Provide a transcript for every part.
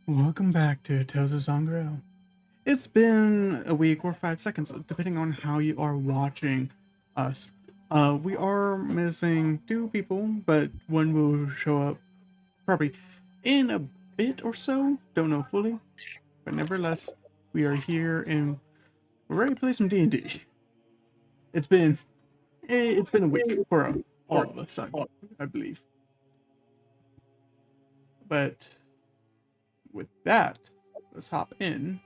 Welcome back to Tales of Zoggirial. It's been a week or 5 seconds, depending on how you are watching us. We are missing two people, but one will show up probably in a bit or so. Don't know fully, but nevertheless, we are here and we're ready to play some D&D. It's been it's been a week for all of us, I believe. But with that, let's hop in.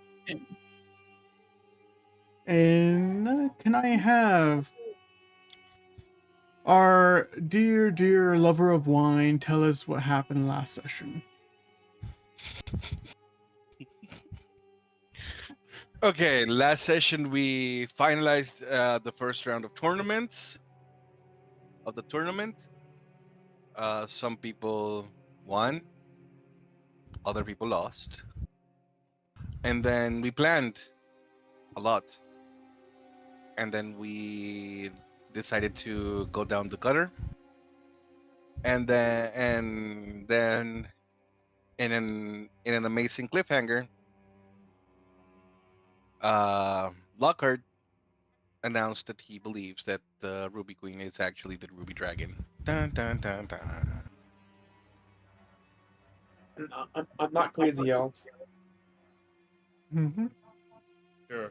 And can I have our dear lover of wine tell us what happened last session? Okay, last session we finalized the first round of tournaments of the tournament. Some people won, other people lost, and then we planned a lot, and then we decided to go down the gutter, and then in an amazing cliffhanger, Lockhart announced that he believes that the Ruby Queen is actually the Ruby Dragon. Dun dun dun dun. I'm not crazy, y'all. Mm-hmm. Sure.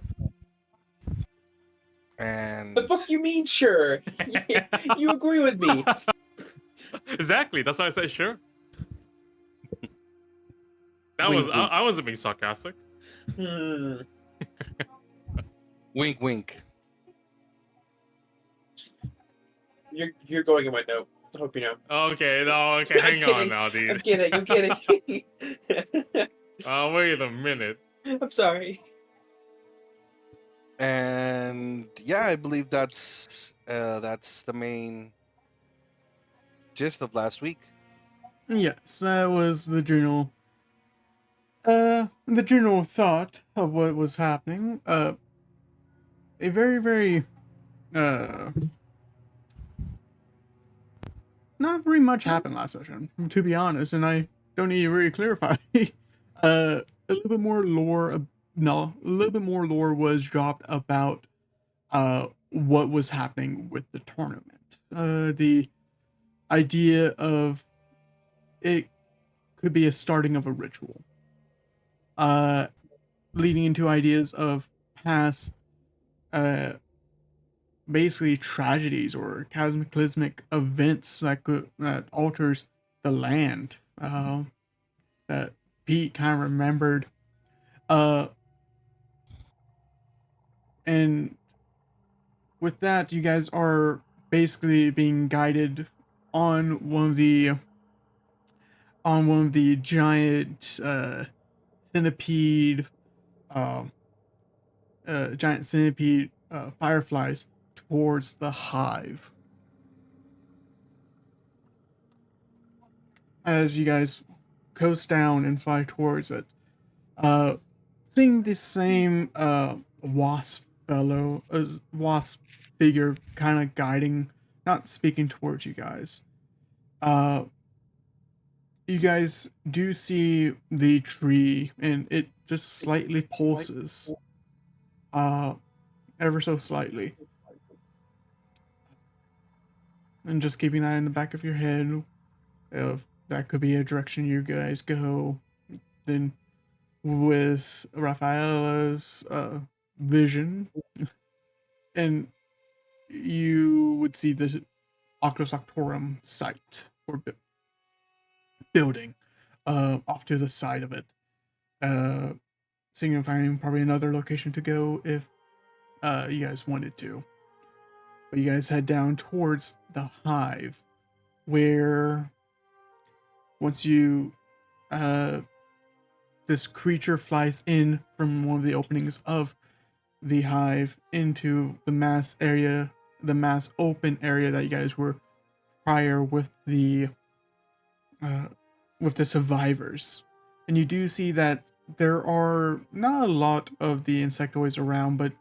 And The fuck you mean, sure? You agree with me? Exactly. That's why I said sure. That wink, was wink, I wasn't being sarcastic. Hmm. wink, wink. You're going in my note. I hope you know. Okay, no, okay, I'm hang on kidding. now, I'm dude. kidding. I'm kidding. Wait a minute. I'm sorry. And yeah, I believe that's the main gist of last week. Yes, that was the general thought of what was happening. A very, uh, not very much happened last session, to be honest, and I don't need to really clarify. A little bit more lore, no, a little bit more lore was dropped about what was happening with the tournament. The idea of it could be a starting of a ritual, uh, leading into ideas of past, uh, basically tragedies or cataclysmic events that alters the land. That Pete kind of remembered, uh, and with that, you guys are basically being guided on one of the giant centipede um fireflies towards the hive. As you guys coast down and fly towards it, uh, seeing the same wasp figure kind of guiding, not speaking towards you guys. Uh, you guys do see the tree, and it just slightly pulses, uh, ever so slightly, and just keeping that in the back of your head. If that could be a direction you guys go, then with Rafaela's vision, and you would see the Oculus Octorum site or building off to the side of it, uh, signifying probably another location to go if you guys wanted to. But you guys head down towards the hive, where once you uh, this creature flies in from one of the openings of the hive into the mass open area that you guys were prior uh, with the survivors. And you do see that there are not a lot of the insectoids around, but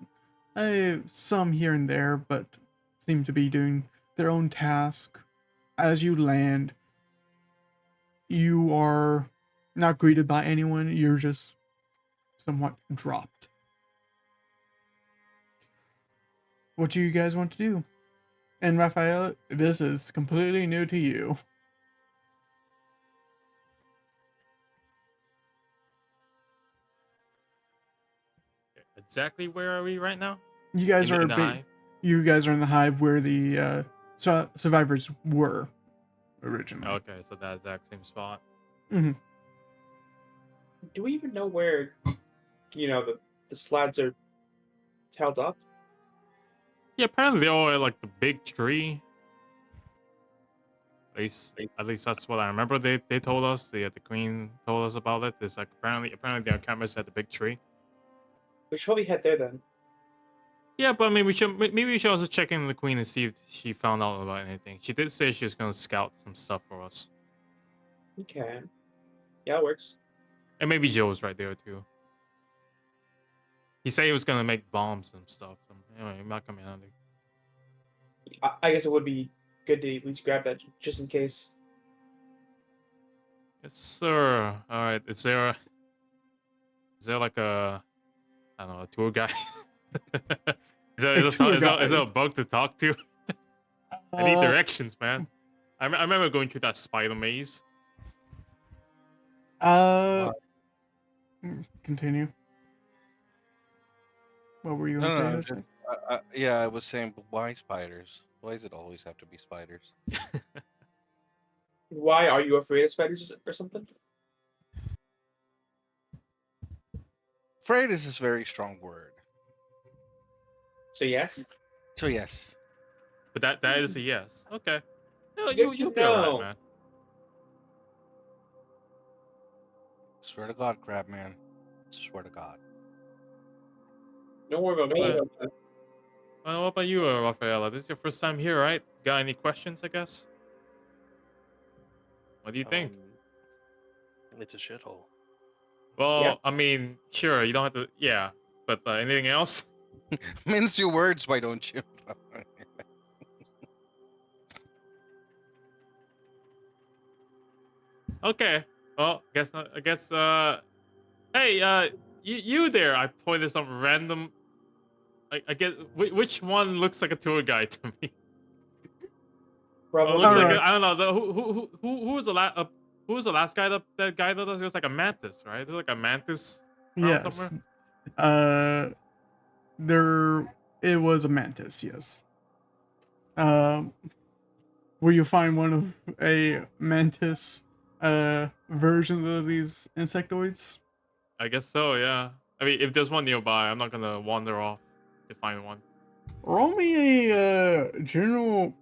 some here and there, but seem to be doing their own task. As you land, you are not greeted by anyone. You're just somewhat dropped. What do you guys want to do? And Raphael, this is completely new to you. Exactly where are we right now? You guys In are the hive? you guys are in the hive where the survivors were originally. Okay, so that exact same spot. Hmm. Do we even know where, the slabs are held up? Yeah, apparently they're all at like the big tree. At least that's what I remember. They told us. The queen told us about it. It's like apparently their cameras at the big tree. We should probably head there then. Yeah, but maybe we should also check in with the queen and see if she found out about anything. She did say she was gonna scout some stuff for us, Okay. Yeah, it works. and maybe Joe's right there too. He said he was gonna make bombs and stuff. So anyway, it might come in handy. I guess it would be good to at least grab that just in case. Yes, sir. All right. Is there like I don't know, a tour guide? A tour Is there a guide. bug to talk to? I need Uh, directions, man. I remember going through that spider maze. uh, continue. What were you No, gonna say, no, Jose? just, yeah, I was saying, but why spiders? Why does it always have to be spiders? Why are you afraid of spiders or something? Afraid is this very strong word. So yes. So yes, But that is a yes. Okay. No, Good you'll to be alright, know. man. swear to God, crab man, swear to God. Don't worry about me. Well, what about you, Rafaela? This is your first time here, right? Got any questions? I guess. What do you think? It's a shithole. Well, I mean, sure, you don't have to. Yeah, but anything else? Mince your words, why don't you? Okay. Well, guess not. I guess. Hey, you there? I pointed some random. I guess which one looks like a tour guide to me? Probably. Looks like Alright. I don't know. Who was the last? Who was the last guy that guy that was? It was like a mantis, right? There's like a mantis around somewhere. Yes. Uh, there. It was a mantis. Yes. Um, where you find one of a mantis version of these insectoids. I guess so. Yeah. I mean, if there's one nearby, I'm not gonna wander off to find one. Roll me a general.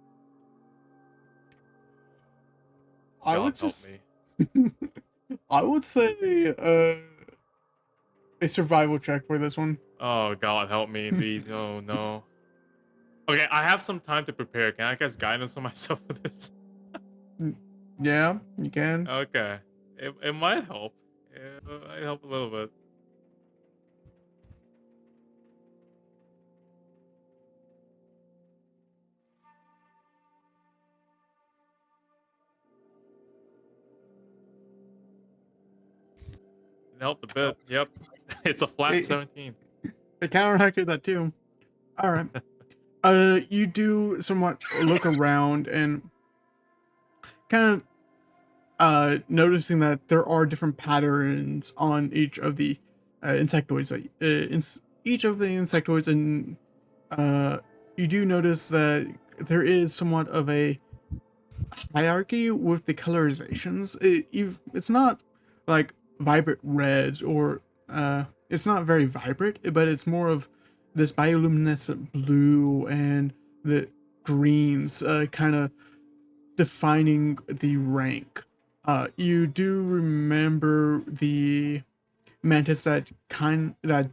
I God would help just. me. I would say a survival check for this one. Oh God help me, indeed. Oh no. Okay, I have some time to prepare. Can I cast guidance on myself for this? Yeah, you can. Okay. It might help. It might help a little bit. It helped a bit. Yep. It's a flat It, 17. it counteracted that too. All right. You do somewhat look around and kind of noticing that there are different patterns on each of the insectoids. Each of the insectoids, and you do notice that there is somewhat of a hierarchy with the colorizations. It's not like vibrant reds or it's not very vibrant, but it's more of this bioluminescent blue and the greens kind of defining the rank. You do remember the mantis that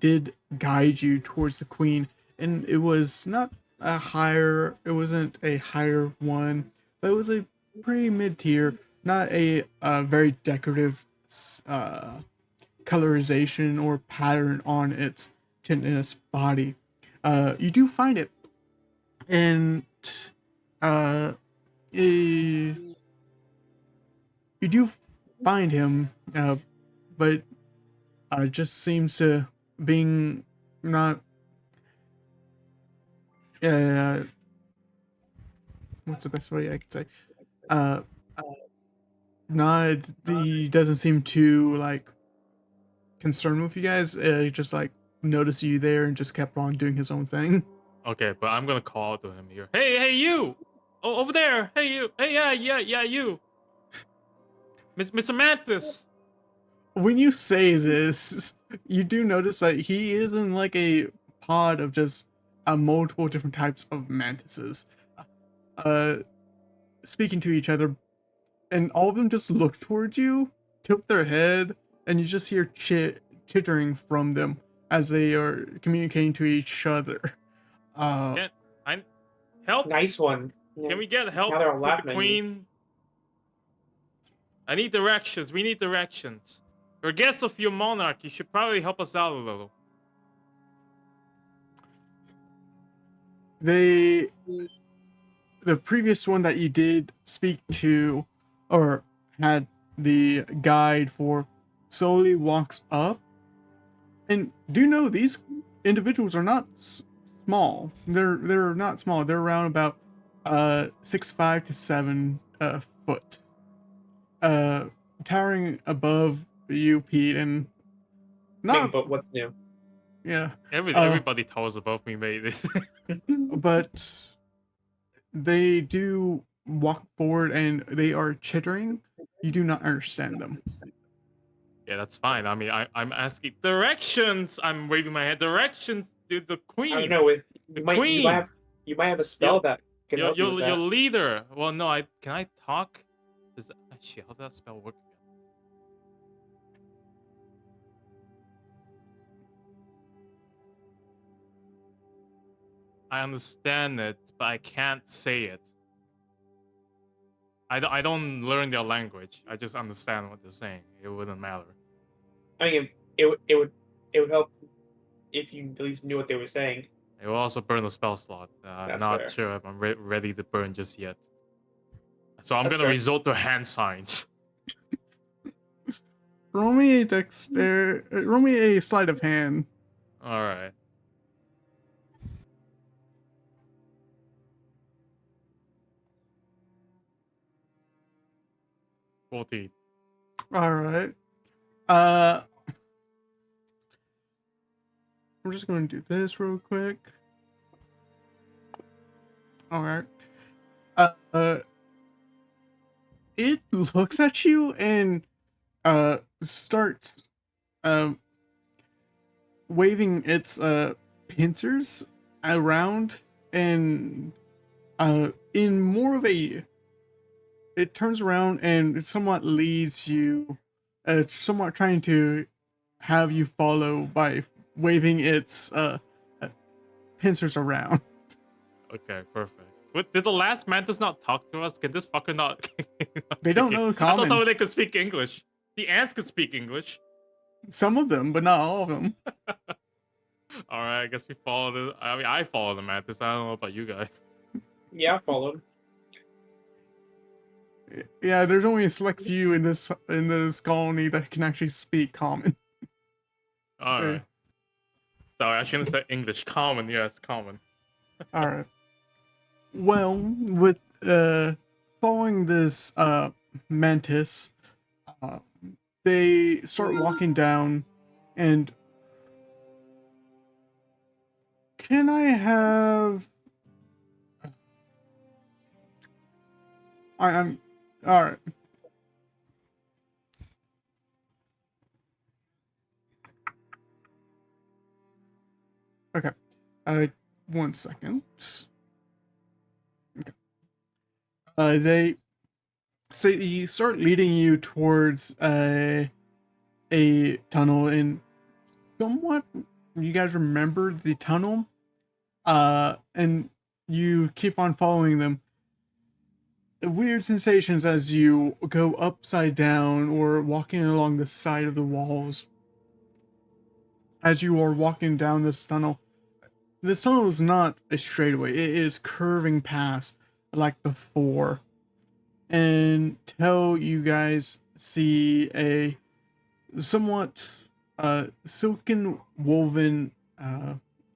did guide you towards the queen, and it was not it wasn't a higher one, but it was a pretty mid tier, not a very decorative colorization or pattern on its its body. You do find it, and uh, eh, you do find him but just seems to being not what's the best way I could say? Uh, not he doesn't seem too like concerned with you guys. He just like noticed you there and just kept on doing his own thing. Okay, but I'm gonna call to him here. Hey, you! Oh, over there! Hey, you! Hey, yeah, you! Mr. Mantis! When you say this, you do notice that he is in like a pod of just multiple different types of mantises, uh, speaking to each other, and all of them just look towards you, tilt their head, and you just hear chittering from them as they are communicating to each other. Can I help? Nice one. Can we get help Now they're all to the laughing at me. queen? I need directions. We need directions. You're a guest of your monarch. You should probably help us out a little. The previous one that you did speak to, or had the guide for, slowly walks up, and do know these individuals are not small. They're not small. They're around about 6'5" to 7 foot, towering above you, Pete, and not But what's new? yeah, Everybody towers above me, mate. This. but they do walk forward and they are chittering. You do not understand them. Yeah, that's fine. I mean, I'm asking directions. I'm waving my hand. Directions to the queen. I don't know. The You might queen. have a spell Your- that can help you with Your that. leader. Well, no, can I talk? Shit, how does that spell work again? I understand it, but I can't say it. I don't learn their language. I just understand what they're saying. It wouldn't matter. I mean, it would help if you at least knew what they were saying. It will also burn a spell slot. I'm That's not fair. sure if I'm ready to burn just yet. So I'm That's gonna fair. resort to hand signs. Roll me a sleight of hand. All right. $14. All right. I'm just going to do this real quick. All right. It looks at you and starts waving its pincers around, and in more of a, it turns around and it somewhat leads you, somewhat trying to have you follow by waving its pincers around. Okay, perfect. What, did the last mantis not talk to us? Can this fucker not? They don't know I common. thought some of they could speak English. The ants could speak English. Some of them, but not all of them. All right, I guess we follow the. I mean, I follow the mantis. I don't know about you guys. Yeah, I followed. Yeah, there's only a select few in this colony that can actually speak common. All Okay. right. Sorry, I shouldn't say English. Common, yes, common. All right. Well, with following this mantis, they start walking down, and can I have? I'm all right. Okay. 1 second. Okay. They start leading you towards a tunnel, and somewhat you guys remember the tunnel, and you keep on following them. Weird sensations as you go upside down or walking along the side of the walls. As you are walking down this tunnel is not a straightaway. It is curving past like before, until you guys see somewhat silken woven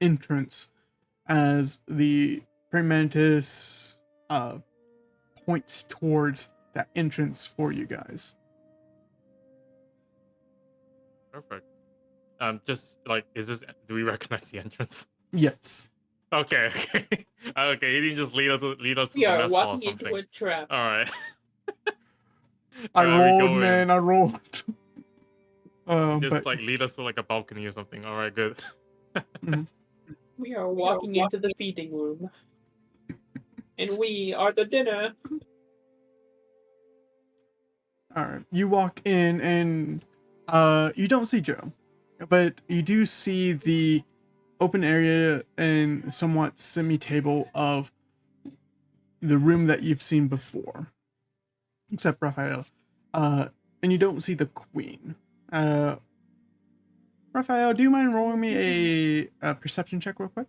entrance as the praying mantis points towards that entrance for you guys. Perfect. Just like, is this? Do we recognize the entrance? Yes. Okay, okay, okay. He didn't just lead us to We the are mess hall or walking into something. a trap. All right. I All right, we rolled, go man. in. I rolled. Just But like lead us to like a balcony or something. All right, good. mhm. We are walking into the feeding room. And we are the dinner. All right. You walk in and you don't see Joe, but you do see the open area and somewhat semi-table of the room that you've seen before, except Raphael. And you don't see the queen. Raphael, do you mind rolling me a perception check real quick?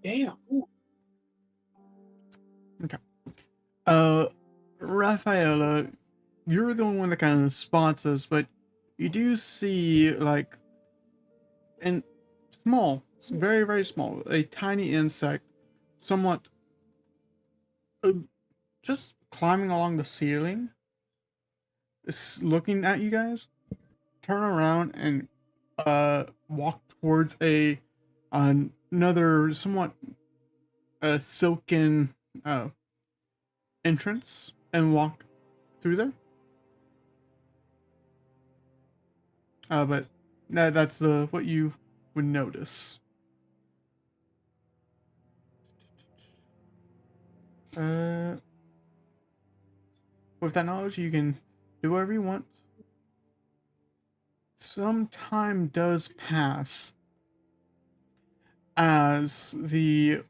Damn. Uh, Rafaela, you're the one that kind of spots us, but you do see like, and small, it's very very small, a tiny insect, somewhat uh, just climbing along the ceiling, looking at you guys. Turn around and walk towards another somewhat silken uh entrance and walk through there. But that's the what you would notice. Uh, with that knowledge, you can do whatever you want. Some time does pass as the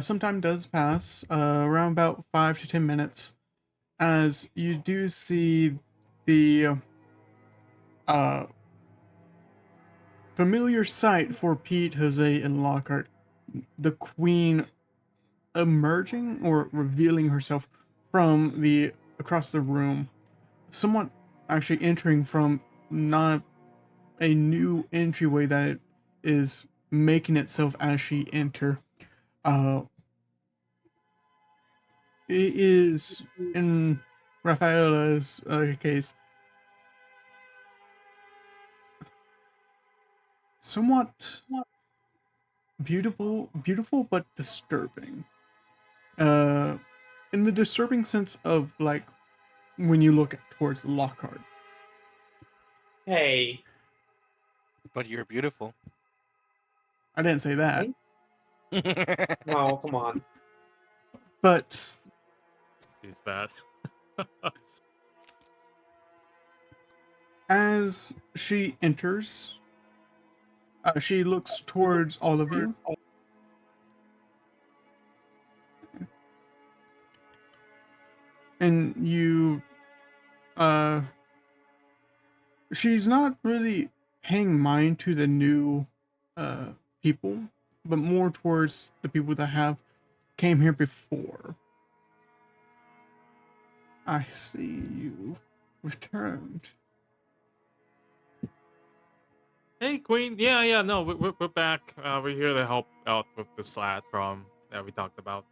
some time does pass, around about 5 to 10 minutes, as you do see the uh familiar sight for Pete, Jose, and Lockhart, the queen emerging or revealing herself from the across the room, somewhat actually entering from not a new entryway that it is making itself as she enter. Uh, it is in Rafaela's case somewhat beautiful but disturbing. Uh, in the disturbing sense of like when you look towards Lockhart. Hey. But you're beautiful. I didn't say that, No, come on. but He's bad. as she enters, she looks towards all of you. And you, uh, she's not really paying mind to the new, uh, people, but more towards the people that have came here before. I see you returned. Hey, Queen. Yeah, yeah. No, we're back. We're here to help out with the slat problem that we talked about.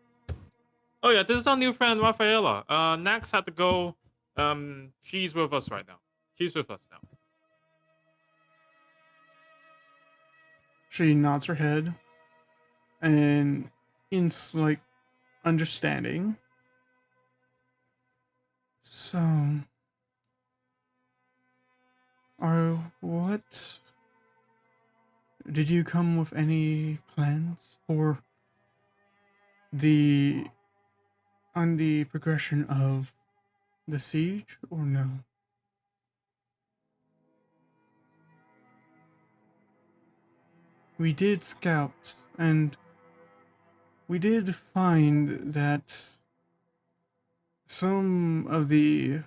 Oh yeah, this is our new friend Rafaela. Nax had to go. She's with us right now. She's with us now. She nods her head and in like understanding. So, what did you come with any plans for the on the progression of the siege or no? We did scout and we did find that some of the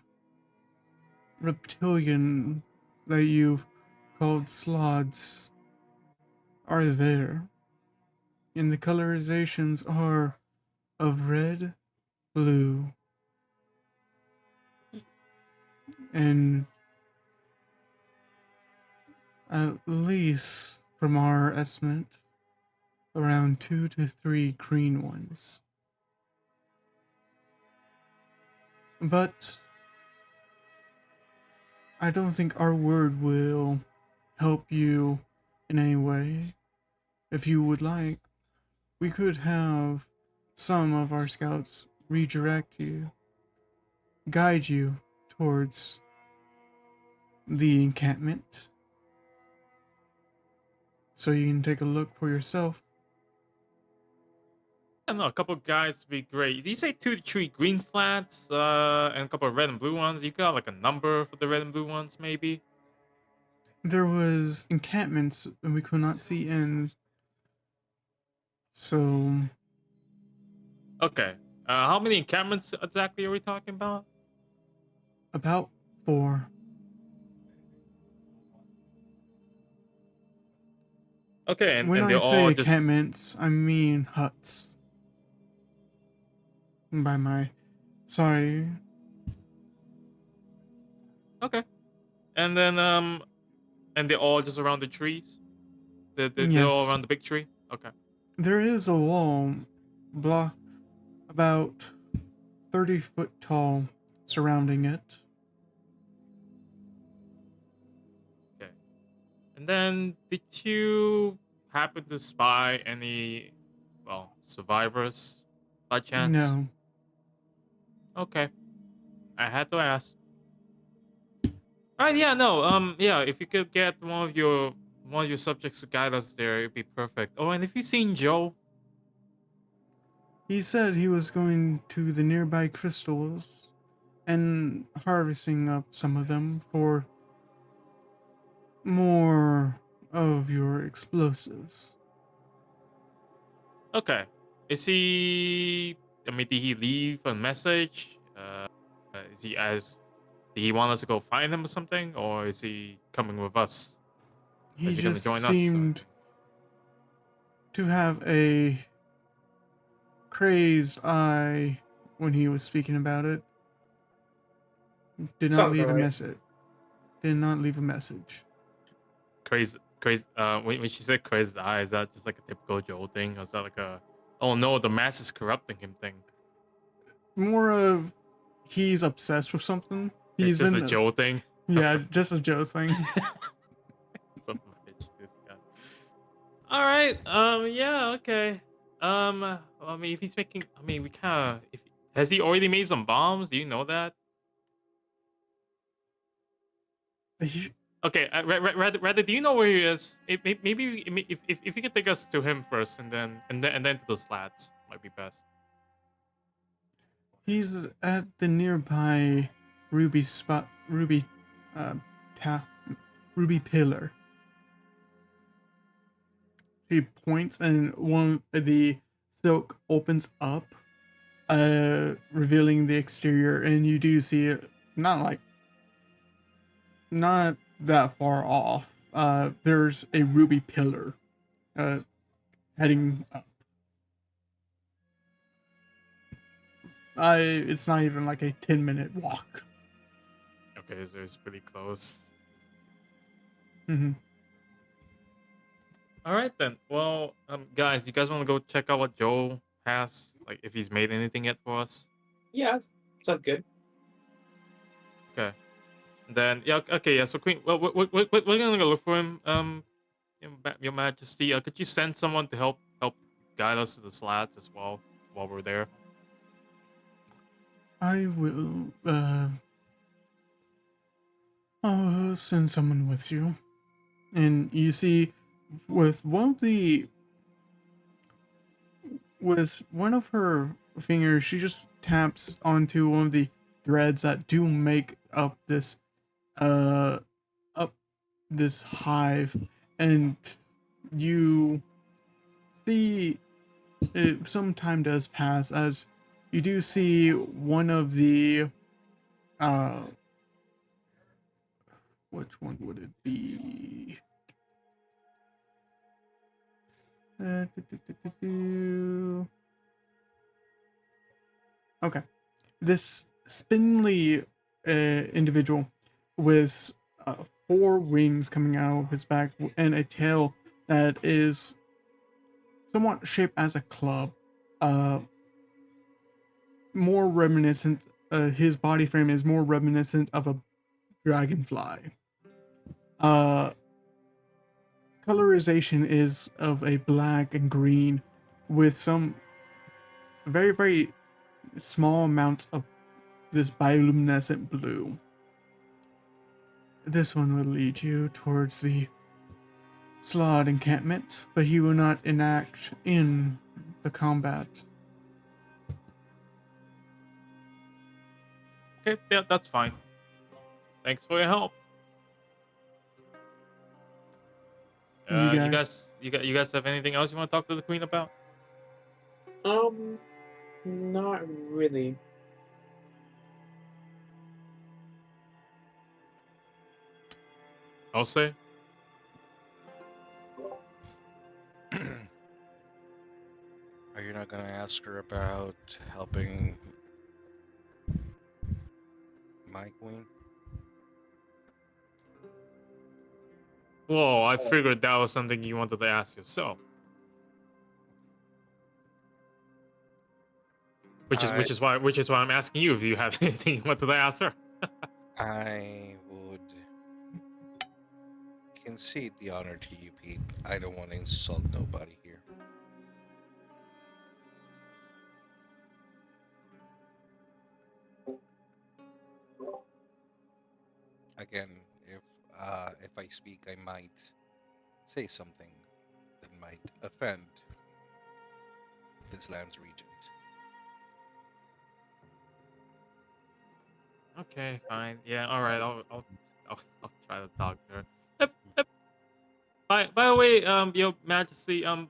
reptilian that you've called sloths are there, and the colorizations are of red, blue, and at least, from our estimate, around 2 to 3 green ones. But I don't think our word will help you in any way. If you would like, we could have some of our scouts redirect you, guide you towards the encampment, so you can take a look for yourself. I don't know, a couple of guys would be great. Did you say 2 to 3 green slats, and a couple of red and blue ones? You got like a number for the red and blue ones, maybe? There was encampments and we could not see in, so Okay. How many encampments exactly are we talking about? about 4. Okay, When and I they're say all just encampments, I mean huts. By my, sorry, okay. And then and they're all just around the trees. They're all yes, around the big tree. Okay. there is a wall block about 30 foot tall surrounding it. Okay. And then did you happen to spy any, well, survivors by chance? No, Okay. I had to ask. All right. Yeah. No. Yeah. If you could get one of your subjects to guide us there, it'd be perfect. Oh, and if you seen Joe, he said he was going to the nearby crystals and harvesting up some of them for more of your explosives. okay. Is he? I mean, did he leave a message? Is he as? Did he want us to go find him or something, or is he coming with us? He Is he gonna just join us? seemed to have a crazed eye when he was speaking about it. Did not Sounds leave a alright. message. Did not leave a message. Crazy, crazy. When she said crazy eye, is that just like a typical Joe thing? Or is that like a, oh no, the mass is corrupting him thing? More of he's obsessed with something. It's He's just a been, Joe thing. yeah, just a Joe thing. Son of a bitch, this guy. All right. Yeah. Okay. I mean, if he's making, I mean, we kind of. If has he already made some bombs? Do you know that? He- Okay. Rather, do you know where he is? Maybe if you could take us to him first, and then to the slats might be best. He's at the nearby ruby spot, ruby, uh, ta- ruby pillar. She points, and one of the silk opens up, revealing the exterior, and you do see it. Not that far off. There's a ruby pillar, uh, heading up. It's not even like a 10-minute walk. Okay, so it's pretty close. Mm-hmm. All right then. Well, guys, you guys want to go check out what Joe has? Like, if he's made anything yet for us? Yeah, sounds good. Okay. Then yeah, okay, yeah. So Queen, well, we're gonna go look for him. Your Majesty, could you send someone to help guide us to the slats as well while we're there? I will. I'll send someone with you, and you see, with one of the with one of her fingers, she just taps onto one of the threads that do make uh up this hive, and you see some time does pass as you do see one of the which one would it be? Okay, this spindly individual with 4 wings coming out of his back and a tail that is somewhat shaped as a club. More reminiscent. His body frame is more reminiscent of a dragonfly. Colorization is of a black and green with some very, very small amounts of this bioluminescent blue. This one will lead you towards the Slod encampment, but he will not enact in the combat. Okay, yeah, that's fine. Thanks for your help. You You guys, guys have anything else you want to talk to the queen about? Not really. I'll say. Are you not gonna ask her about helping my queen? Whoa, I figured that was something you wanted to ask yourself. Which I is why I'm asking you if you have anything you wanted to ask her. I would concede the honor to you, Pete. I don't want to insult nobody here. Again, if I speak, I might say something that might offend this land's regent. Okay, fine. Yeah, all right. I'll try to talk to her. Yep, yep. By the way, Your Majesty, I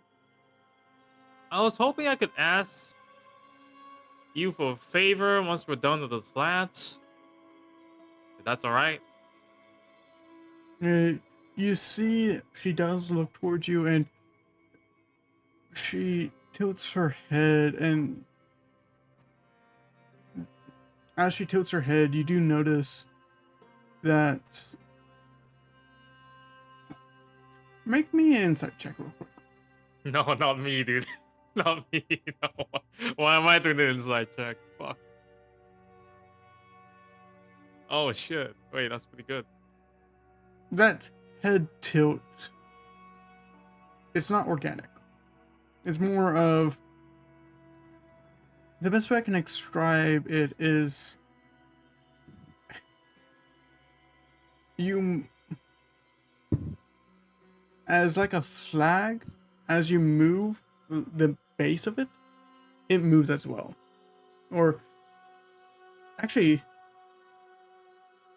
was hoping I could ask you for a favor once we're done with the slats. If that's all right. you see, she does look towards you, and she tilts her head, and as she tilts her head, you do notice that. Make me an insight check real quick. No, not me, dude. Not me. No. Why am I doing the inside check? Fuck. Oh shit. Wait, that's pretty good. That head tilt, it's not organic. It's more of, the best way I can describe it is you, as like a flag, as you move the base of it, it moves as well. Or actually,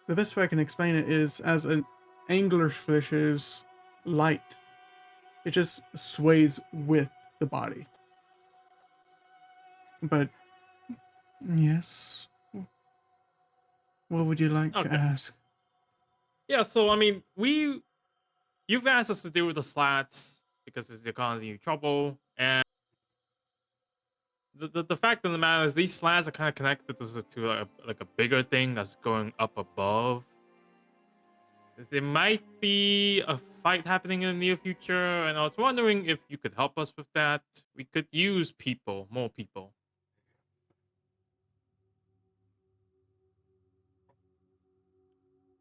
the best way I can explain it is as an anglerfish's light. It just sways with the body. But yes, what would you like to Okay. ask? Yeah, so I mean, you've asked us to deal with the slats because it's causing you trouble, and the fact of the matter is these slats are kind of connected to like a bigger thing that's going up above. There might be a fight happening in the near future, and I was wondering if you could help us with that. We could use people, more people.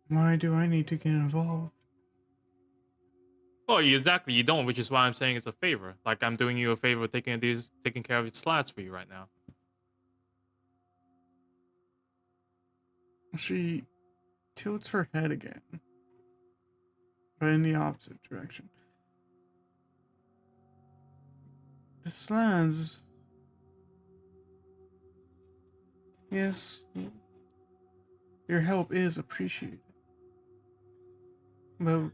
Why do I need to get involved? Well, exactly, you don't, which is why I'm saying it's a favor. Like I'm doing you a favor taking care of these slats for you right now. She tilts her head again, but in the opposite direction. The slabs. Yes, your help is appreciated. But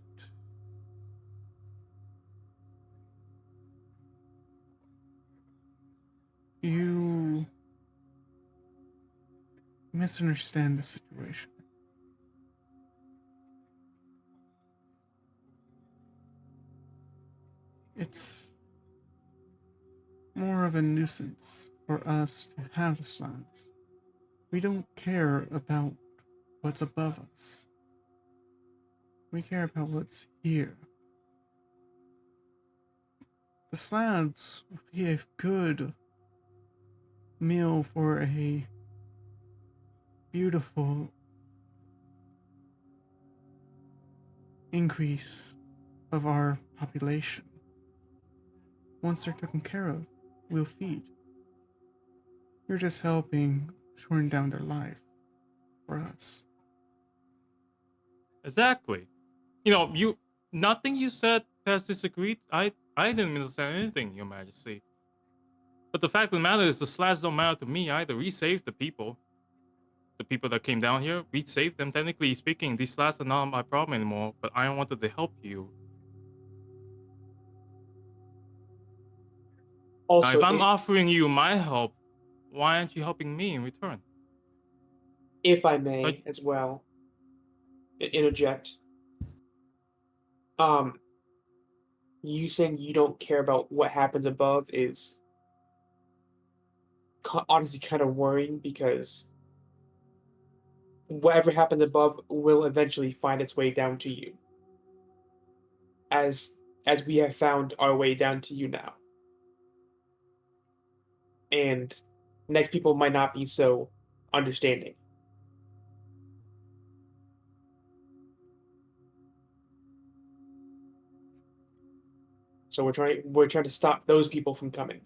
you misunderstand the situation. It's more of a nuisance for us to have the slats. We don't care about what's above us. We care about what's here. The slabs would be a good meal for a beautiful increase of our population. Once they're taken care of, we'll feed. You're just helping shorten down their life for us. Exactly. Nothing you said has disagreed. I didn't misunderstand anything, Your Majesty. But the fact of the matter is, the slats don't matter to me either. We saved the people. The people that came down here, we saved them. Technically speaking, these slats are not my problem anymore. But I wanted to help you. Now, Also, if I'm offering you my help, why aren't you helping me in return? if I may, Like- as well, interject. Um, you saying you don't care about what happens above is honestly kind of worrying, because whatever happens above will eventually find its way down to you, as we have found our way down to you now. And next people might not be so understanding. So we're trying to stop those people from coming.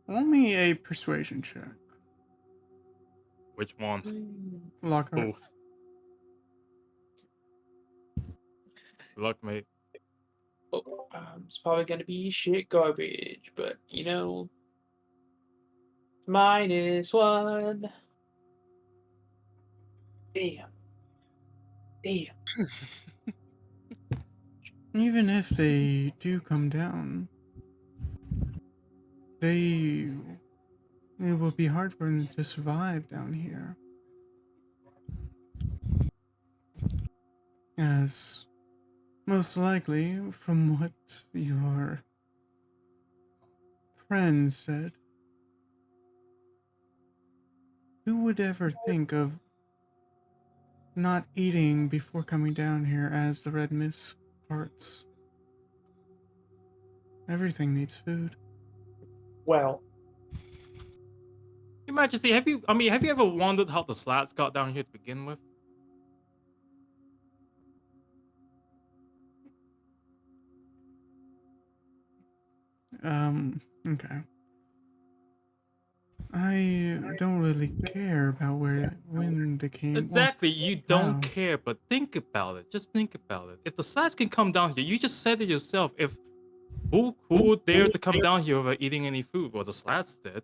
Roll me a persuasion check. Which one? Lockhart. Oh. Good luck, mate. Oh, it's probably gonna be shit garbage, but -1. Damn. Damn. Even if they do come down, it will be hard for them to survive down here. As most likely, from what your friend said, who would ever think of not eating before coming down here as the red mist parts? Everything needs food. Well, Your Majesty, have you ever wondered how the slats got down here to begin with? Okay. I don't really care about when they came. Exactly, you don't how. care, but think about it. Just think about it. If the slats can come down here, you just said it yourself. If who would dare to come down here without eating any food? Well, the slats did.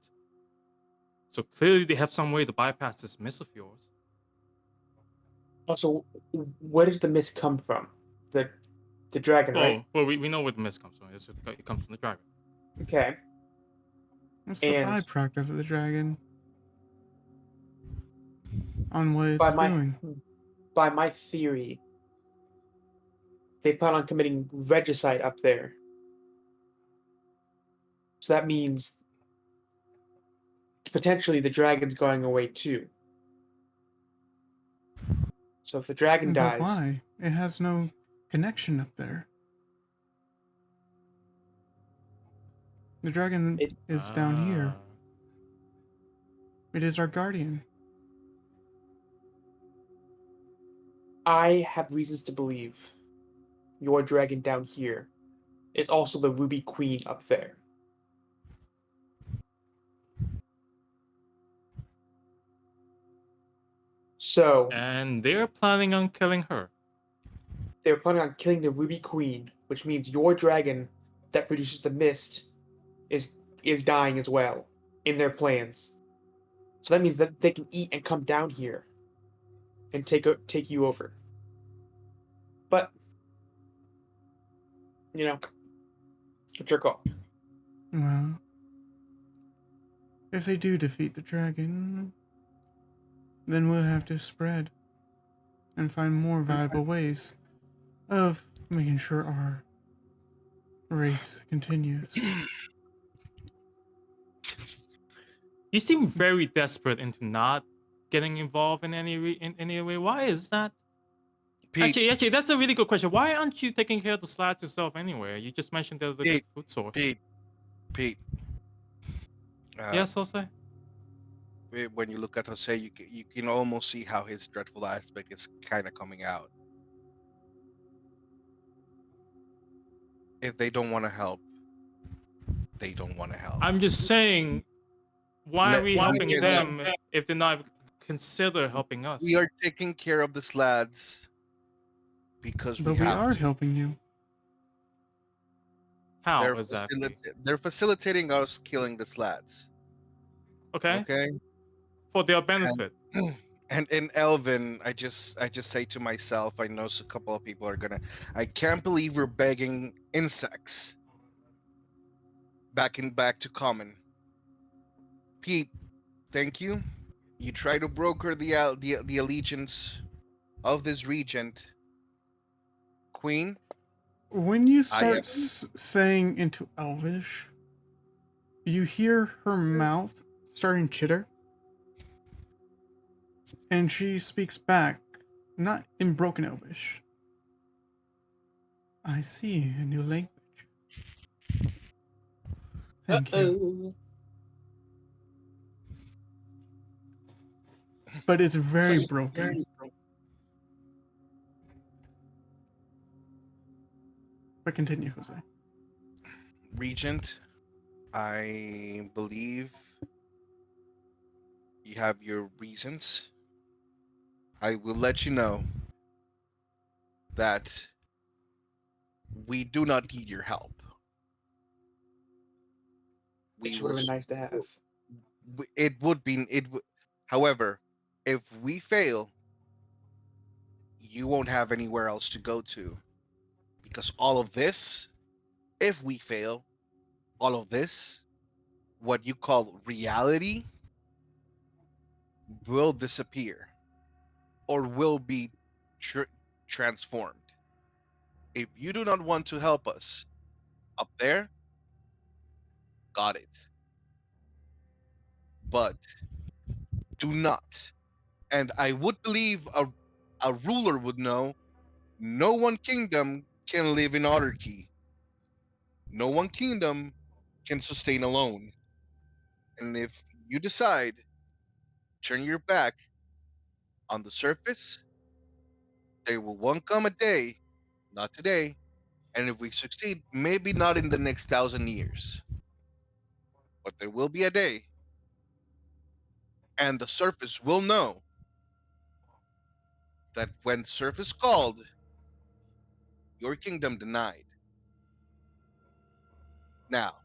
So clearly they have some way to bypass this mist of yours. also, where does the mist come from? The dragon, right? Well, we know where the mist comes from. It comes from the dragon. Okay. It's the And byproduct of the dragon on what by it's my doing. by my theory, they plan on committing regicide up there. So that means potentially the dragon's going away too. So if the dragon But dies, why? It has no connection up there. The dragon is down here. It is our guardian. I have reasons to believe your dragon down here is also the Ruby Queen up there. So And they're planning on killing her. they're planning on killing the Ruby Queen, which means your dragon that produces the mist is dying as well in their plans. So that means that they can eat and come down here and take you over. But it's your call. Well, If they do defeat the dragon, then we'll have to spread and find more viable ways of making sure our race continues. You seem very desperate into not getting involved in in any way. Why is that? Pete, Actually, that's a really good question. Why aren't you taking care of the slats yourself anyway? You just mentioned they're the good Pete, food source. Pete. Yes, Jose. When you look at Jose, you can almost see how his dreadful aspect is kind of coming out. If they don't want to help, they don't want to help. I'm just saying, why are we helping again, them if they're not consider helping us? we are taking care of the slads because we But we have are to. helping you. How exactly? They're facilitating us killing the slads. Okay, Okay. for their benefit. And in Elvin, I just say to myself, I know a couple of people are gonna. I can't believe we're begging insects back to common. Pete, thank you. You try to broker the allegiance of this regent, Queen. When you I start am saying into Elvish, you hear her mouth starting to chitter, and she speaks back, not in broken Elvish. I see a new language. Thank you. But it's very broken. But continue, Jose. regent. I believe you have your reasons. I will let you know that we do not need your help. We Which would will. have been nice to have. It would be. It. However, if we fail, you won't have anywhere else to go to, because all of this, if we fail, all of this, what you call reality, will disappear or will be tr- transformed. If you do not want to help us up there, got it. But do not. And I would believe a ruler would know no one kingdom can live in autarky. No one kingdom can sustain alone. And if you decide turn your back on the surface, there will one come a day, not today, and if we succeed, maybe not in the next 1,000 years, but there will be a day, and the surface will know that when surface called, your kingdom denied. Now,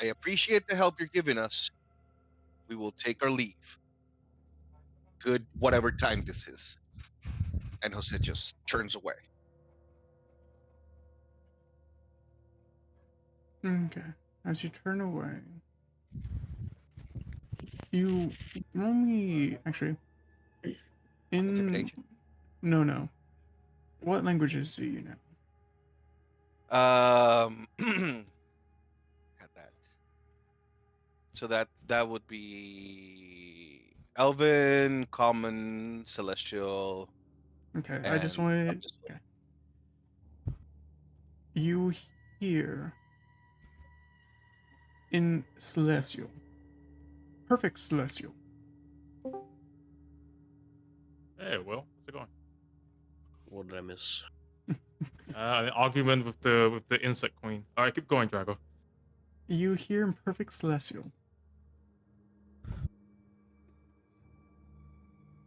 I appreciate the help you're giving us. We will take our leave. Good, whatever time this is. And Jose just turns away. Okay. As you turn away, you roll me actually in Intimidation. no. What languages do you know? Had that. So that would be Elven, Common, Celestial, Okay, I just and wanted. Abyssal. Okay. You hear in Celestial, perfect Celestial. Hey, Will, how's it going? What did I miss? An argument with the insect queen. All right, keep going, Drago. You hear in perfect Celestial.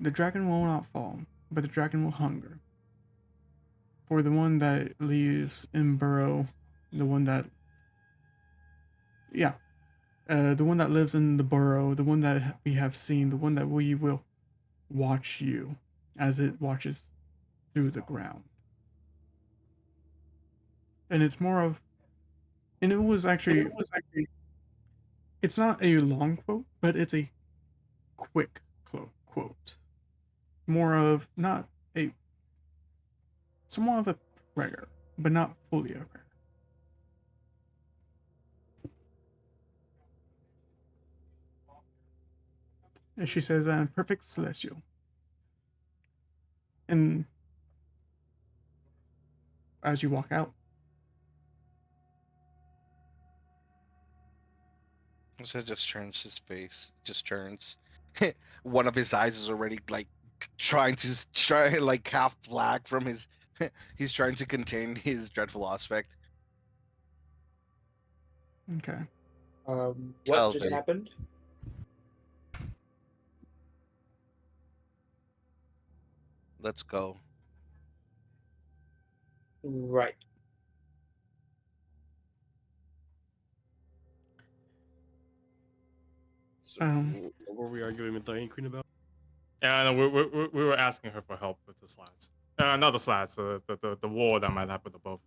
The dragon will not fall, but the dragon will hunger. For the one that lives in burrow, the one that, yeah, the one that lives in the burrow, the one that we have seen, the one that we will watch you as it watches through the ground. And it's more of, and it was actually It's not a long quote, but it's a quick quote. More of not a somewhat of a prayer, but not fully a prayer. And she says, perfect celestial. And as you walk out, So it just turns his face, just turns. One of his eyes is already like trying to try like half black from his. He's trying to contain his dreadful aspect. okay. What Tell just me. happened? Let's go. Right. So, what were we arguing with the Queen about? Yeah, no, we were asking her for help with the slats. Not the slats, the war that might happen above.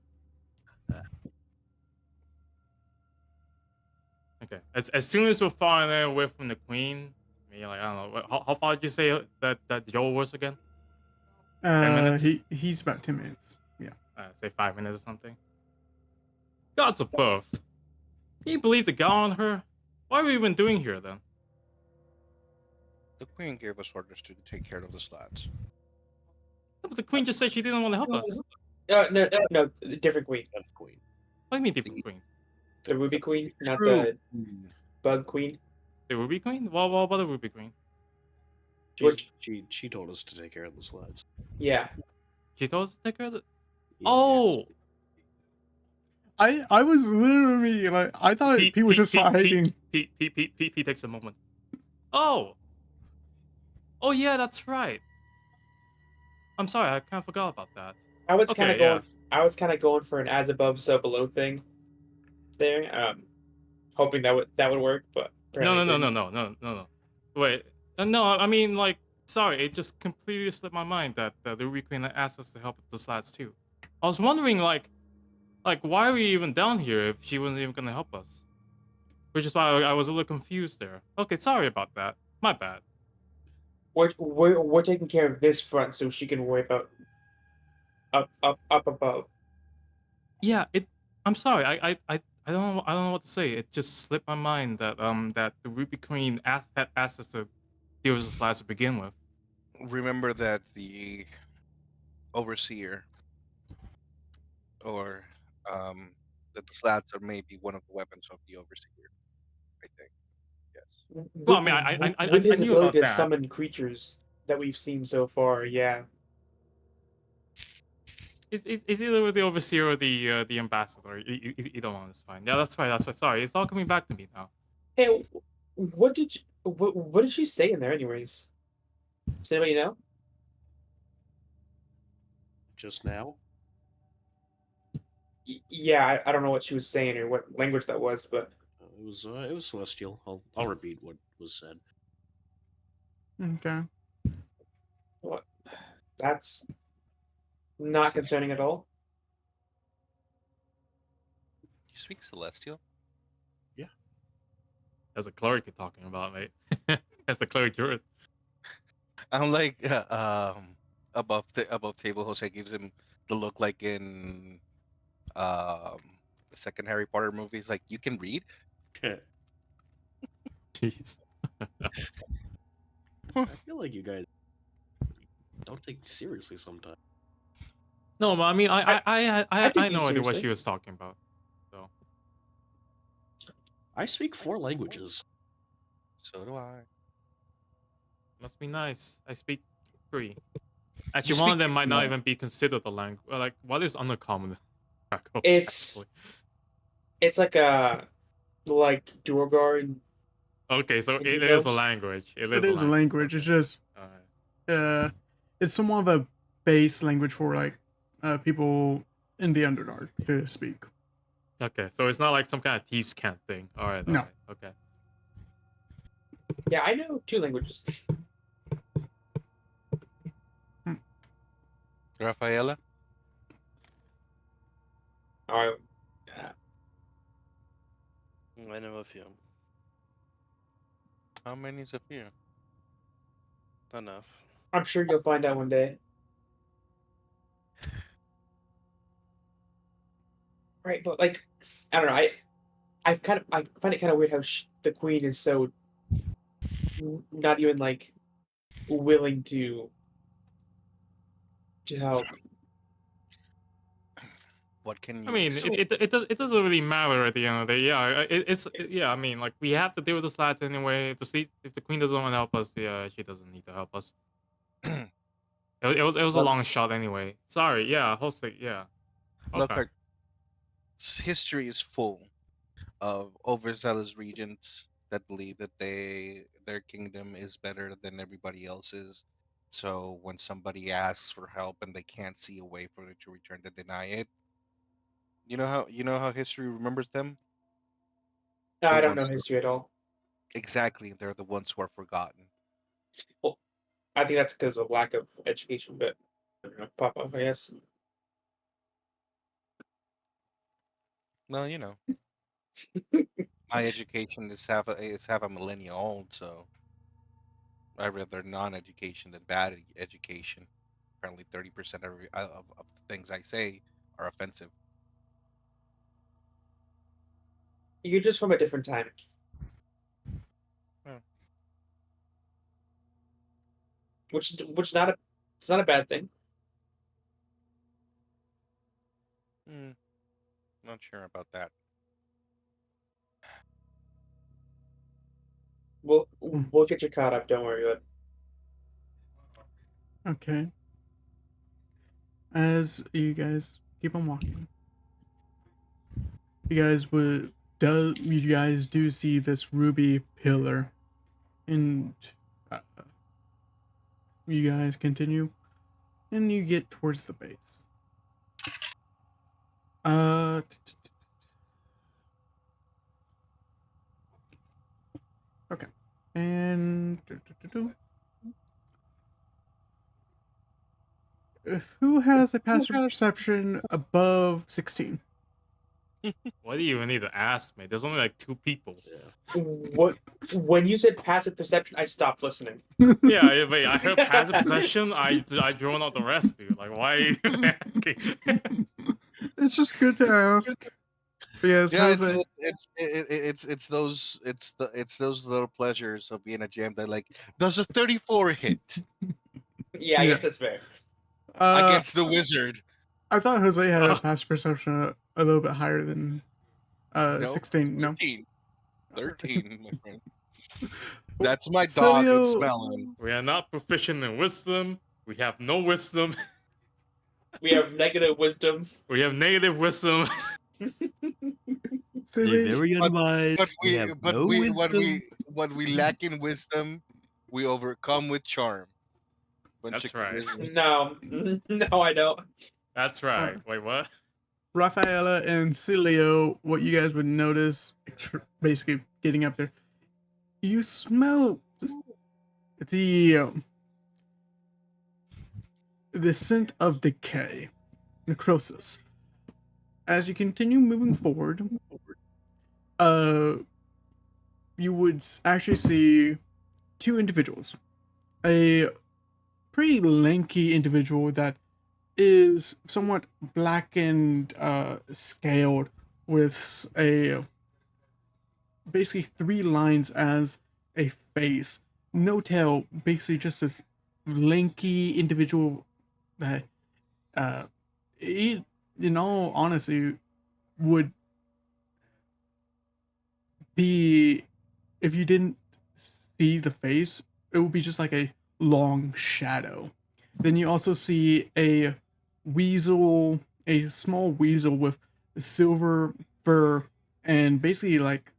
Okay. As soon as we're far enough away from the queen, maybe like I don't know. How far did you say that Joel was again? 10 minutes? He's about 10 minutes. Yeah. Say 5 minutes or something. Gods above. Can you believe the god on her? What are we even doing here then? The queen gave us orders to take care of the slats. Yeah, but the queen just said she didn't want to help us. No, different queen. That's Queen. What do you mean different queen? The Ruby Queen, not True. the Bug Queen. The Ruby Queen? What about the Ruby Queen? She told us to take care of the slides. Yeah. She told us to take care of it. Yeah, Oh, I was literally like, I thought Pete was just hiding. Pete takes a moment. Oh, yeah, that's right. I'm sorry, I kind of forgot about that. I was kind of Okay, going. I was kind of going for an as above, so below thing. There, hoping that would work, but No. apparently it didn't. No. Wait, no, I mean like, sorry, it just completely slipped my mind that the Ruby Queen asked us to help with the slats too. I was wondering like why are we even down here if she wasn't even gonna help us? Which is why I was a little confused there. Okay, sorry about that. My bad. We're taking care of this front, so she can worry about up above. Yeah, I'm sorry. I don't know what to say. It just slipped my mind that that the Ruby Queen had asked us to deal with the slats to begin with. Remember that the overseer, or that the slats are maybe one of the weapons of the overseer. I think. Yes. Well, I mean, With I his knew ability about to that. summon creatures that we've seen so far, yeah. Is either with the overseer or the ambassador. Either one is fine. Yeah, that's fine. That's fine. Sorry, it's all coming back to me now. Hey, what did she say in there, anyways? Does anybody know? Just now? Yeah, I don't know what she was saying or what language that was, but It was celestial. I'll repeat what was said. Okay. what? That's not concerning at all. You speak celestial? As a cleric you're talking about, mate. As a cleric, you're. I'm like above table. Jose gives him the look like in the second Harry Potter movie. He's like, you can read. Jeez. I feel like you guys don't take me seriously sometimes. No, but I mean, I take I you know what seriously. she was talking about. So I speak 4 languages. So do I. must be nice. I speak 3. Actually, You one speak of them might not English. even be considered a language. Like, what is uncommon? It's like a Duergar. Okay, so And it you is a know- language. It is a language. It's Okay. just Alright. it's somewhat of a base language for like people in the Underdark to speak. Okay, so it's not like some kind of thieves' cant thing. All right. No. Okay. Yeah, I know 2 languages. Rafaela. All right. I know a few. How many is a few? Enough. I'm sure you'll find out one day. Right, but like, I don't know. I find it kind of weird how the queen is so not even like willing to help. What can I you mean, expect? it doesn't really matter at the end of the day. Yeah, yeah. I mean, like we have to deal with the slats anyway. To see if the queen doesn't want to help us, yeah, she doesn't need to help us. It was a Well, long shot anyway. Sorry, yeah, Jose, yeah. look, Okay. history is full of overzealous regents that believe that their kingdom is better than everybody else's. So when somebody asks for help and they can't see a way for it to return, they deny it. You know how history remembers them? The I don't know ones that, history at all. exactly, they're the ones who are forgotten. Well, I think that's because of lack of education, but I don't know, pop off, I guess. Well, my education is half a millennia old, so I rather non-education than bad education. Apparently, 30% of the things I say are offensive. You're just from a different time, Hmm. which not a it's not a bad thing. Hmm, not sure about that. We'll get you caught up. Don't worry about it. Okay. As you guys keep on walking, you guys do see this ruby pillar, and uh, you guys continue, and you get towards the base. Uh, okay, and who has a passive perception above 16? Why do you even need to ask me? There's only like 2 people. Yeah. What when you said passive perception, I stopped listening. Yeah, wait. I heard passive possession. I drawn out the rest, dude. Like, why are you asking? It's just good to ask. Yes, Yeah, it's Jose. those little pleasures of being a jam that, like, does a 34 hit Yeah, I Yeah. guess that's fair. against the wizard? I thought Jose had a Oh, passive perception a little bit higher than No, 16. No. 13. Okay. 13, my friend. That's my dog that's Cilio, smelling. we are not proficient in wisdom. We have no wisdom. We have negative wisdom. We have negative wisdom. They're Cilio, very But unwise. but They have we but no we wisdom. what we lack in wisdom, we overcome with charm. Bunch of That's right. charisma. No, no, I don't. That's right. Wait, what? Rafaela, and Cilio, what you guys would notice, basically getting up there, you smell the the scent of decay, necrosis. As you continue moving forward, uh, you would actually see two individuals. A pretty lanky individual that is somewhat black and scaled with a basically 3 lines as a face, no tail, basically just this lanky individual that he, in all honesty, would be, if you didn't see the face, it would be just like a long shadow. Then you also see a weasel, a small weasel with silver fur and basically like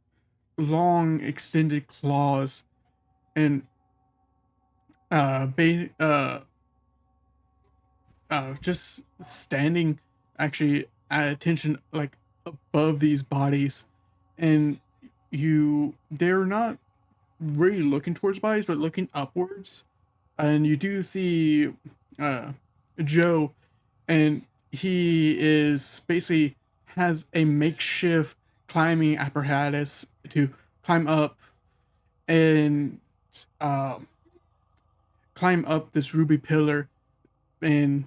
long extended claws and uh, ba- uh, just standing actually at attention like above these bodies, and they're not really looking towards bodies but looking upwards, and you do see uh Joe, and he is basically has a makeshift climbing apparatus to climb up and uh, climb up this ruby pillar, and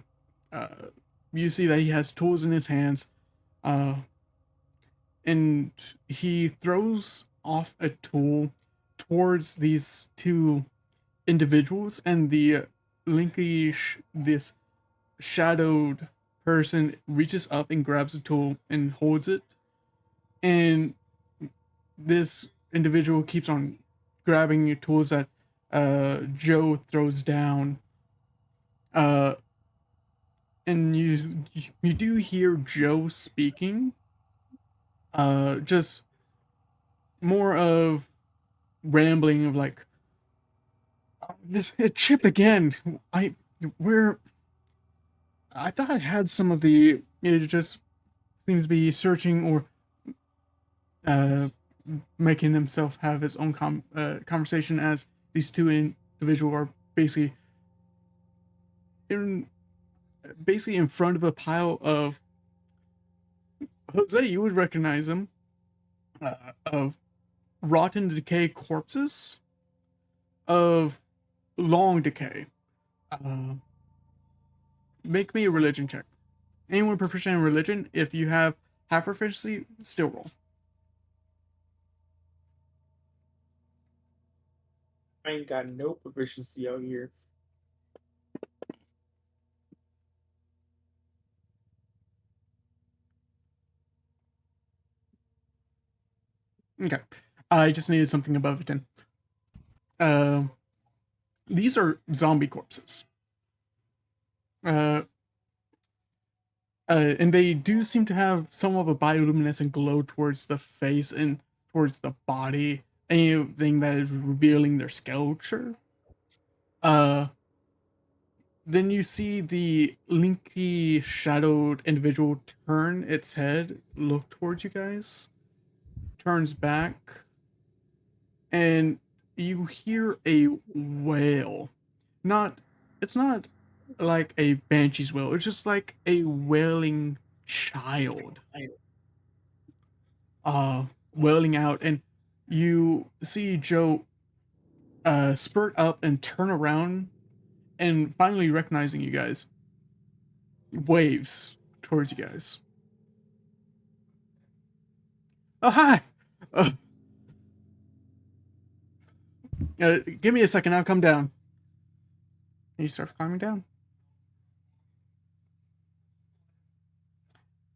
uh, you see that he has tools in his hands, uh, and he throws off a tool towards these two individuals, and the this shadowed person reaches up and grabs the tool and holds it, and this individual keeps on grabbing tools that Joe throws down. Uh, and you do hear Joe speaking. Just more of rambling of like, this it chipped again. We're I thought I had some of the. It just seems to be searching or uh, making himself have his own conversation as these two individuals are basically in in front of a pile of Jose. You would recognize them of rotten decay corpses of long decay. Make me a religion check. Anyone proficient in religion, if you have half proficiency, still roll. I ain't got no proficiency out here. Okay. I just needed something above a 10. These are zombie corpses. And they do seem to have some of a bioluminescent glow towards the face and towards the body. Anything that is revealing their sculpture. Then you see the linky shadowed individual turn its head, look towards you guys, turns back, and you hear a wail. It's not like a banshee's wail, it's just like a wailing child. Wailing out, and you see Joe spurt up and turn around, and finally recognizing you guys, waves towards you guys. Oh, hi! Give me a second, I'll come down. And he starts climbing down.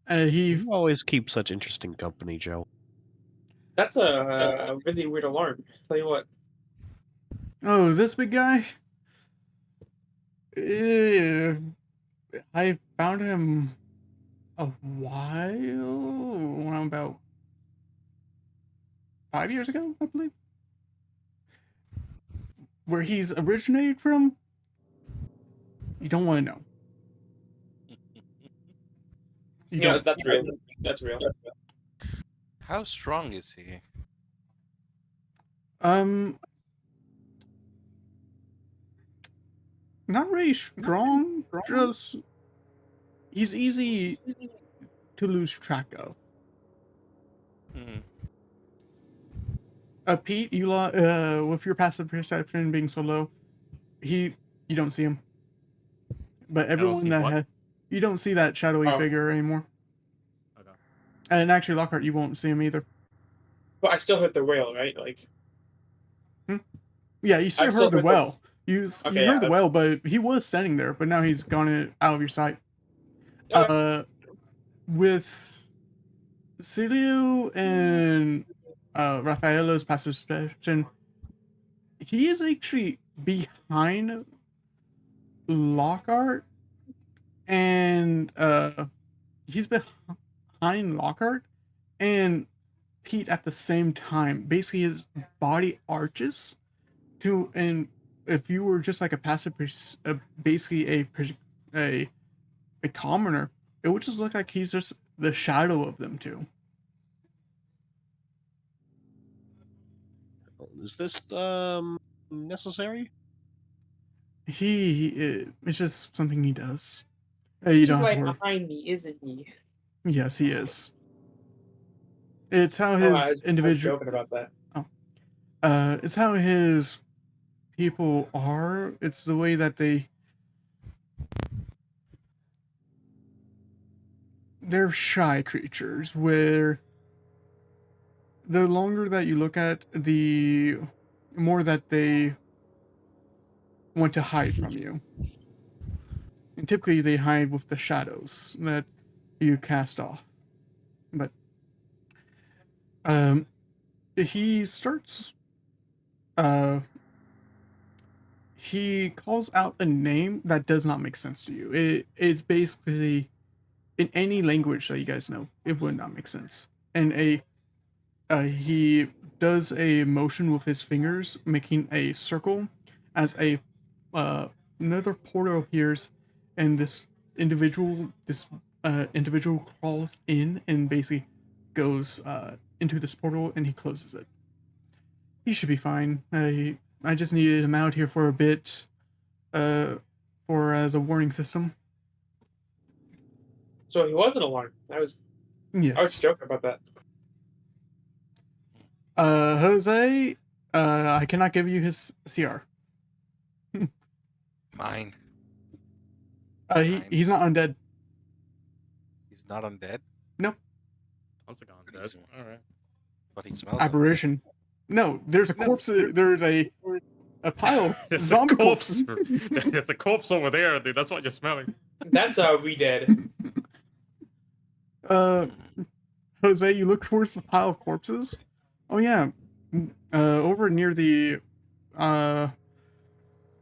He You always keep such interesting company, Joe. That's a really weird alarm. Tell you what. Oh, this big guy? I found him a while, around about 5 years ago, I believe. Where he's originated from, you don't want to know. Yeah, that's real. That's real. How strong is he? Not very strong. Just he's easy to lose track of. Hmm. Pete, you with your passive perception being so low, you don't see him. But everyone see that what? you don't see that shadowy figure anymore. Okay. And actually, Lockhart, you won't see him either. But I still heard the wail, right? Like. Yeah, you still I've heard still the heard well. You Okay, heard the yeah. well, but he was standing there. But now he's gone out of your sight. Okay. With Cilio and Rafaela's passive perception, he is actually behind Lockhart, and he's behind Lockhart and Pete at the same time. Basically, his body arches to, and if you were just like a passive, basically a commoner, it would just look like he's just the shadow of them two. Is this necessary? It's just something he does. You don't have to worry. Behind me, isn't he? Yes, he is. It's how I his was individual. joking about that. It's how his people are. It's the way that they're shy creatures where the longer that you look at, the more that they want to hide from you. And typically they hide with the shadows that you cast off. But um he starts uh he calls out a name that does not make sense to you. It's basically in any language that you guys know, it would not make sense. And he does a motion with his fingers, making a circle as a uh, another portal appears, and this individual crawls in and basically goes into this portal, and he closes it. He should be fine. I just needed him out here for a bit, uh, for as a warning system. So he wasn't alarmed. I was Yes. joking about that. Jose, I cannot give you his CR. Mine. He's not undead. He's not undead, No, Sounds like I'm He's- dead. All right. but he smells apparition. No, there's a corpse. There's a pile of There's a zombie corpse. corpses. There's a corpse over there, dude. That's what you're smelling. That's we dead. Jose, you look towards the pile of corpses. Oh yeah, over near the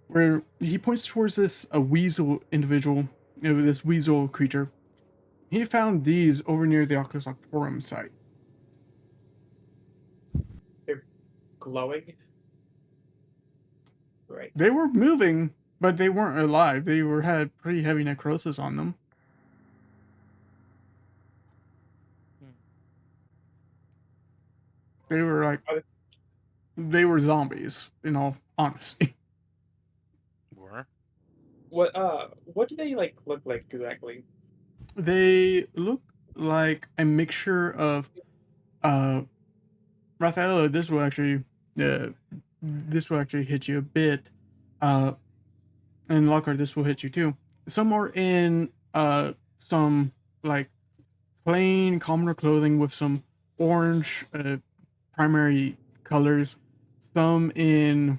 where he points towards this a weasel individual, this weasel creature. He found these over near the Oculus Octorum site. Glowing. Right. They were moving, but they weren't alive. They had pretty heavy necrosis on them. They were like, they were zombies, in all honesty. Were? What do they look like exactly? They look like a mixture of, Rafaela, this will actually hit you a bit, and Lockhart, this will hit you too. Some are in some like plain commoner clothing with some orange primary colors. Some in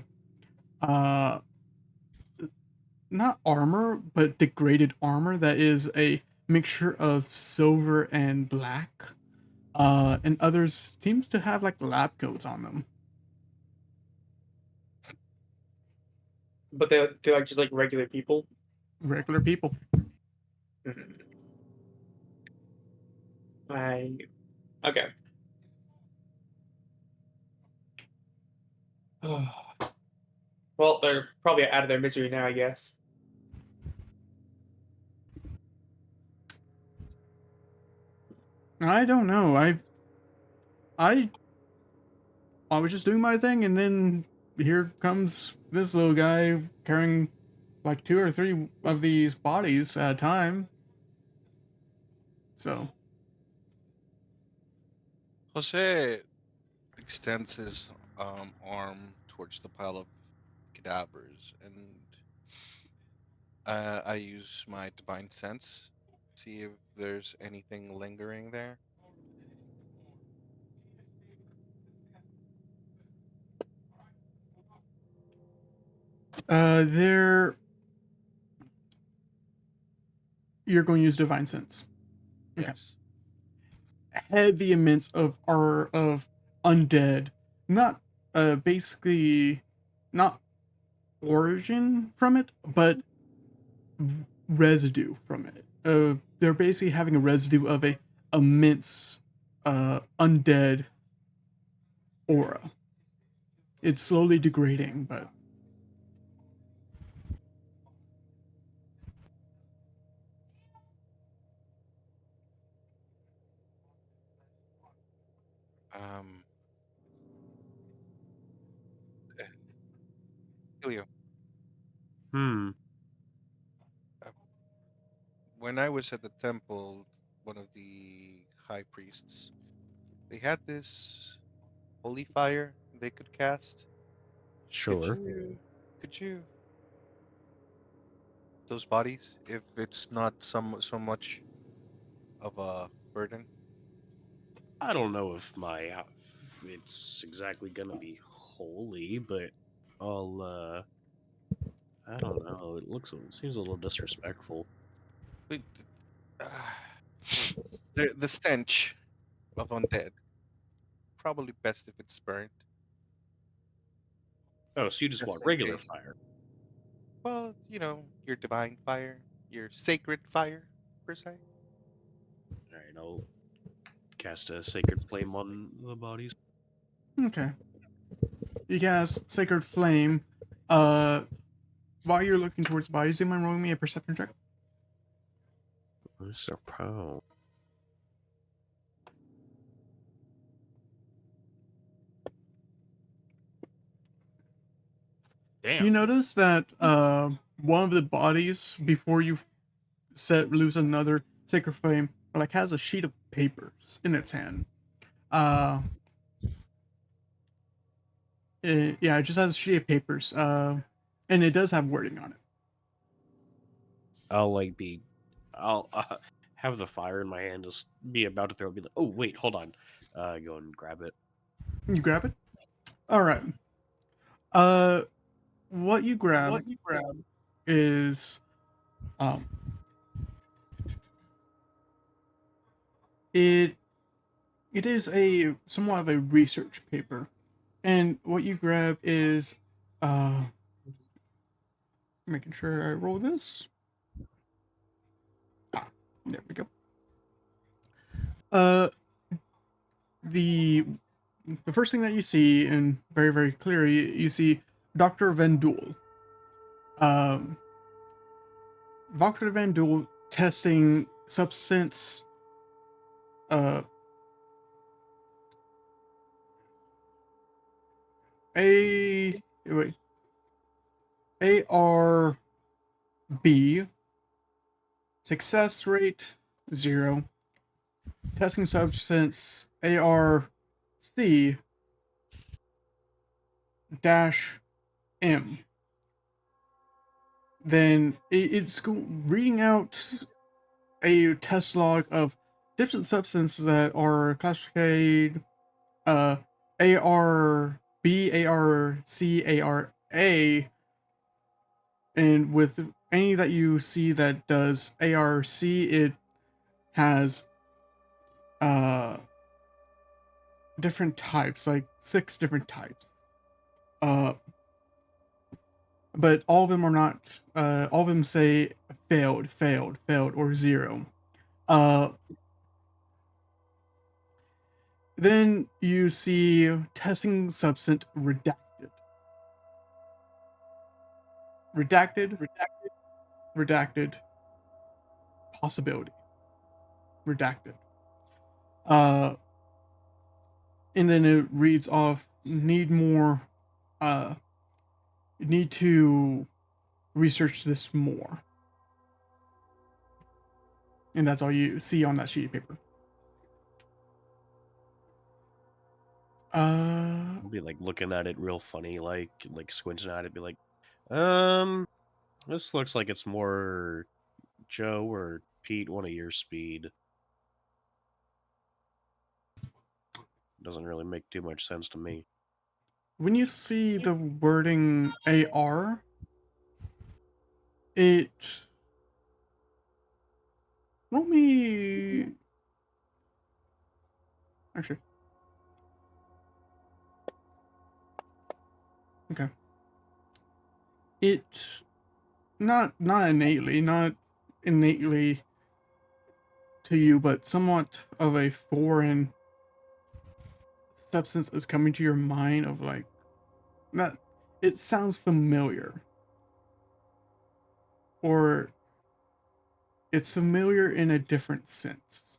not armor, but degraded armor that is a mixture of silver and black. And others seems to have like lab coats on them. But they're like just like regular people. Regular people. Okay. Well, they're probably out of their misery now, I guess. I don't know. I was just doing my thing, and then here comes this little guy carrying like 2 or 3 of these bodies at a time. So Jose extends his arm towards the pile of cadavers, and I use my divine sense, see if there's anything lingering there. there you're going to use divine sense. Okay. Yes. Heavy amounts of undead, not basically not origin from it, but residue from it. They're basically having a residue of a immense undead aura. It's slowly degrading, but Um. Helio, Hmm. when I was at the temple, one of the high priests, they had this holy fire they could cast? Sure. Could you those bodies if it's not so much of a burden? I don't know if my outfit's exactly gonna be holy, but I'll. I don't know. It seems a little disrespectful. But, uh, the stench of undead. Probably best if it's burnt. Oh, so you just want Just in regular case. fire? Well, your divine fire, your sacred fire, per se. All right, I'll cast a sacred flame on the bodies. Okay. You cast Sacred Flame. While you're looking towards bodies, do you mind rolling me a perception check? Surprise. Damn. You notice that one of the bodies, before you set loose another Sacred Flame, like has a sheet of papers in its hand. Yeah, it just has a sheet of papers. And it does have wording on it. I'll I'll have the fire in my hand, just be about to throw it, be like, oh wait, hold on. Go and grab it. You grab it. All right. What you grab is um, it is a somewhat of a research paper, and what you grab is making sure I roll this. There we go. Uh, the first thing that you see, and very very clearly, you see Dr. Van Doel. Um, Dr. Van Doel testing substance. A wait. ARB, success rate 0, testing substance ARC dash M. Then it's reading out a test log of different substances that are classified ARB, ARC, ARA, and with any that you see that does ARC, it has different types, like 6 different types. But all of them are not. All of them say failed, failed, failed, or 0. Then you see testing substance redacted, redacted, redacted, possibility, redacted. And then it reads off need more. Need to research this more. And that's all you see on that sheet of paper. I'll be like looking at it real funny, like squinting at it, be like, um, this looks like it's more Joe or Pete, one of your speed. Doesn't really make too much sense to me. When you see the wording AR, it roll me. Actually, okay. It not innately to you, but somewhat of a foreign substance is coming to your mind of like not. It sounds familiar, or it's familiar in a different sense.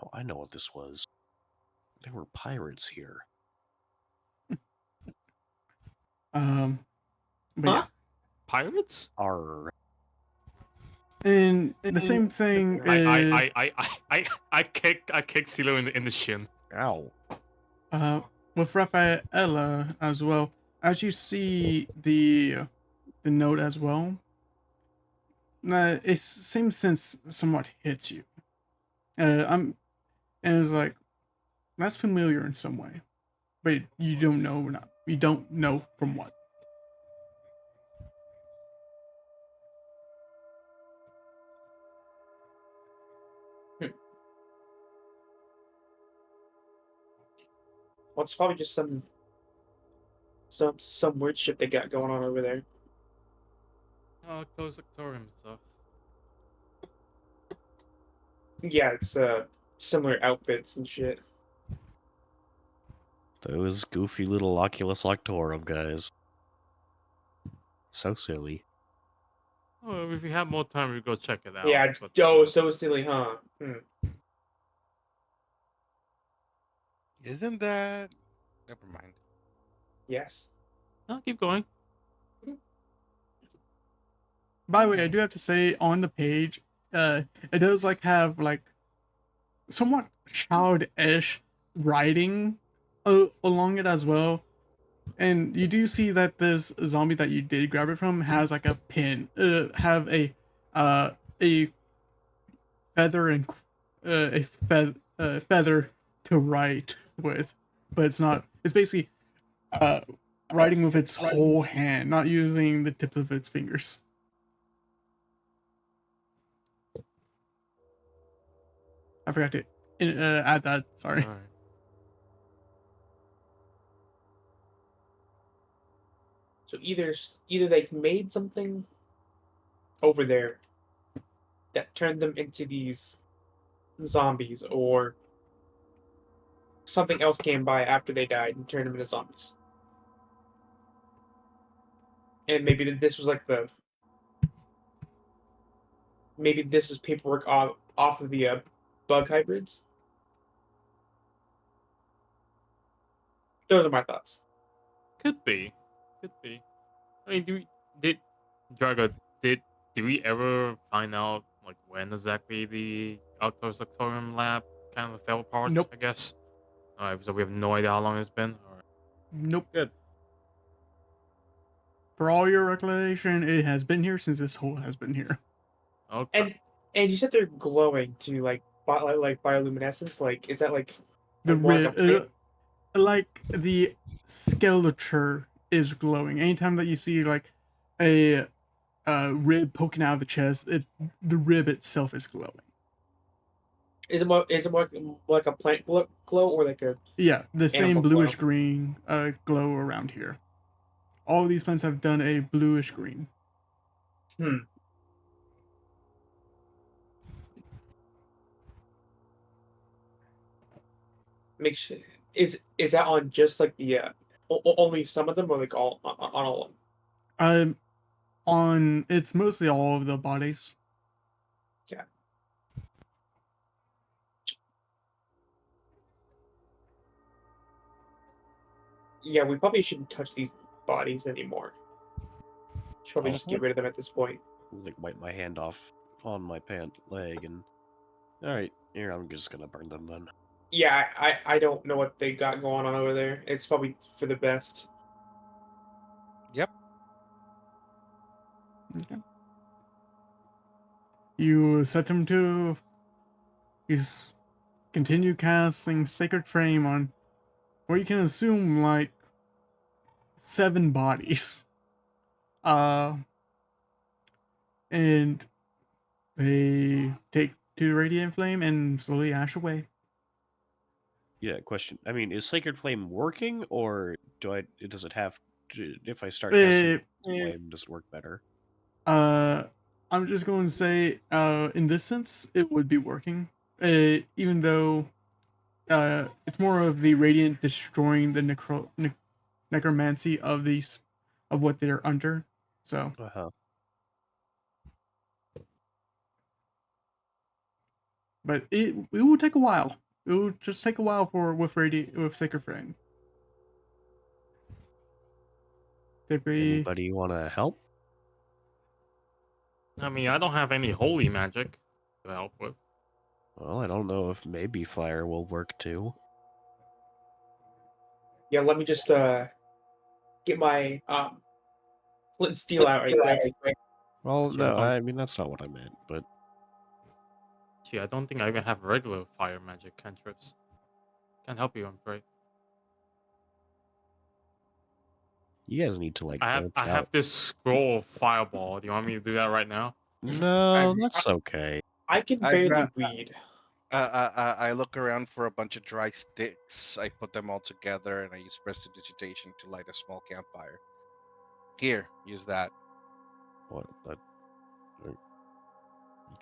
Oh, I know what this was. There were pirates here. But yeah. Pirates? Arr. And the same thing is I kicked Silo in the shin. Ow. with Rafaela as well, as you see the note as well, a same sense somewhat hits you. I'm and it's like that's familiar in some way, but you don't know not you don't know from what. Well, it's probably just some weird shit they got going on over there. Oh, close Octorium stuff. Yeah, it's similar outfits and shit. Those goofy little Oculus Octorum guys. So silly. Oh, if we have more time, we go check it out. Yeah, But, so silly, huh? Isn't that? Never mind. Yes. no, keep going. By the way, I do have to say on the page, it does like have like somewhat childish writing along it as well. And you do see that this zombie that you did grab it from has like a pin, have a feather and feather to write with, but it's not. It's basically uh, writing with its whole hand, not using the tips of its fingers. I forgot to add that. Sorry. All right. So either they made something over there that turned them into these zombies, or something else came by after they died and turned them into zombies. And this was like maybe this is paperwork off of the bug hybrids. Those are my thoughts. Could be. Could be. I mean, did Drago did we ever find out like when exactly the Outdoor Sectorium lab kind of fell apart? Nope. I guess. Alright, so we have no idea how long it's been. All right. Nope. Good. For all your recollection, it has been here since this hole has been here. Okay. And you said they're glowing to like bioluminescence. Like, is that like The more like a plant? like the skeleton is glowing. Anytime that you see like a rib poking out of the chest, the rib itself is glowing. Is it more like a plant glow or like a Yeah, the same animal bluish glow? green glow around here. All of these plants have done a bluish green. Make sure is that on just like the only some of them, or like all on all of them? On it's mostly all of the bodies. Yeah. Yeah, we probably shouldn't touch these bodies anymore. Should probably just get rid of them at this point. Like wipe my hand off on my pant leg and alright, here I'm just gonna burn them then. Yeah, I don't know what they got going on over there. It's probably for the best. Yep. Okay. You set him to. He's continue casting Sacred Frame on what you can assume like 7 bodies. And they take to the Radiant Flame and slowly ash away. Yeah, question. I mean, is Sacred Flame working, or does it have to, if I start Eh, casting Flame, does it work better? I'm just going to say, in this sense, it would be working. Even though it's more of the Radiant destroying the necromancy of these, of what they're under. So, Uh-huh. but it will take a while. It will just take a while with Sacred Flame. Typically, Anybody want to help? I mean, I don't have any holy magic to help with. Well, I don't know if maybe fire will work too. Yeah, let me just get my flint and steel out right quick. Well, Shit, no, don't- I mean that's not what I meant. But Gee, I don't think I even have regular fire magic cantrips. Can't help you, I'm afraid. you guys need to like I branch have out. this scroll fireball. Do you want me to do that right now? No, I- that's okay. I can I barely gra- read. I look around for a bunch of dry sticks. I put them all together, and I use prestidigitation to light a small campfire. Here, use that. What? You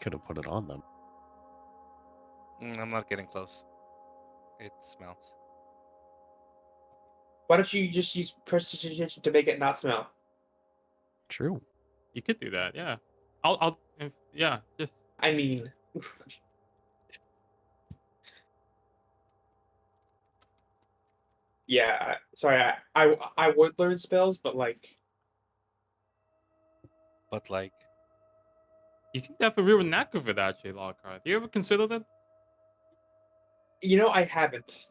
could have put it on them. I'm not getting close. It smells. Why don't you just use prestidigitation to make it not smell? True. You could do that, yeah. Yeah, just I mean, yeah. Sorry, I would learn spells, but like, But like, you seem to have a real knack of it, actually, Lockhart. Do you ever consider that? I haven't.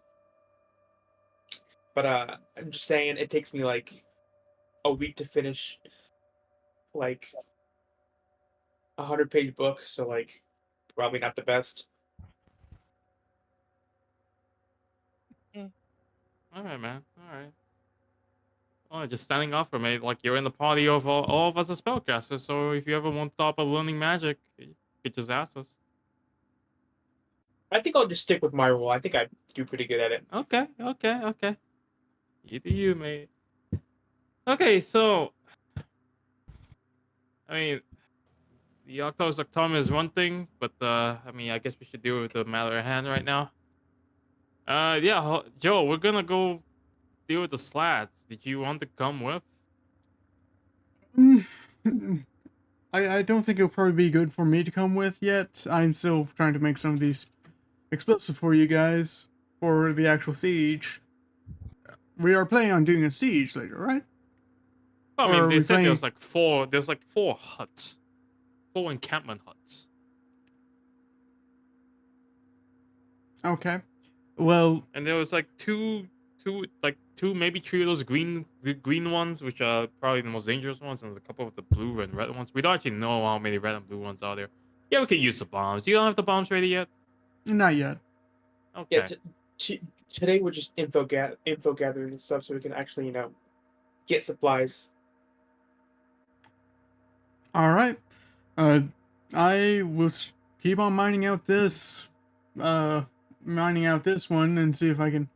But I'm just saying, it takes me like a week to finish like 100-page book, so like probably not the best. All right, man. All right. Oh, just standing off for me. Like, you're in the party of all of us as spellcasters, so if you ever want to stop at learning magic, you could just ask us. I think I'll just stick with my role. I think I do pretty good at it. Okay. You do you, mate. Okay, so I mean, the Octo's Octama is one thing, but I mean, I guess we should deal with the matter at hand right now. Yeah, Joe, we're gonna go deal with the slats. Did you want to come with? Mm, I don't think it'll probably be good for me to come with yet. I'm still trying to make some of these explosive for you guys for the actual siege. We are planning on doing a siege later, right? Well, I Or mean, are they we said playing? there's like four huts, four encampment huts. Okay. Well, And there was like two, maybe three of those green ones, which are probably the most dangerous ones, and a couple of the blue and red ones. We don't actually know how many red and blue ones are there. Yeah, we could use the bombs. You don't have the bombs ready yet? not yet. Yeah, Okay. today we're just info gathering and stuff, so we can actually get supplies. All right. I will keep on mining out this one and see if I can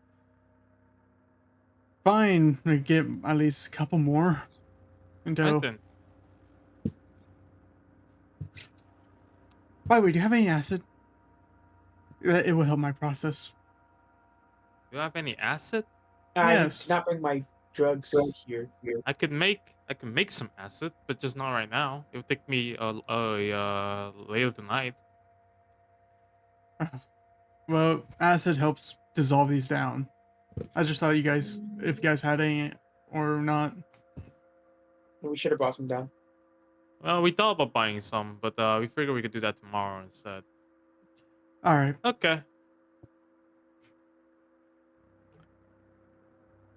find like get at least a couple more. Right Until. then. By the way, do you have any acid? It will help my process. Do you have any acid? I Yes. did not bring my drugs here. I could make some acid, but just not right now. It would take me later tonight. Well, acid helps dissolve these down. I just thought if you guys had any or not. We should have brought some down. Well, we thought about buying some, but we figured we could do that tomorrow instead. All right. Okay.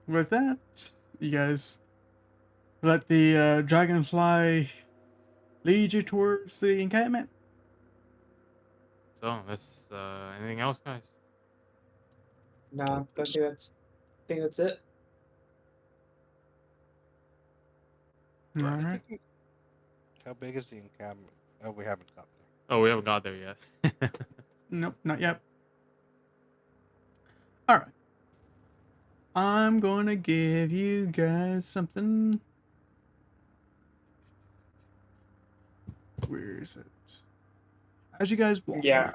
With that, you guys let the dragonfly lead you towards the encampment. So, that's anything else, guys? Nah, I think that's it. All right. how big is the encampment? Oh, we haven't got there. Oh, we haven't got there yet. Nope, not yet. All right. I'm gonna give you guys something. Where is it? As you guys walk, Yeah.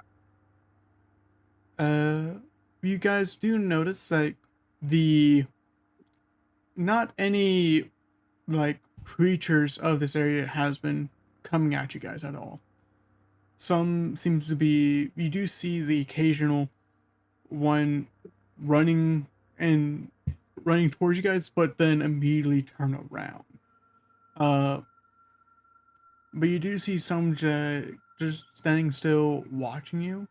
you guys do notice like not any like creatures of this area has been coming at you guys at all. Some seems to be, you do see the occasional one running and running towards you guys, but then immediately turn around. But you do see some just standing still watching you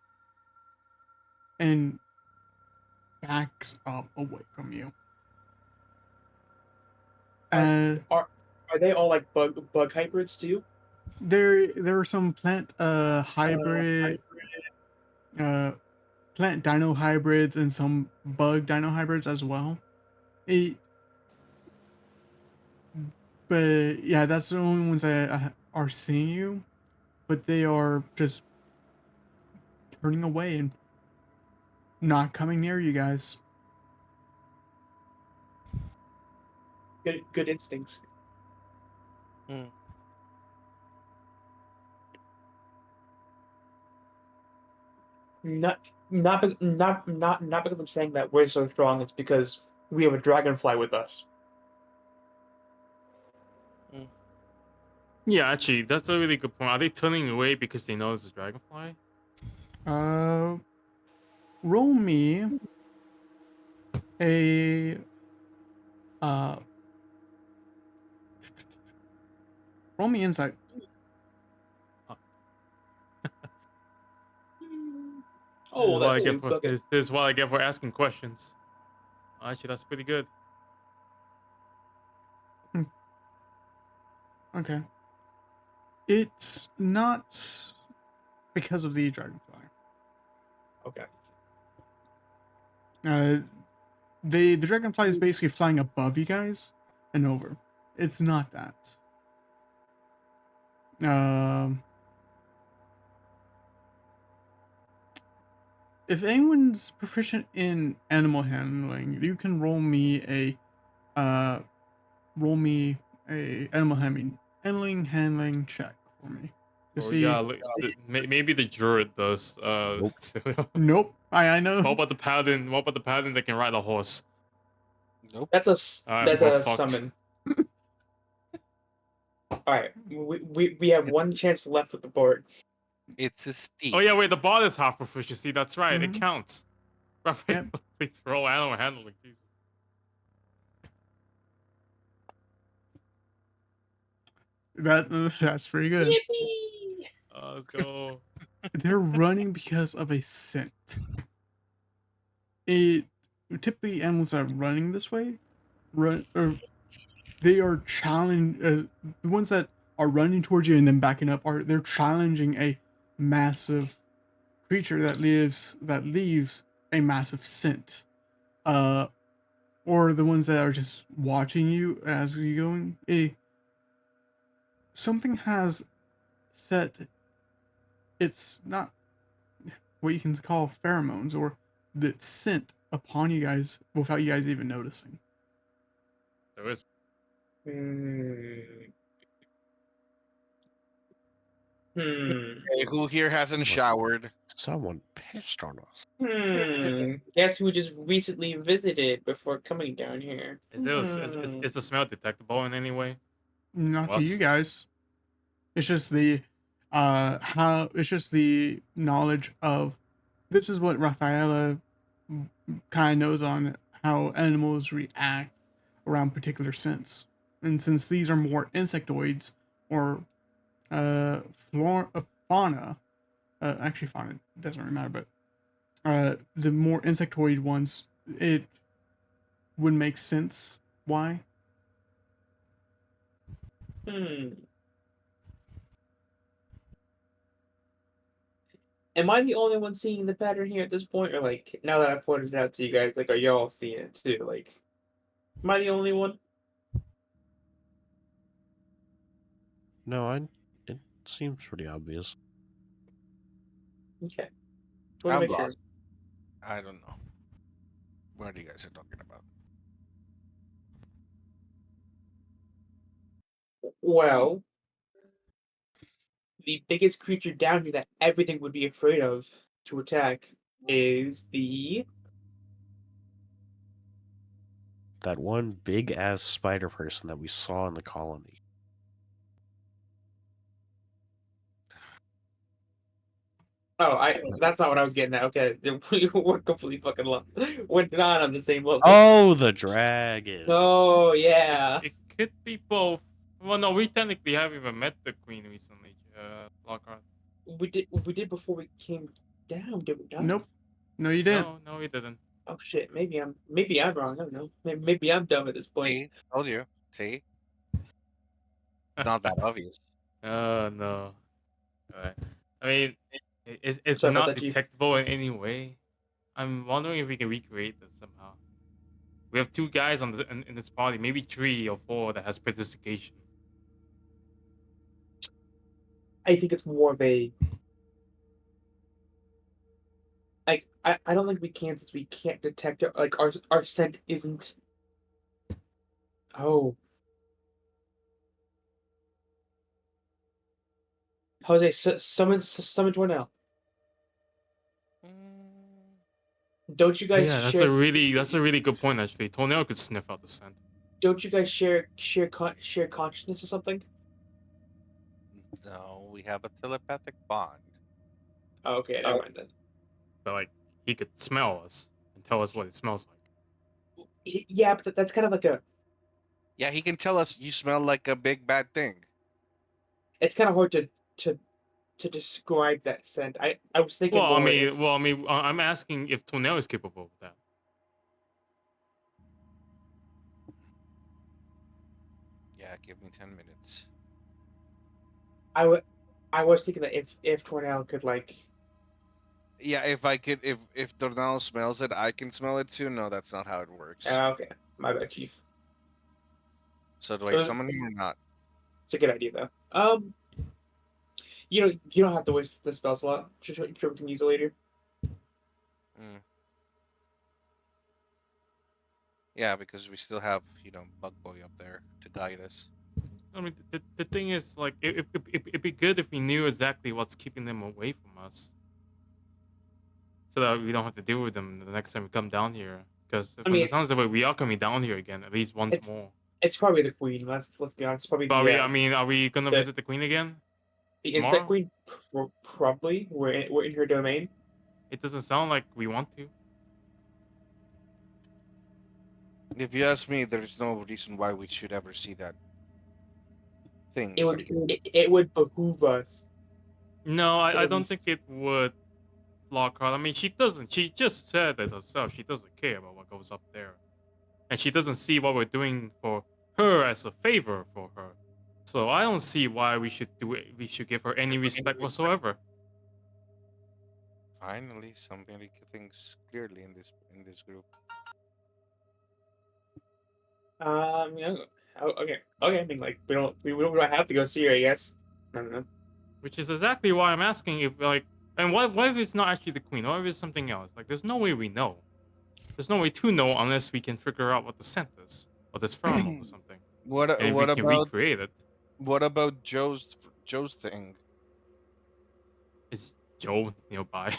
and backs up away from you. Uh, Are they all like bug hybrids too? there are some plant hybrid plant dino hybrids and some bug dino hybrids as well. It, but yeah, that's the only ones that are seeing you. But they are just turning away and not coming near you guys. Good instincts. Hmm. Not because I'm saying that we're so strong. It's because we have a dragonfly with us. Yeah, actually, that's a really good point. Are they turning away because they know it's a dragonfly? Uh, roll me a uh, roll me insight. Oh, well, that's This okay. is what I get for asking questions. Actually, that's pretty good. Okay, it's not because of the dragonfly. Okay. The dragonfly is basically flying above you guys and over. It's not that. If anyone's proficient in animal handling, you can roll me a animal handling check for me to Or see. yeah, maybe the druid does. Nope. Nope. I know. What about the paladin? What about the paladin that can ride a horse? Nope. That's Alright, we're fucked. summon. All right, we have one chance left with the board. It's a steed. Oh yeah, wait, the bot is half proficiency. That's right, it Mhm. counts. Raphael, Yep. please roll animal handling. Jesus. That's pretty good. Yippee! Let's go. They're running because of a scent. It typically animals that are running this way run or they are the ones that are running towards you and then backing up they're challenging a massive creature that leaves a massive scent. Or the ones that are just watching you as you going. Something has set it's not what you can call pheromones or the scent upon you guys without you guys even noticing. There is. Hmm. Hey, who here hasn't showered? Someone pissed on us. Guess who just recently visited before coming down here? Is the smell detectable in any way? Not to you Us? guys. It's just the how it's just the knowledge of this is what Rafaela kind of knows on how animals react around particular scents. And since these are more insectoids or fauna, actually fauna doesn't really matter, but the more insectoid ones, it would make sense why. Hmm. Am I the only one seeing the pattern here at this point, or like now that I pointed it out to you guys, like are y'all seeing it too? Like, am I the only one? No, it seems pretty obvious. Okay. Want to I'm make sure. lost. I don't know. What you guys are talking about? Well, the biggest creature down here that everything would be afraid of to attack is the. That one big ass spider person that we saw in the colony. Oh, that's not what I was getting at. Okay, we're completely fucking lost. We're not on the same level. Oh, the dragon. Oh yeah. It could be both. Well, no, we technically haven't even met the queen recently, Lockhart. We did before we came down, did we not? Nope. No, you didn't. No, we didn't. Oh shit, maybe I'm wrong. I don't know. Maybe I'm dumb at this point. See, told you. See, not that obvious. Oh no. Alright. I mean, it's Sorry about not that, Chief. detectable in any way. I'm wondering if we can recreate this somehow. We have 2 guys on in this party, maybe 3 or 4 that has participation. I think it's more of a like I don't think we can since we can't detect it. Like our scent isn't. Oh, Jose, summon Tornell. Mm, Don't you Oh, guys yeah, that's share? a really good point actually. Tornado could sniff out the scent. Don't you guys share consciousness or something? no, we have a telepathic bond. Oh, okay, never mind then. But like he could smell us and tell us what it smells like. Yeah, but that's kind of like a. Yeah, he can tell us you smell like a big bad thing. It's kind of hard to to describe that scent. I was thinking more if I'm asking if Tornado is capable of that. Yeah, give me 10 minutes. I would. I was thinking that if Tornell could like. Yeah, if I could, if Tornado smells it, I can smell it too. No, that's not how it works. Okay, my bad, Chief. So do I summon him or not? It's a good idea though. You don't have to waste the spell slot. Sure we can use it later. Mm. Yeah, because we still have, Bug Boy up there to guide us. I mean, the thing is, like, it'd be good if we knew exactly what's keeping them away from us, so that we don't have to deal with them the next time we come down here. Because I from mean, the sounds of it, we are coming down here again at least once it's more. it's probably the queen. Let's be honest. It's probably But I mean, are we gonna the visit the queen again the insect tomorrow? queen. Probably we're in her domain. It doesn't sound like we want to. If you ask me, there's no reason why we should ever see that thing It would again. it would behoove us. No, to I at don't least- think it would block her. I mean, she doesn't. She just said it herself. She doesn't care about what goes up there, and she doesn't see what we're doing for her as a favor for her. So I don't see why we should do it. We should give her any respect whatsoever. Finally, somebody thinks clearly in this group. Yeah, okay. I mean, like we don't have to go see her. I guess. I don't know. Which is exactly why I'm asking if like, and what if it's not actually the queen? What if it's something else? Like, there's no way we know. There's no way to know unless we can figure out what the scent is, or this pheromone or something. And if we What can about recreate it, Joe's thing? is Joe nearby?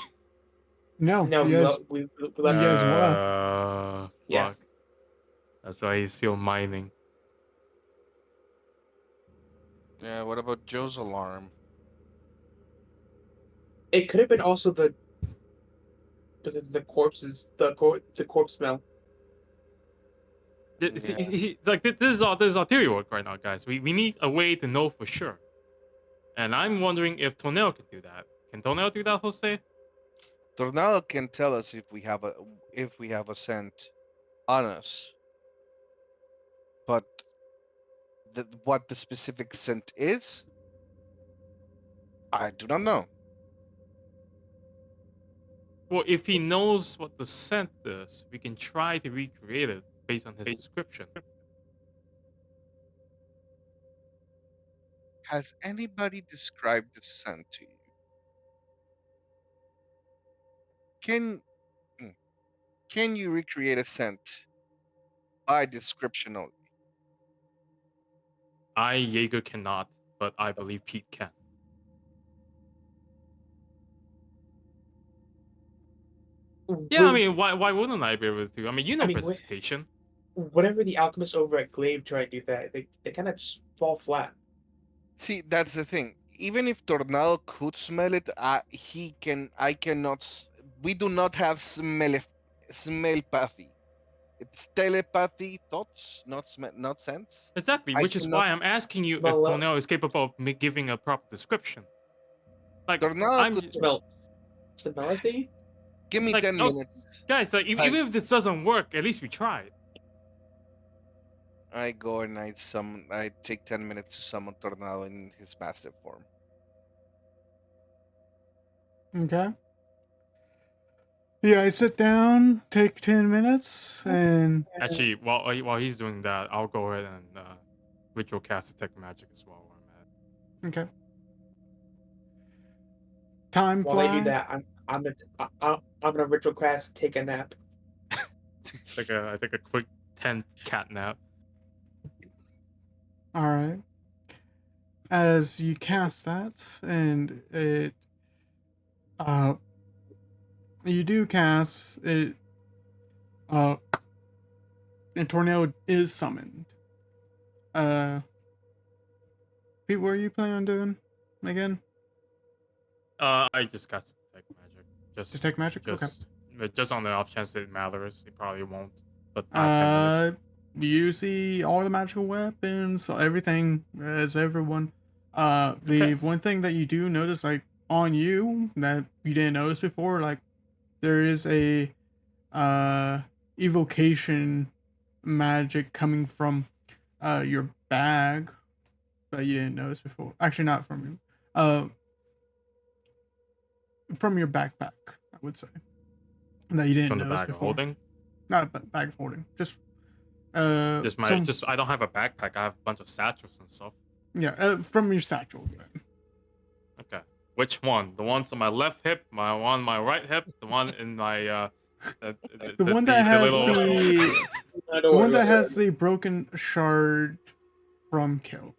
No, No, you guys, we you left. guys left. Yeah. Fuck. That's why he's still mining. Yeah, what about Joe's alarm? It could have been also the corpses the corpse smell. Yeah. Like this is our theory work right now, guys. We need a way to know for sure. And I'm wondering if Tonel can do that. Can Tonel do that, Jose? Tornado can tell us if we have a scent on us, but what the specific scent is, I do not know. Well, if he knows what the scent is, we can try to recreate it based on his description. Has anybody described the scent to you? Can mm, can you recreate a scent by description only? Jaeger cannot, but I believe Pete can. Yeah, I mean, why wouldn't I be able to? I mean, you know, I mean, participation. whenever the alchemists over at Glaive try to do that, they kind of just fall flat. See, that's the thing. Even if Tornado could smell it, he can. I cannot. We do not have smellpathy. It's telepathy, thoughts, not sense. Exactly, I which is cannot. why I'm asking you if Well, Tonel is capable of giving a proper description. Like, Tornado I'm could smellity. give me like, 10 oh, minutes. guys, like, even if this doesn't work, at least we tried. I go and I take 10 minutes to summon Tornado in his passive form. Okay. Yeah, I sit down, take 10 minutes, and Actually, while he's doing that, I'll go ahead and ritual cast detect magic as well. Where I'm at. okay. Time While they do fly. that, I'm gonna ritual cast take a nap. I think a quick 10 cat nap. All right. As you cast that, and uh, you do cast it, uh, a tornado is summoned. Pete, what are you planning on doing again? I just cast detect magic. Detect magic? Okay. Just on the off chance it matters. It probably won't. But I have 10 minutes. You see all the magical weapons, everything, as everyone. The Okay. one thing that you do notice, like, on you, that you didn't notice before, like, there is a, evocation magic coming from, your bag that you didn't notice before. Actually, not from you. From your backpack, I would say. That you didn't From the notice bag of before. holding. Not a bag of holding. Just I don't have a backpack. I have a bunch of satchels and stuff. yeah, from your satchel. Then. Okay. Which one? The ones on my left hip, my right hip, the one in my The one that has little the one that has the broken shard from Kill,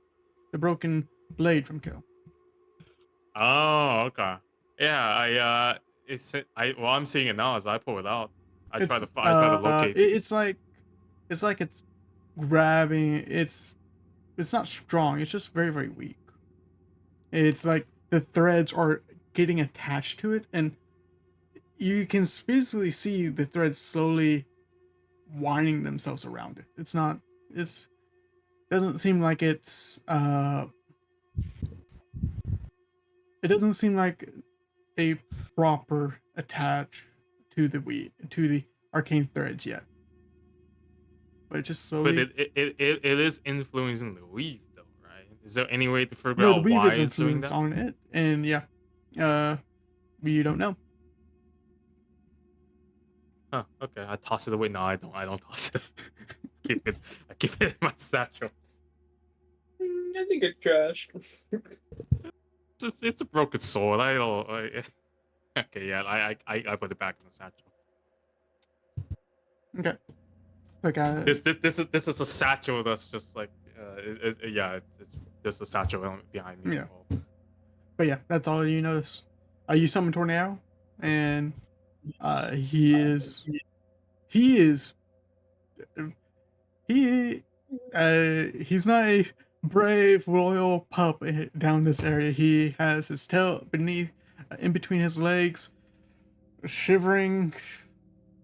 the broken blade from Kill. Oh, okay. Yeah, I'm seeing it now as I pull it out. I try to locate. It's like it's grabbing. It's not strong. It's just very very weak. It's like the threads are getting attached to it, and you can physically see the threads slowly winding themselves around it. It's not. It's doesn't seem like it doesn't seem like a proper attach to the arcane threads yet. But just But slowly. it is influencing the weave though, right? Is there any way to figure No, the out weave why is it's doing influenced that? on it, and yeah, you don't know. Huh, okay. I toss it away. No, I don't toss it. I keep it in my satchel. I think it's trash. It's a broken sword. I don't. Okay, yeah. I put it back in the satchel. Okay, like This is a satchel that's just like yeah. It's there's a satchel behind me. yeah, but yeah, that's all you notice. You summon Tornado, and he is he he's not a brave royal pup down this area. He has his tail beneath, in between his legs, shivering.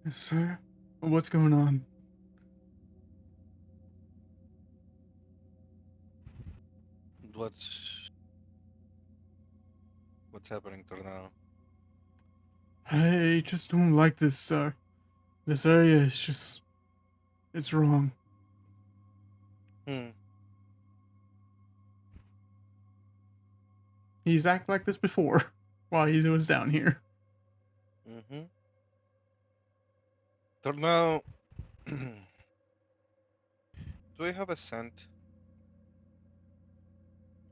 Sir, what's going on? What's what's happening, Tornado? I just don't like this, sir. This area is just, it's wrong. Hmm. He's acted like this before while he was down here. Mm-hmm. Tornado. Do I have a scent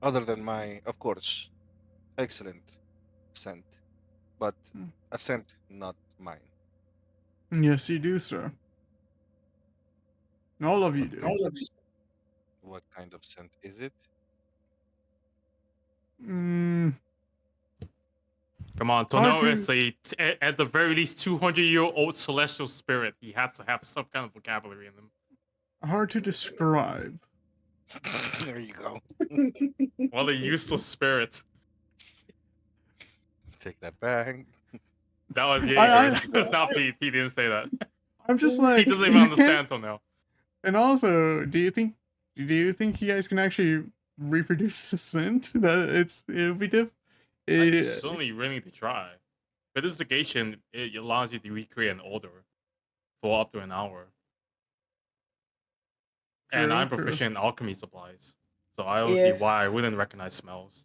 other than my, of course, excellent scent, but Hmm. a scent not mine? Yes, you do, sir. All of you What do. kind? What kind of scent is it? Mm, Come on, hard Tono to is at the very least 200-year-old celestial spirit. He has to have some kind of vocabulary in him. hard to describe. There you go. What a useless spirit. Take that back. That was Jaeger. I That was not Pete. Pete didn't say that. I'm just Pete like doesn't even you can't. understand Tono. And also, do you think you guys can actually reproduce the scent? That it'll be diff. I'm certainly willing to try. Investigation, it allows you to recreate an odor for up to an hour. And I'm True. proficient in alchemy supplies, so I don't see why I wouldn't recognize smells.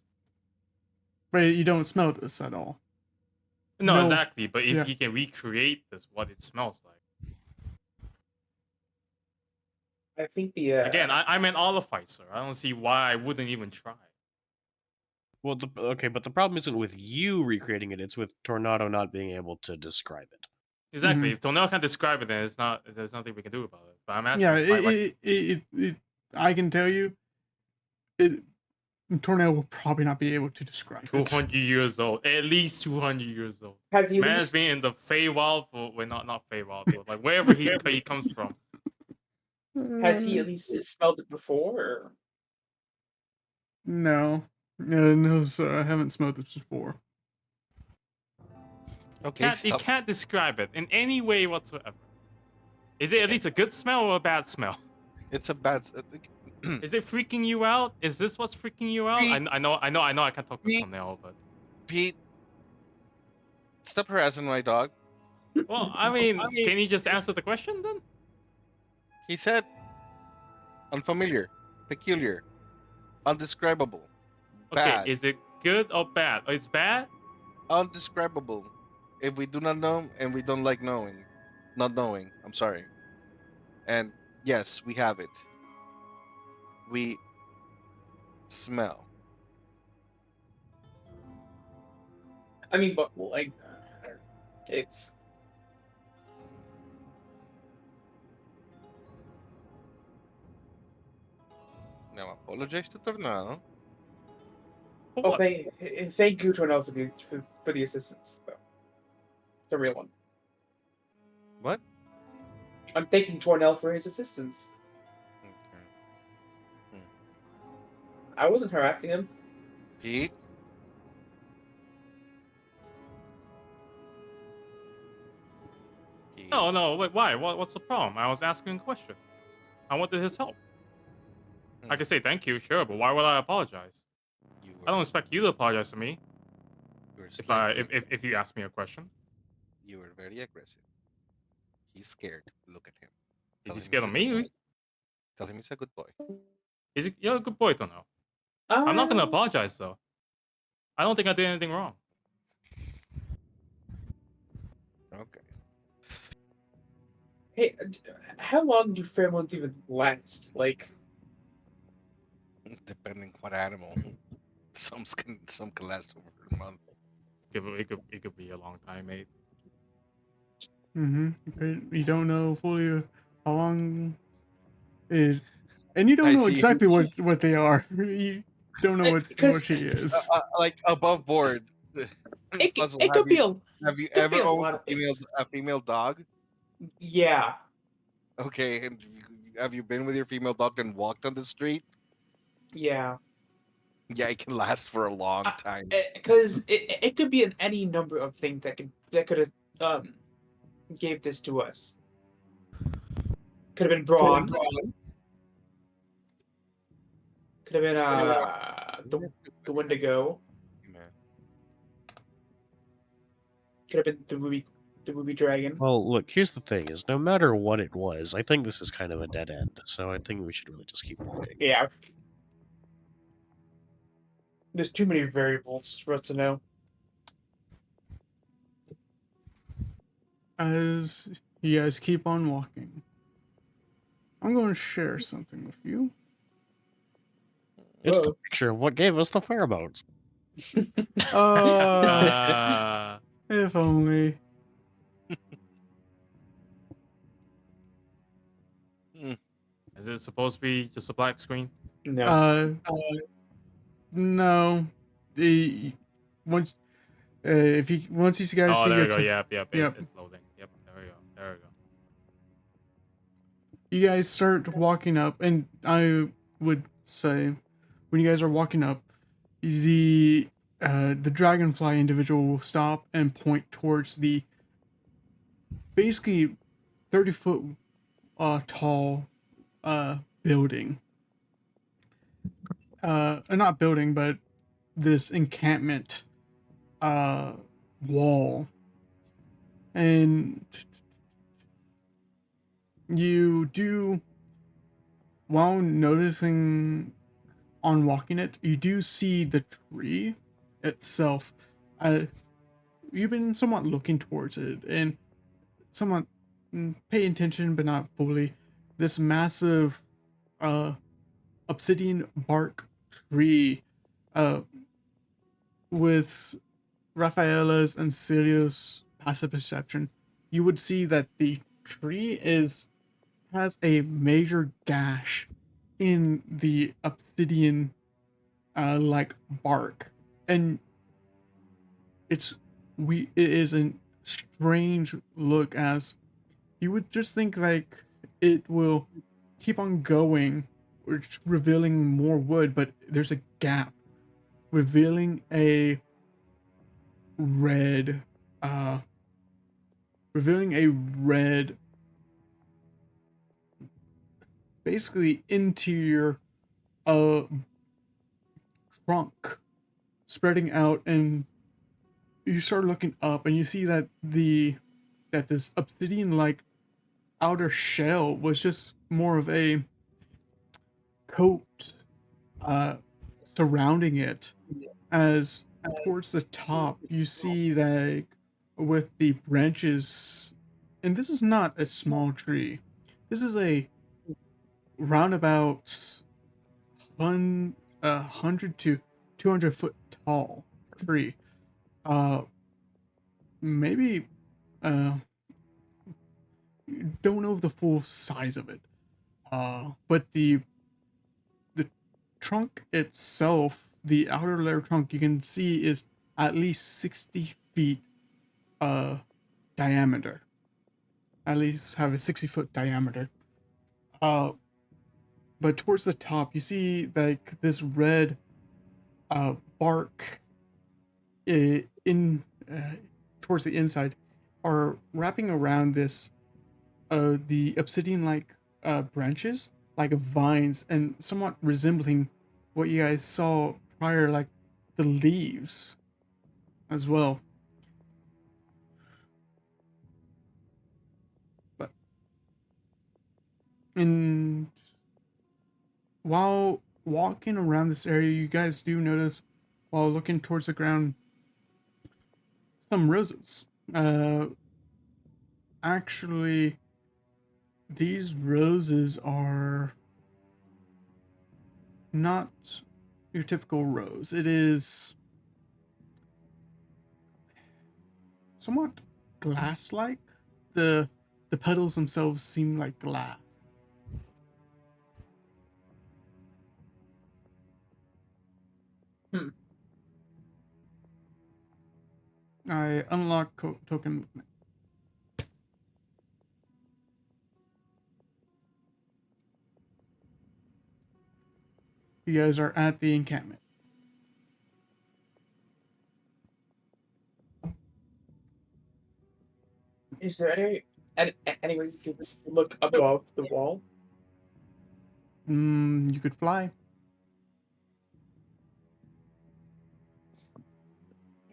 But you don't smell this at all. No, No. exactly. But if Yeah. you can recreate this, what it smells like. I think the Again, I'm an olificer. I don't see why I wouldn't even try. Well, okay, but the problem isn't with you recreating it; it's with Tornado not being able to describe it. Exactly. Mhm. If Tonel can't describe it, then it's not. There's nothing we can do about it. But I'm asking. Yeah, I can tell you, Tornado will probably not be able to describe it. 200 years old, at least 200 years old. has he at Man has least been in the Feywild for not Feywild, but like wherever he comes from. has he at least smelled it before? Or? No. No, sir. I haven't smelled this before. Okay, You stop. can't describe it in any way whatsoever. Is it at least a good smell or a bad smell? It's a bad. Is it freaking you out? Is this what's freaking you out? Pete, I know I can't talk to Pete. Tonel, but Pete, stop harassing my dog. well, I mean, can you just answer the question then? He said unfamiliar, peculiar, undescribable, Okay, bad, is it good or bad? Oh, it's bad? undescribable. If we do not know and we don't like not knowing, I'm sorry. And yes, we have it. We smell. I mean, but like, it's Now apologize to Tornado. For oh what? thank you Tornell for the assistance though. The real one. What? I'm thanking Tornell for his assistance. Okay. I wasn't harassing him. Pete. Pete. No, wait, why? What's the problem? I was asking a question. I wanted his help. I could say thank you, sure, but why would I apologize? You I don't were, expect you to apologize to me you were if I slightly. if you ask me a question. You were very aggressive. He's scared. Look at him. Is he Tell him scared he's of a good boy. me? Tell him he's a good boy. You're a good boy, Tonel. I'm not gonna apologize though. I don't think I did anything wrong. Okay. Hey, how long do pheromones even last? Like, Depending what animal. Some can last over a month. It could be a long time, mate. You don't know fully how long it, and you don't I know see. exactly what they are. You don't know what because she is. Like above board. it Puzzle, it could be a have you could be ever a owned lot of things. a female dog? Yeah, Okay, and have you been with your female dog and walked on the street? yeah. Yeah, it can last for a long time. Because it could be in any number of things that could have gave this to us. Could have been brawn. Could have been the Wendigo. Man. Could have been the ruby dragon. Well, look, here's the thing: is no matter what it was, I think this is kind of a dead end. So I think we should really just keep walking. Yeah. There's too many variables for us to know. As you guys keep on walking, I'm going to share something with you. It's the Whoa. picture of what gave us the pheromones. If only. Is it supposed to be just a black screen? No. No. The once if you once you guys Oh, see there your we go. Yep. yep, It's loading. Yep. There we go. There we go. you guys start walking up, and I would say when you guys are walking up, the dragonfly individual will stop and point towards the basically 30-foot tall building. Not building, but this encampment wall. And you do while noticing on walking it, you do see the tree itself. You've been somewhat looking towards it and somewhat paying attention, but not fully. This massive obsidian bark tree uh, with Rafaela's and Celia's passive perception, you would see that the tree has a major gash in the obsidian like bark, and it is a strange look, as you would just think like it will keep on going, or revealing more wood, but there's a gap revealing a red uh revealing a red basically interior uh trunk spreading out, and you start looking up and you see that this obsidian like outer shell was just more of a coat uh surrounding it, as towards the top you see that with the branches, and this is not a small tree, this is a roundabout 100 to 200 foot tall tree. uh Maybe uh don't know the full size of it, but the trunk itself, the outer layer trunk, you can see is at least 60 feet uh diameter, at least have a 60-foot diameter. uh but towards the top you see like this red bark in towards the inside are wrapping around this the obsidian like branches like vines, and somewhat resembling what you guys saw prior, like the leaves as well. But and while walking around this area, you guys do notice, while looking towards the ground, some roses. Actually, these roses are not your typical rose. It is somewhat glass-like. The the petals themselves seem like glass. Hmm. I unlock token movement. You guys are at the encampment. Is there any way you could look above the wall? You could fly.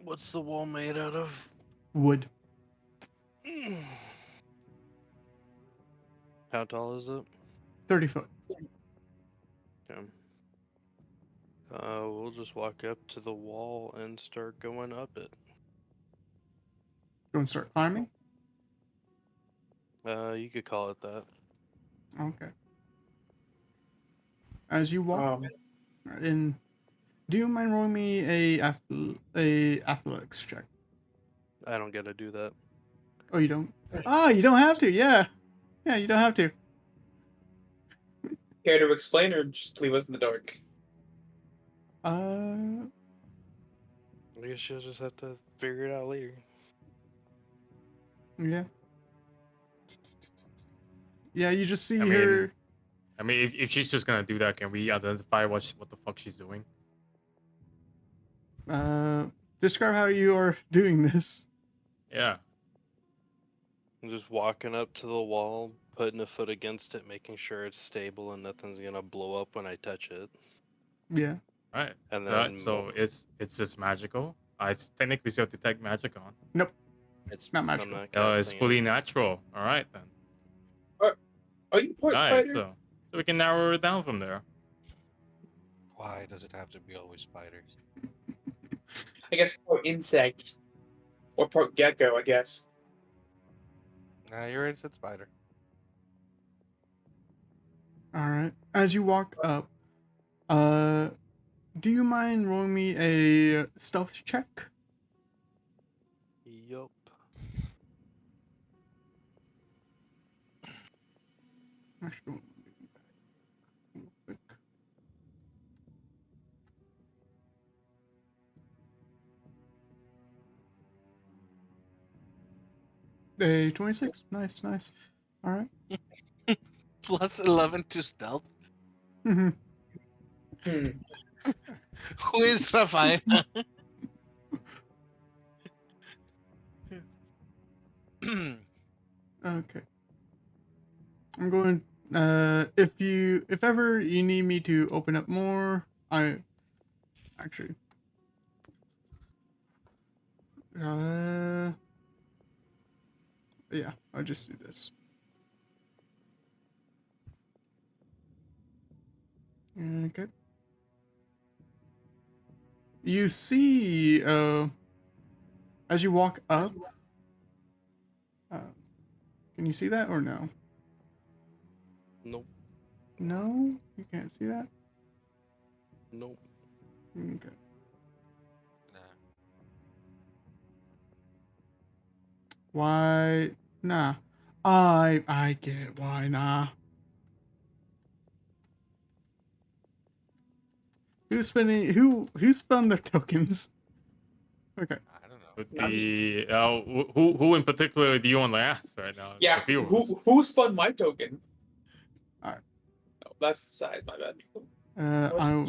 What's the wall made out of? Wood. How tall is it? 30 foot. Okay. We'll just walk up to the wall and start going up it. Go and start climbing. You could call it that. Okay. As you walk in, do you mind rolling me a athletics check? I don't get to do that. Oh, you don't? Ah, you don't have to. Yeah, you don't have to. Care to explain, or just leave us in the dark? I guess you'll just have to figure it out later. Yeah. Yeah, you just see I mean, her. if she's just gonna do that, can we identify what the fuck she's doing? Describe how you are doing this. Yeah. I'm just walking up to the wall, putting a foot against it, making sure it's stable and nothing's gonna blow up when I touch it. Yeah. Right. And then So it's just magical. It's technically still detect magic on. Nope. it's Not I'm magical. not It's casting fully it. natural. All right then. Are you part All right. spider? So so we can narrow it down from there. Why does it have to be always spiders? I guess part insect or part gecko. I guess. Nah, you're instant spider. All right. As you walk up, do you mind rolling me a stealth check? Yup. Actually, real quick. A 26. Nice, nice. All right. Plus 11 to stealth. Mm-hmm. Hmm. Who is Rafael? Okay. I'm going. If ever you need me to open up more, I actually. Yeah, I'll just do this. Okay. You see, as you walk up, uh, can you see that or no? Nope. No, you can't see that. Nope. Okay. Nah. Why? Nah. I get why nah. Who's spun their tokens? Okay. I don't know. Would Not me. be who in particular do you want to ask right now? Yeah. The viewers. Who spun my token? Alright. Oh, that's the size. My bad. I'll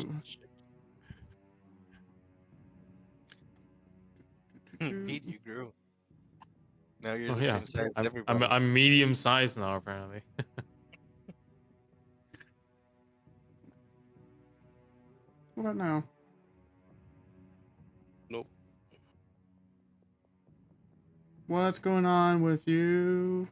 Pete, you grew. Now you're Oh the yeah, same size as I'm everybody. I'm medium sized now apparently. What about now? Nope. What's going on with you?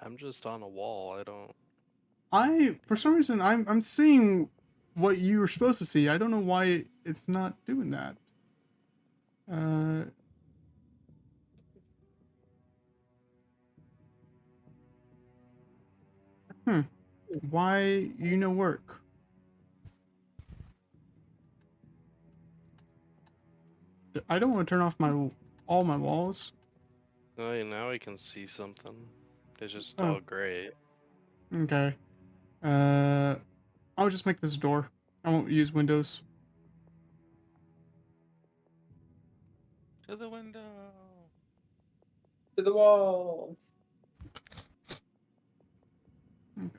I'm just on a wall. I don't. For some reason I'm seeing what you were supposed to see. I don't know why it's not doing that. Uh Why work? I don't want to turn off all my walls. Oh, now I can see something. It's just Oh. all gray. Okay. I'll just make this a door. I won't use windows. To the window. To the wall. Okay.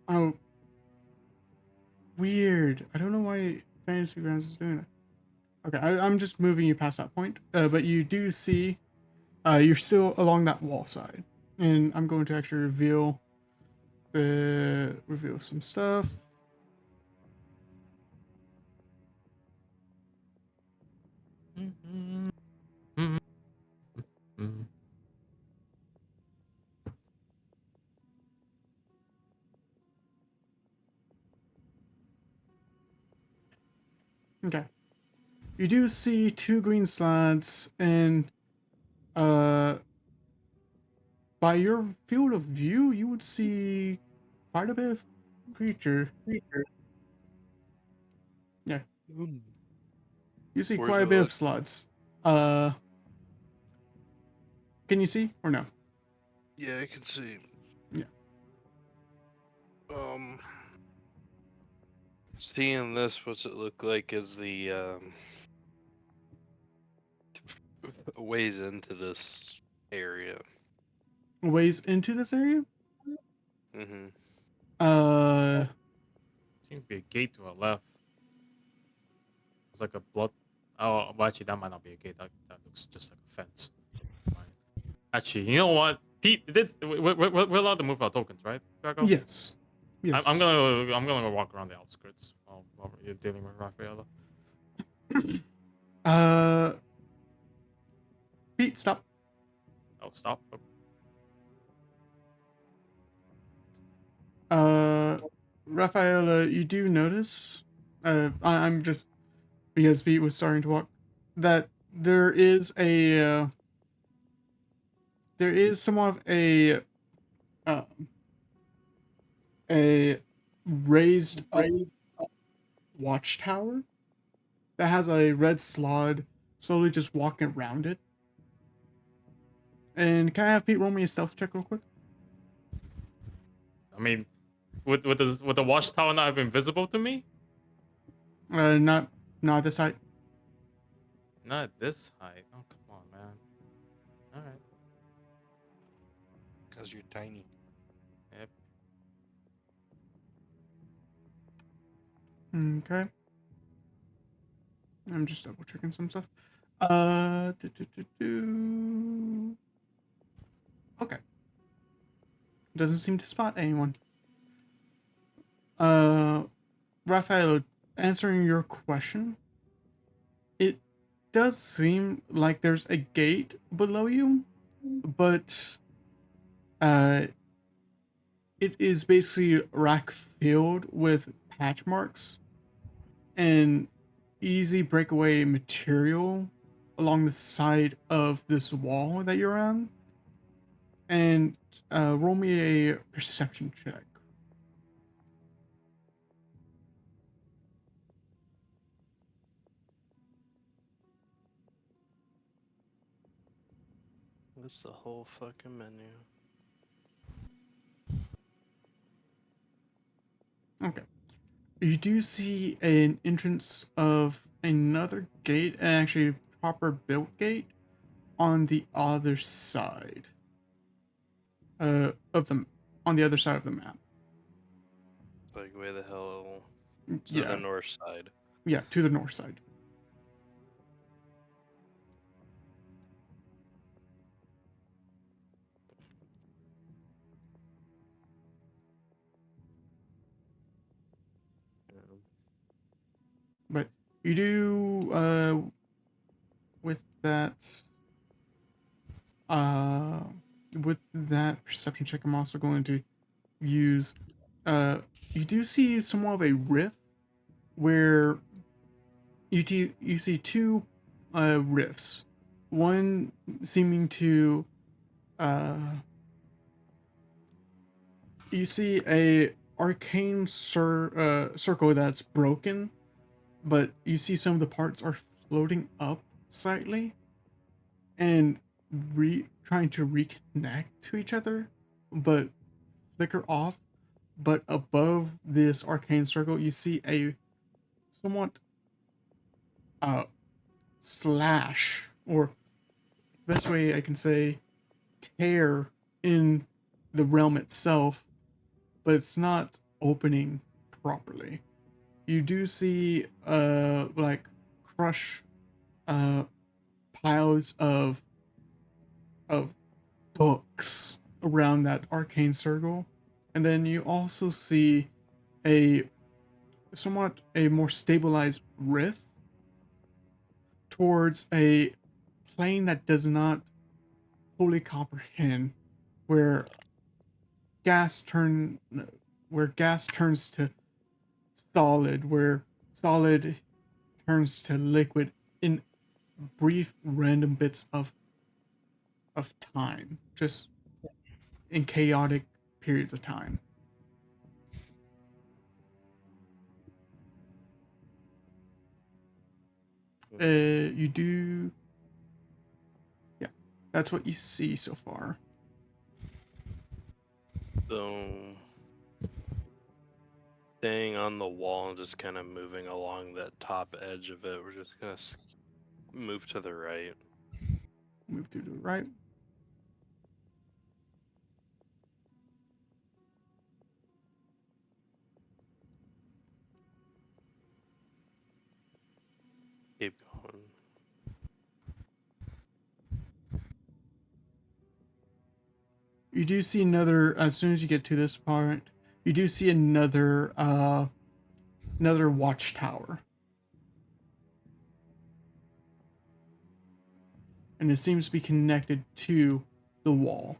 Oh, weird. I don't know why Fantasy Grounds is doing it. Okay, I'm just moving you past that point. But you do see, you're still along that wall side, and I'm going to actually reveal some stuff. Okay. You do see 2 green slats, and by your field of view, you would see quite a bit of creature. Yeah, you see Where's quite a it bit at? of slots. Uh, can you see or no? Yeah, I can see. Yeah. Seeing this, what's it look like is the ways into this area. Ways into this area? Mm-hmm. Uh, Seems to be a gate to our left. It's like a blood. Oh, well, actually, that might not be a gate. That looks just like a fence. Fine. Actually, you know what? Pete, we're allowed to move our tokens, right, Draco? yes. Yes. I'm gonna go walk around the outskirts while you're dealing with Raffaella. Pete, stop. Oh, stop. Rafaela, you do notice, I'm just, because Pete was starting to walk, that there is somewhat of um, a raised up watchtower that has a red slod slowly just walking around it. And can I have Pete roll me a stealth check real quick? I mean, would the watchtower not have been visible to me? Not this height. Not at this height. Oh, come on, man. All right. Because you're tiny. Yep. Okay. I'm just double checking some stuff. Okay. Doesn't seem to spot anyone. Raphael, answering your question, it does seem like there's a gate below you, but it is basically rack filled with patch marks and easy breakaway material along the side of this wall that you're on. And roll me a perception check. That's the whole fucking menu. Okay. You do see an entrance of another gate, and actually proper built gate, on the other side. Of the on the other side of the map. Like way the hell to Yeah, the north side. yeah, to the north side. Yeah. But you do with that uh with that perception check, I'm also going to use you do see somewhat of a rift where you see two rifts, one seeming to uh you see a arcane circle that's broken, but you see some of the parts are floating up slightly and trying to reconnect to each other, but flicker off. But above this arcane circle, you see a somewhat slash, or best way I can say, tear in the realm itself, but it's not opening properly. You do see like crush uh piles of books around that arcane circle, and then you also see a somewhat a more stabilized rift towards a plane that does not fully comprehend, where gas turn where gas turns to solid, where solid turns to liquid in brief random bits of time, just in chaotic periods of time. You do, yeah, that's what you see so far. So staying on the wall and just kind of moving along that top edge of it, we're just gonna move to the right. Move to the right. Keep going. You do see another, as soon as you get to this part, you do see another watchtower. And it seems to be connected to the wall.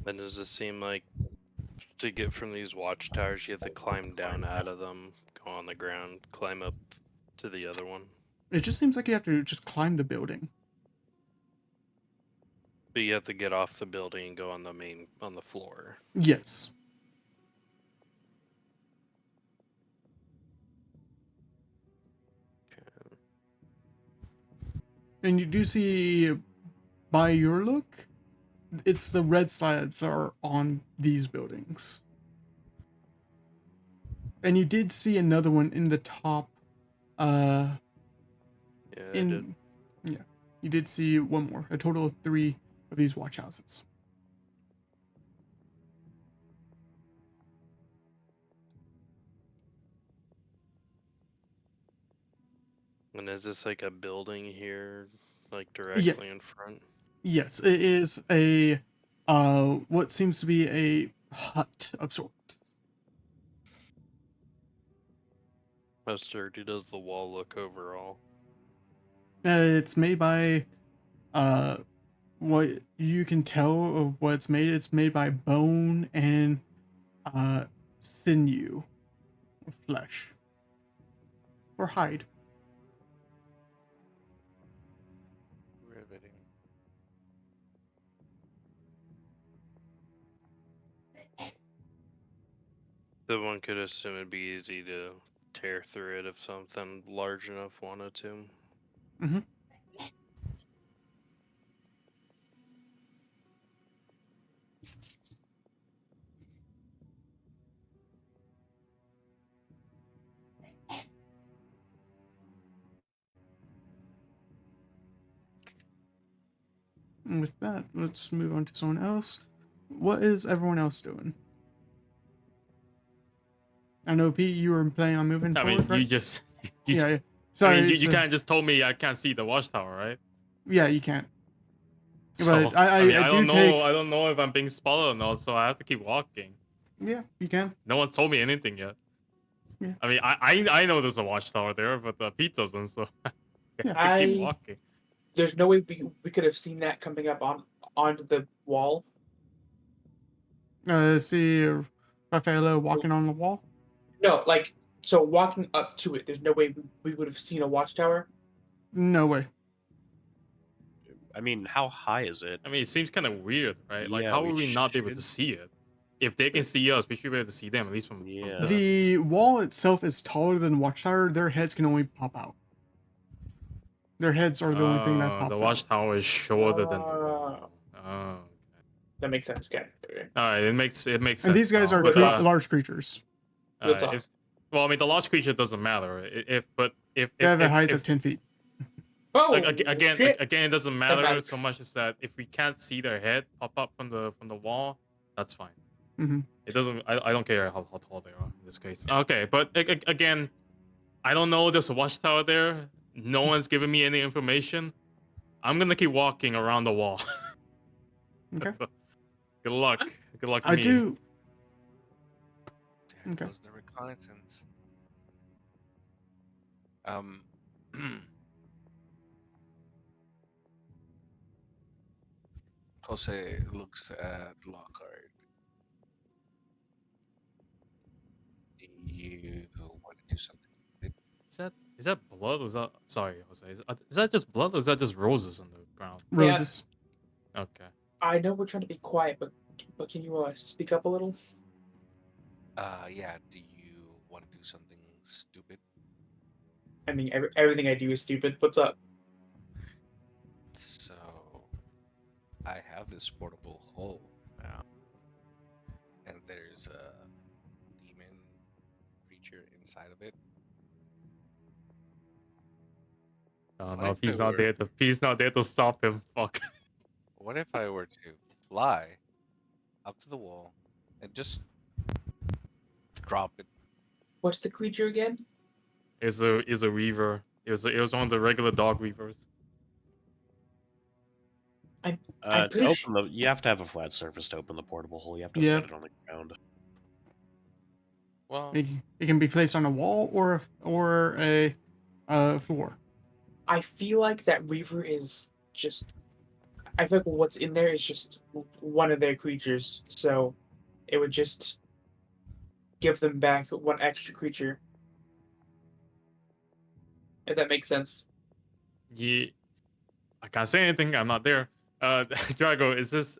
And does it seem like to get from these watchtowers, you have to climb down out of them, go on the ground, climb up to the other one? It just seems like you have to just climb the building. But you have to get off the building and go on the floor. Yes. Okay. And you do see, by your look, it's the red slats are on these buildings. And you did see another one in the top. Yeah, I did. Yeah, you did see one more. A total of 3 of these watch houses. And is this like a building here, like directly in front? Yes, it is a what seems to be a hut of sorts. How sturdy does the wall look overall? It's made by what you can tell of what it's made. It's made by bone and sinew, or flesh, or hide. Riveting. So one could assume it'd be easy to tear through it if something large enough wanted to. Mm-hmm. And with that, let's move on to someone else. What is everyone else doing? I know, Pete, you were planning on moving I forward, mean, right? you just. Yeah. I Sorry. mean, you so- can't just told me I can't see the watchtower, right? Yeah, you can't. So But I mean, I do don't know. take. I don't know if I'm being spotted or not, so I have to keep walking. Yeah, you can. No one told me anything yet. Yeah. I mean, I know there's a watchtower there, but Pete doesn't, so I Yeah. have to keep walking. There's no way we could have seen that coming up onto the wall. See Raffaello walking on the wall. No, like, so walking up to it, there's no way we would have seen a watchtower. No way. I mean, how high is it? I mean, it seems kind of weird, right? Like, Yeah, how we would we not be able to should- see it? If they can see us, we should be able to see them, at least from Yeah. distance. The wall itself is taller than the watchtower. Their heads can only pop out. Their heads are the only thing that pops The out. watchtower is shorter than the Ah. wall. Oh, That makes sense. Okay. all right. It makes sense. And these guys now, are but, large creatures. Real talk. well, I mean, the large creature doesn't matter. If They have a height if, of 10 feet. Oh, like again, shit. it doesn't matter back. so much as that if we can't see their head pop up from the wall, that's fine. Mm-hmm. It doesn't. I don't care how tall they are in this case. Okay, but again, I don't know. There's a watchtower there. No one's giving me any information. I'm gonna keep walking around the wall. Okay. So, good luck. Good luck to I me. do. There Okay. goes the reconnaissance. Jose looks at Lockhart. Do you want to do something? Is that blood? Or is that sorry, Jose? Is that just blood or is that just roses on the ground? Roses. Okay. I know we're trying to be quiet, but can you speak up a little? Yeah. Do you want to do something stupid? I mean, everything I do is stupid. What's up? So, I have this portable hole now, and there's a demon creature inside of it. Oh What no, if he's I not were- there. He's not there to stop him. Fuck. What if I were to fly up to the wall and just drop it? What's the creature again? Is a reaver. It was one of the regular dog reavers. I'm To pretty open the, you have to have a flat surface to open the portable hole. You have to Yep. set it on the ground. Well, It can be placed on a wall or a floor. I feel like that Reaver is just. I feel like what's in there is just one of their creatures, so it would just give them back one extra creature. If that makes sense. Yeah, I can't say anything. I'm not there. Drago, is this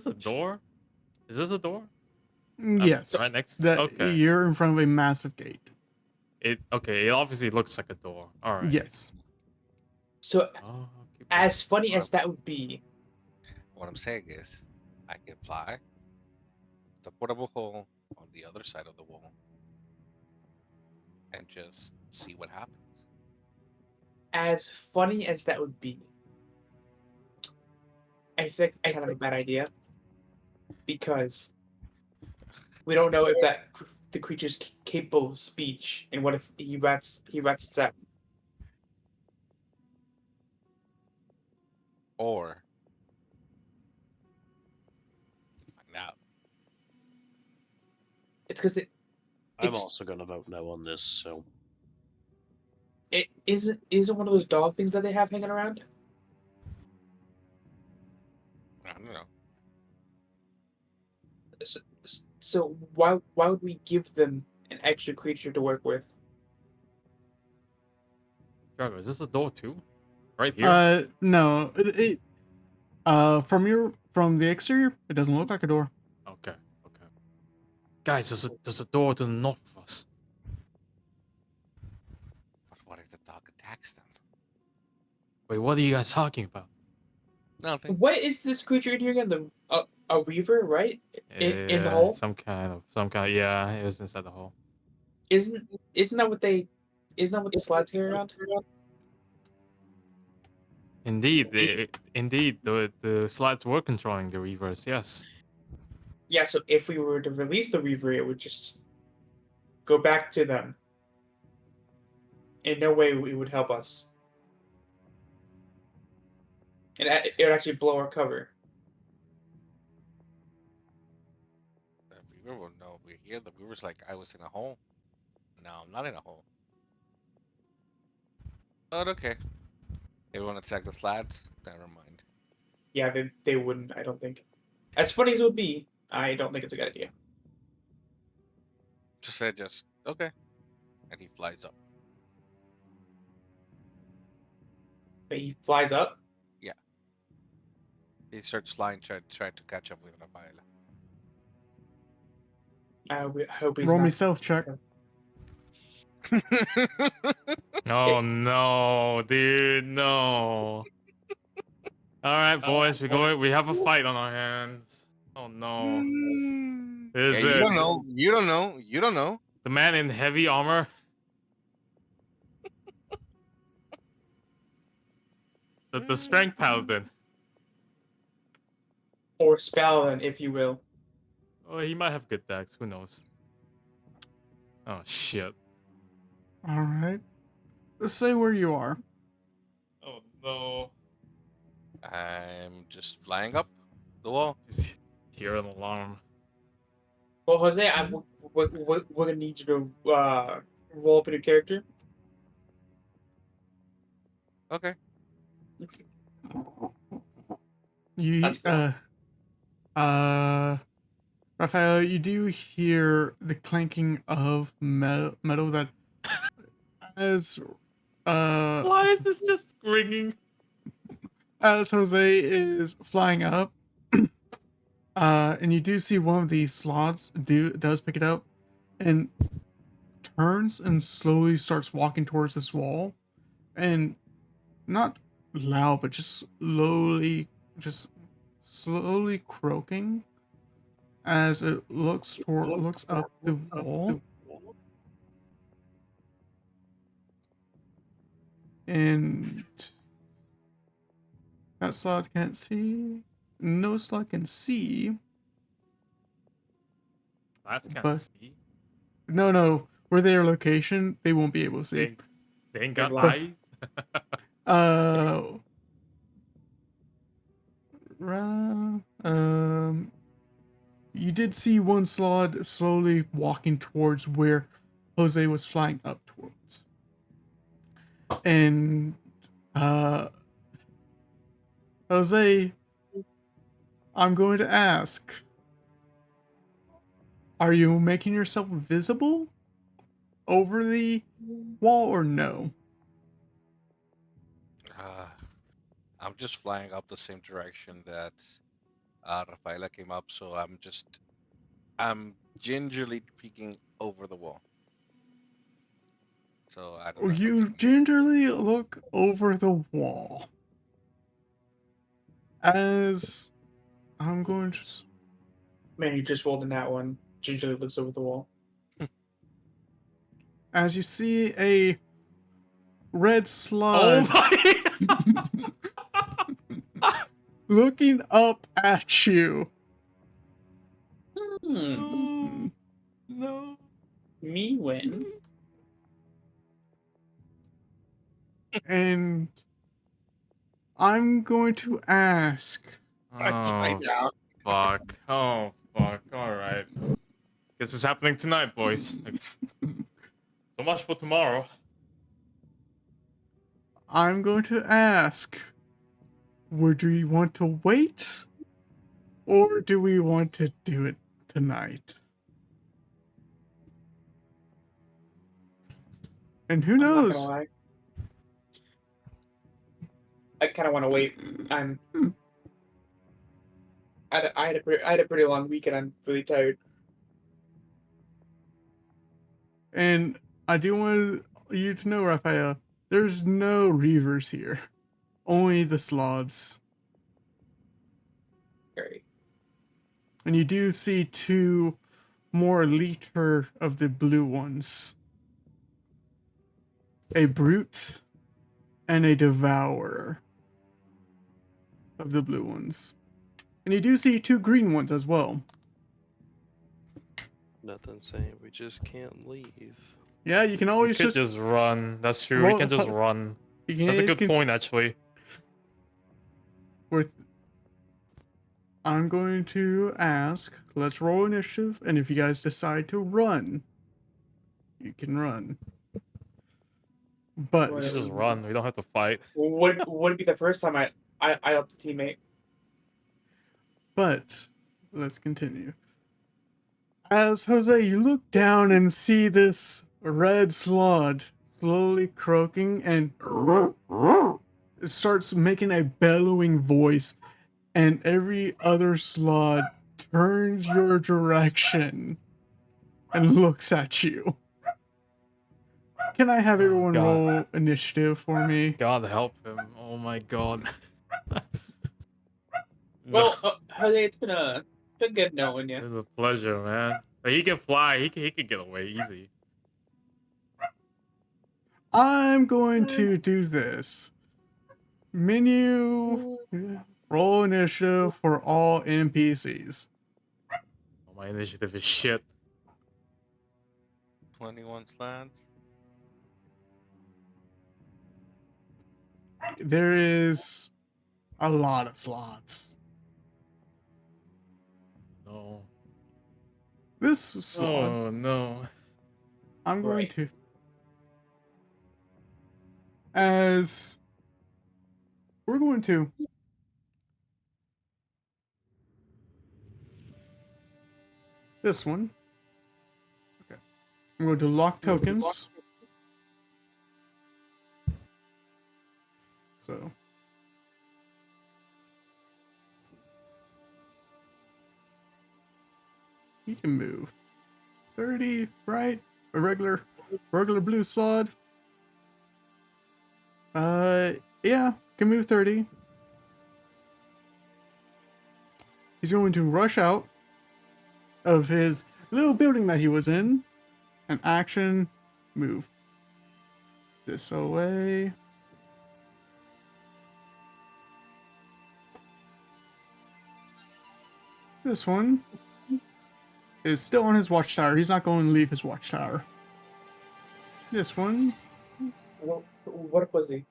a door? Is this a door? Yes. Right next. That Okay. you're in front of a massive gate. It obviously looks like a door. All right. Yes. So, Oh, keep as going. funny as that would be, what I'm saying is, I can fly the portable hole on the other side of the wall and just see what happens. as funny as that would be, I think it's kind of a bad idea because we don't know if the creature's capable of speech, and what if he rats it out. Or find out. It's because I'm It's- also gonna vote no on this. So it isn't one of those dog things that they have hanging around. I don't know. So why would we give them an extra creature to work with? Drago, is this a door too? Right here. No. From the exterior, it doesn't look like a door. Okay. Okay. Guys, there's a door to the north of us. But what if the dog attacks them? Wait, what are you guys talking about? Nothing. What is this creature in here again? A reaver, right? In the hole? Some kind. Yeah, it was inside the hole. Isn't that what they? Isn't that what the slides carry around? Indeed, the slides were controlling the reverse. Yes. Yeah. So if we were to release the reaver, it would just go back to them. In no way it would help us. And it would actually blow our cover. The viewer will know we're here. The viewer's like, I was in a hole. No, I'm not in a hole. But okay. Everyone attack the slats? Never mind. Yeah, they wouldn't. I don't think. As funny as it would be, I don't think it's a good idea. Just said, okay. And he flies up. But he flies up. He starts flying, try to catch up with Rafaela. I hope he's Roll not. me stealth check. Oh no, dude, no. All right, boys, we have a fight on our hands. Oh no. Is Yeah, you it don't know. You don't know. You don't know. the man in heavy armor? The strength paladin. Or Spalin, if you will. Oh, he might have good decks. Who knows? Oh shit. All right. Let's say where you are. Oh no. I'm just flying up the wall. Just hear an alarm. Well, Jose, we're gonna need you to roll up in your character. Okay. You That's fair. Raphael, you do hear the clanking of metal that as Why is this just ringing? as Jose is flying up, and you do see one of these slots does pick it up and turns and slowly starts walking towards this wall, and not loud, but just slowly croaking as it looks up the wall, and that slot can't see. No slot can see. That's kind But- of see. No. Where their location, they won't be able to see. They ain't got They're eyes. Uh, You did see one slot slowly walking towards where Jose was flying up towards. And Jose, I'm going to ask, are you making yourself visible over the wall or no? I'm just flying up the same direction that Rafaela came up, so I'm gingerly peeking over the wall. So I don't know. if I'm You making it- gingerly look over the wall. As I'm going to. Man, you just rolled in that one. Gingerly looks over the wall. As you see a red Oh slug my! looking up at you. Hmm. No. Me win. And I'm going to ask. Oh fuck! Oh fuck! All right. Guess it's happening tonight, boys. So much for tomorrow. I'm going to ask. Would we want to wait? Or do we want to do it tonight? And who I'm not gonna knows? lie. I kind of want to wait. I had a pretty long weekend. I'm really tired. And I do want you to know, Raphael, there's no Reavers here. Only the Sloths. Great. And you do see two more liter of the blue ones. A Brute and a Devourer of the blue ones. And you do see two green ones as well. Nothing saying we just can't leave. Yeah, you can We always could just run. That's true. We roll- can just run. you can That's a always good point, actually. With I'm going to ask, let's roll initiative, and if you guys decide to run, you can run. But We can just run. We don't have to fight. Would it be the first time I helped a teammate? let's continue. As Jose, you look down and see this red slod slowly croaking and it starts making a bellowing voice, and every other slod turns your direction and looks at you. Can I have Oh, everyone God. roll initiative for me? God help him. Oh my god. Well, Jose, it's been good knowing you. It's a pleasure, man. But he can fly. He can get away easy. I'm going to do this. Menu roll initiative for all NPCs. Oh, my initiative is shit. 21 slants. There is a lot of slots. No. This slot, Oh no. I'm going Right. to. As we're going to. This one. Okay. I'm going to lock tokens. So. He can move 30, right? A regular blue slot. Yeah, can move 30. He's going to rush out of his little building that he was in. An action, move this away. This one is still on his watchtower. He's not going to leave his watchtower. This one What a pussy.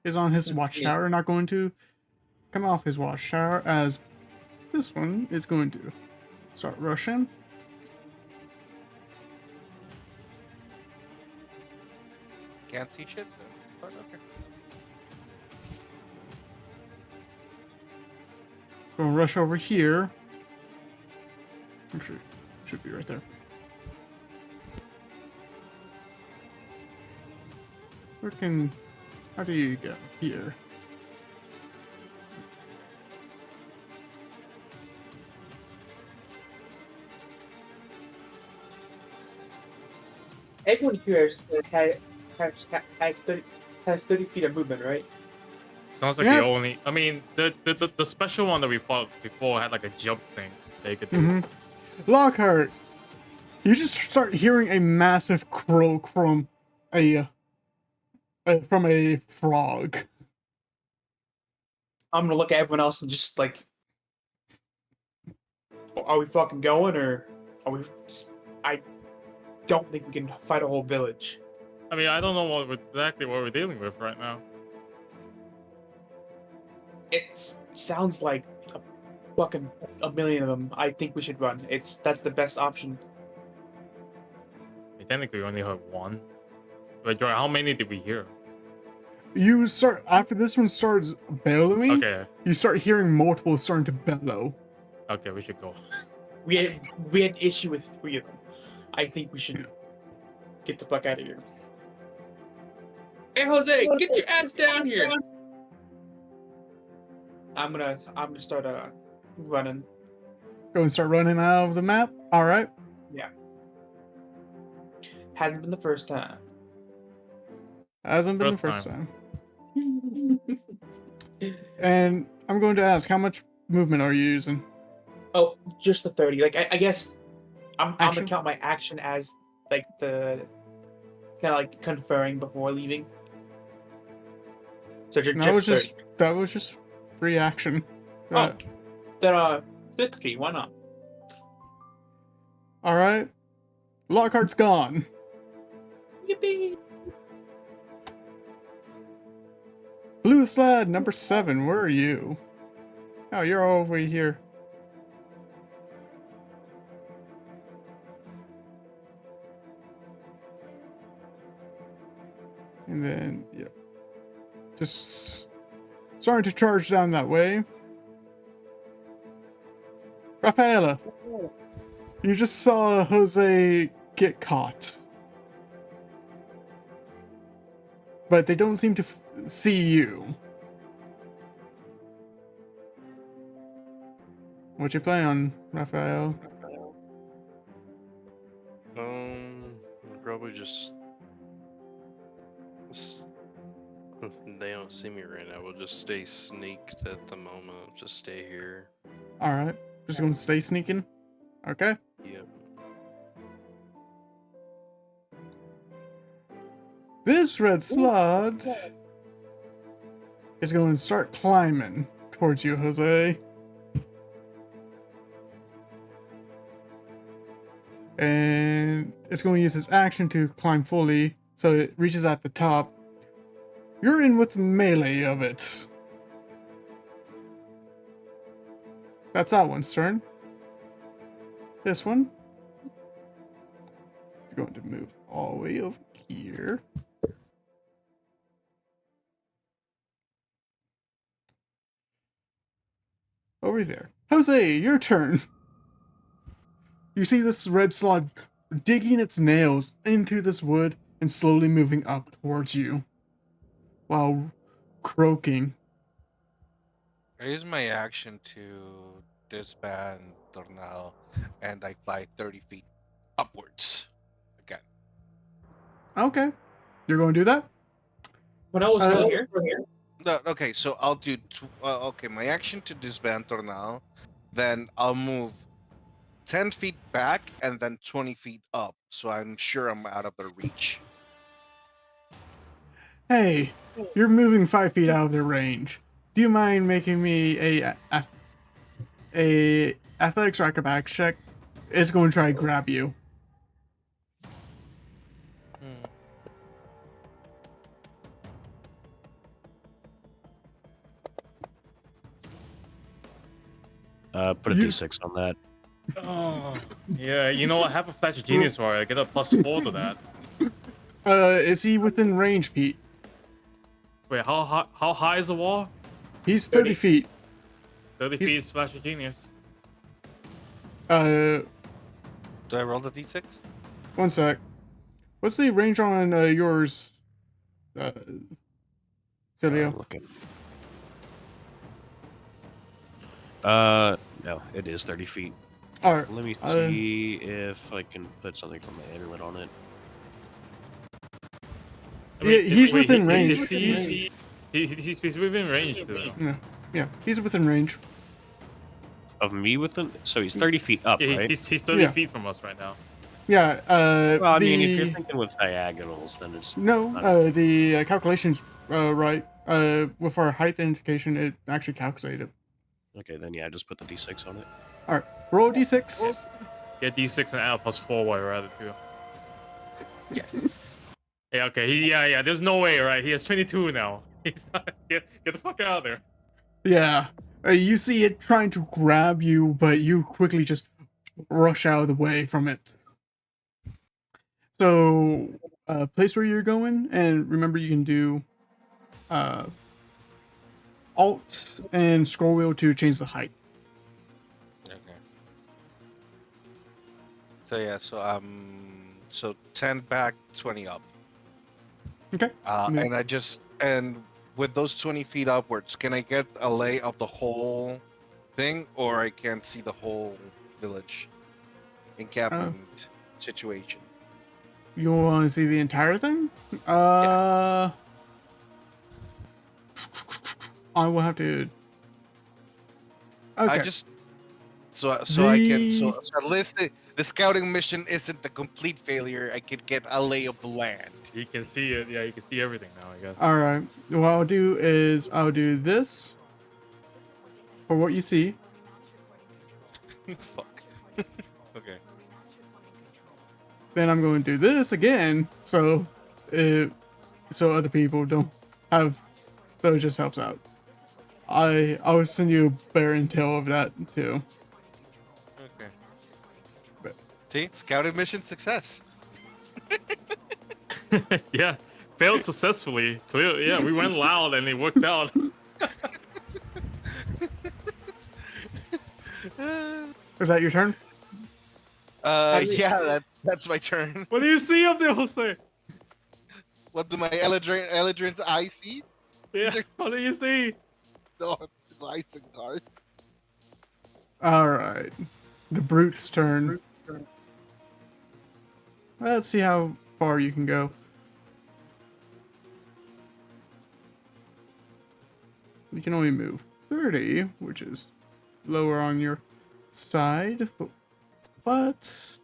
is on his watchtower, not going to come off his watchtower as this one is going to start rushing. Can't see shit though. But okay. Gonna rush over here. Actually, should be right there. How do you get here? Everyone here has 30 feet of movement, right? Sounds like Yep. the only. I mean, the special one that we fought before had like a jump thing they could do. Mm-hmm. Lockhart, you just start hearing a massive croak from a frog. I'm gonna look at everyone else and just like, are we fucking going or are we? I don't think we can fight a whole village. I mean, I don't know exactly what we're dealing with right now. It sounds like a million of them. I think we should run. That's the best option. I mean, technically, we only heard one. But Joy, how many did we hear? You start after this one starts bellowing. Okay, You start hearing multiple starting to bellow. okay, we should go. We had issue with 3 of them. I think we should get the fuck out of here. Hey Jose, get your ass down here! I'm gonna start running. Go and start running out of the map. All right. Hasn't been the first time. Hasn't been the First first time. And I'm going to ask, how much movement are you using? Oh, just the 30. Like I guess I'm Action? gonna count my action as like the kind of like conferring before leaving. So just That was 30. just free action. Oh, then 60. Why not? All right. Lockhart's gone. Yippee! Blue sled number 7. Where are you? Oh, you're all over here. And then, yeah. Just starting to charge down that way. Rafaela, you just saw Jose get caught. But they don't seem to see you. What you play on, Raphael? Probably just they don't see me right now. We'll just stay sneaked at the moment. Just stay here. Alright. Just gonna stay sneaking? Okay. Yep. This red slot is going to start climbing towards you, Jose. And it's going to use its action to climb fully, so it reaches at the top. You're in with melee of it. That's that one's turn. This one is going to move all the way over here. Over there. Jose, your turn. You see this red slug digging its nails into this wood and slowly moving up towards you while croaking. I use my action to disband Tornado, and I fly 30 feet upwards again. Okay. You're going to do that? When I was still here. No, okay, so I'll do. Okay, my action to disband Tornado, then I'll move 10 feet back and then 20 feet up, so I'm sure I'm out of their reach. Hey, you're moving 5 feet out of their range. Do you mind making me a athletics or acrobatics check? It's going to try to grab you. Put a You- D6 on that. Oh, yeah. You know what? Have a flash of genius for it. Get a +4 to that. Is he within range, Pete? Wait, how high is the wall? He's 30 30. feet. 30 He's- feet. Flash of genius. Uh, Do I roll the d6? one sec. What's the range on yours, Celio? Looking. No, it is 30 feet. All right. Let me see if I can put something from my amulet on it. Yeah, he's within range. Is he's within range, though. Yeah, he's within range. Of me within? So he's 30 feet up, Yeah, right? he's 30 Yeah. feet from us right now. Yeah. Well, I mean, if you're thinking with diagonals, then it's... No, the calculations right. With our height indication, it actually calculated. Okay, then yeah, just put the D6 on it. All right, roll a d6. Get D6 and add a +4 while you're at it, too. Yes. Yeah, okay. Yeah. There's no way, right? He has 22 now. He's not, get the fuck out of there. Yeah, you see it trying to grab you, but you quickly just rush out of the way from it. So, place where you're going, and remember you can do Alt and scroll wheel to change the height. Okay. So yeah, so 10 back, 20 up. Okay. Yeah. And with those 20 feet upwards, can I get a lay of the whole thing, or I can't see the whole village encampment situation? You want to see the entire thing? I will have to. Okay. I just so at least the scouting mission isn't a complete failure. I could get a lay of the land. You can see it. Yeah, you can see everything now, I guess. All right. What I'll do is I'll do this for what you see. Fuck. Okay. Then I'm going to do this again, so other people don't have. So it just helps out. I'll send you a better intel of that too. Okay. But- See, scouting mission success. Yeah, failed successfully. Clearly, yeah, we went loud and it worked out. Is that your turn? Yeah, that's my turn. What do you see up there, Jose? What do my Eldrin's eyes see? Yeah, what do you see? No, it's my card. All right. The brute's turn. Let's see how far you can go. You can only move 30, which is lower on your side, but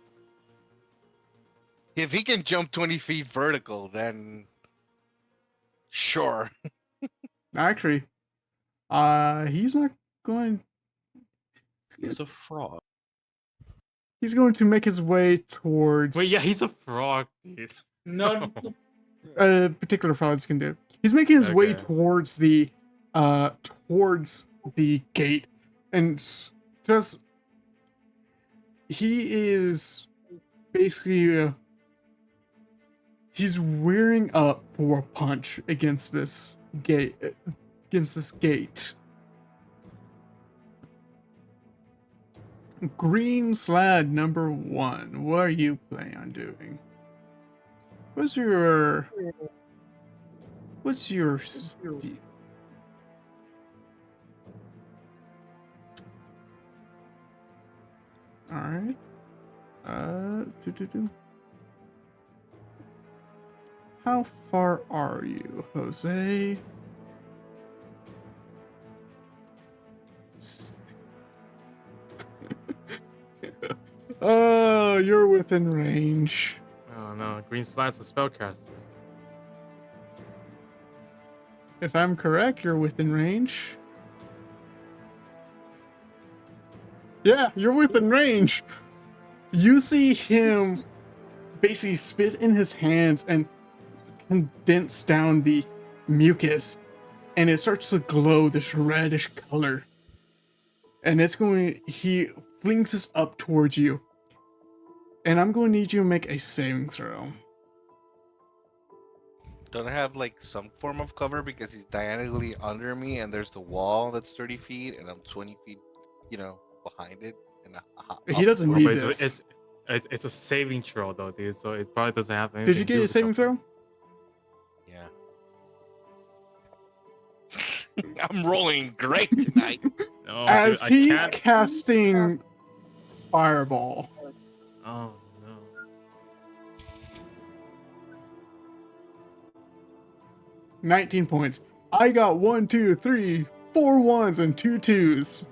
If he can jump 20 feet vertical, then sure. actually, he's not going. He's a frog. He's going to make his way towards. Wait, yeah, he's a frog, dude. No. Particular frogs can do. He's making his way Okay. towards the gate, and just he is basically he's wearing up for a punch against this gate. Green Slad number 1. What are you planning on doing? What's your all right. How far are you, Jose? Oh, you're within range. Oh no, Green Slide's a spellcaster. If I'm correct, you're within range. Yeah, you're within range. You see him basically spit in his hands and condense down the mucus, and it starts to glow this reddish color. and it's going. He flings this up towards you, and I'm going to need you to make a saving throw. Don't I have like some form of cover because he's diagonally under me, and there's the wall that's 30 feet, and I'm 20 feet, behind it. And He doesn't Oh, need but this. it's a saving throw though, dude. So it probably doesn't have anything. Did you to do get a with saving cover. throw? Yeah. I'm rolling great tonight. No, As dude, I he's can't. casting fireball. Oh no. 19 points. I got 1, 2, 3, 4 ones and 2 twos.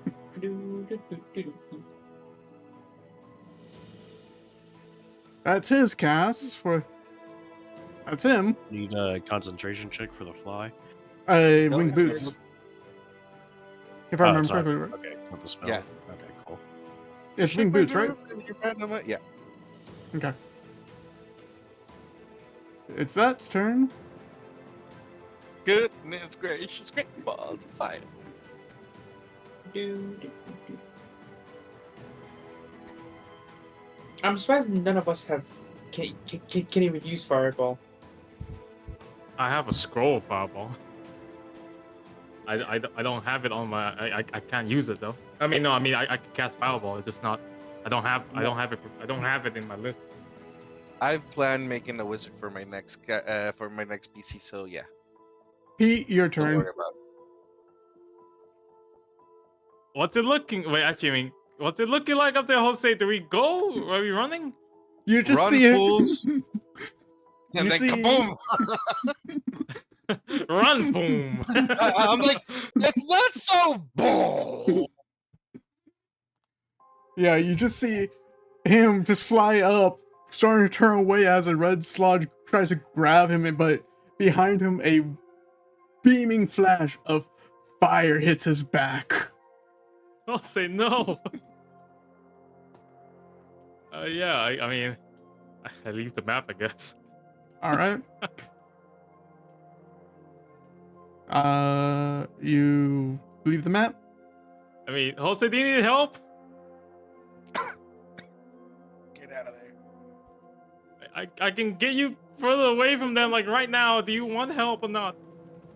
That's his cast for. That's him. Need a concentration check for the fly. No, Winged it's boots. just- If I Oh, remember it's not- correctly, right? Okay, it's not the spell. Yeah. Okay, cool. It's winged boots, right? Yeah. Okay. It's that's turn. Goodness gracious, great balls of fire. I'm surprised none of us can even use fireball. I have a scroll of fireball. I don't have it on my. I can't use it though. I mean, no. I mean, I can cast fireball. It's just not. I don't have it. I don't have it in my list. I've planned making a wizard for my next PC, so yeah. Pete, your Don't turn. worry about it. What's it looking? Wait, actually, I mean, what's it looking like up there, Jose? Do we go? Are we running? You just Run, see it. fools. You And then see- kaboom! Run, boom! I'm like, it's not so bold. Yeah, you just see him just fly up, starting to turn away as a red sludge tries to grab him, but behind him a beaming flash of fire hits his back. I'll say no. Yeah, I mean, I leave the map, I guess. All right. You leave the map? I mean, Jose, do you need help? Get out of there. I can get you further away from them, like right now. Do you want help or not?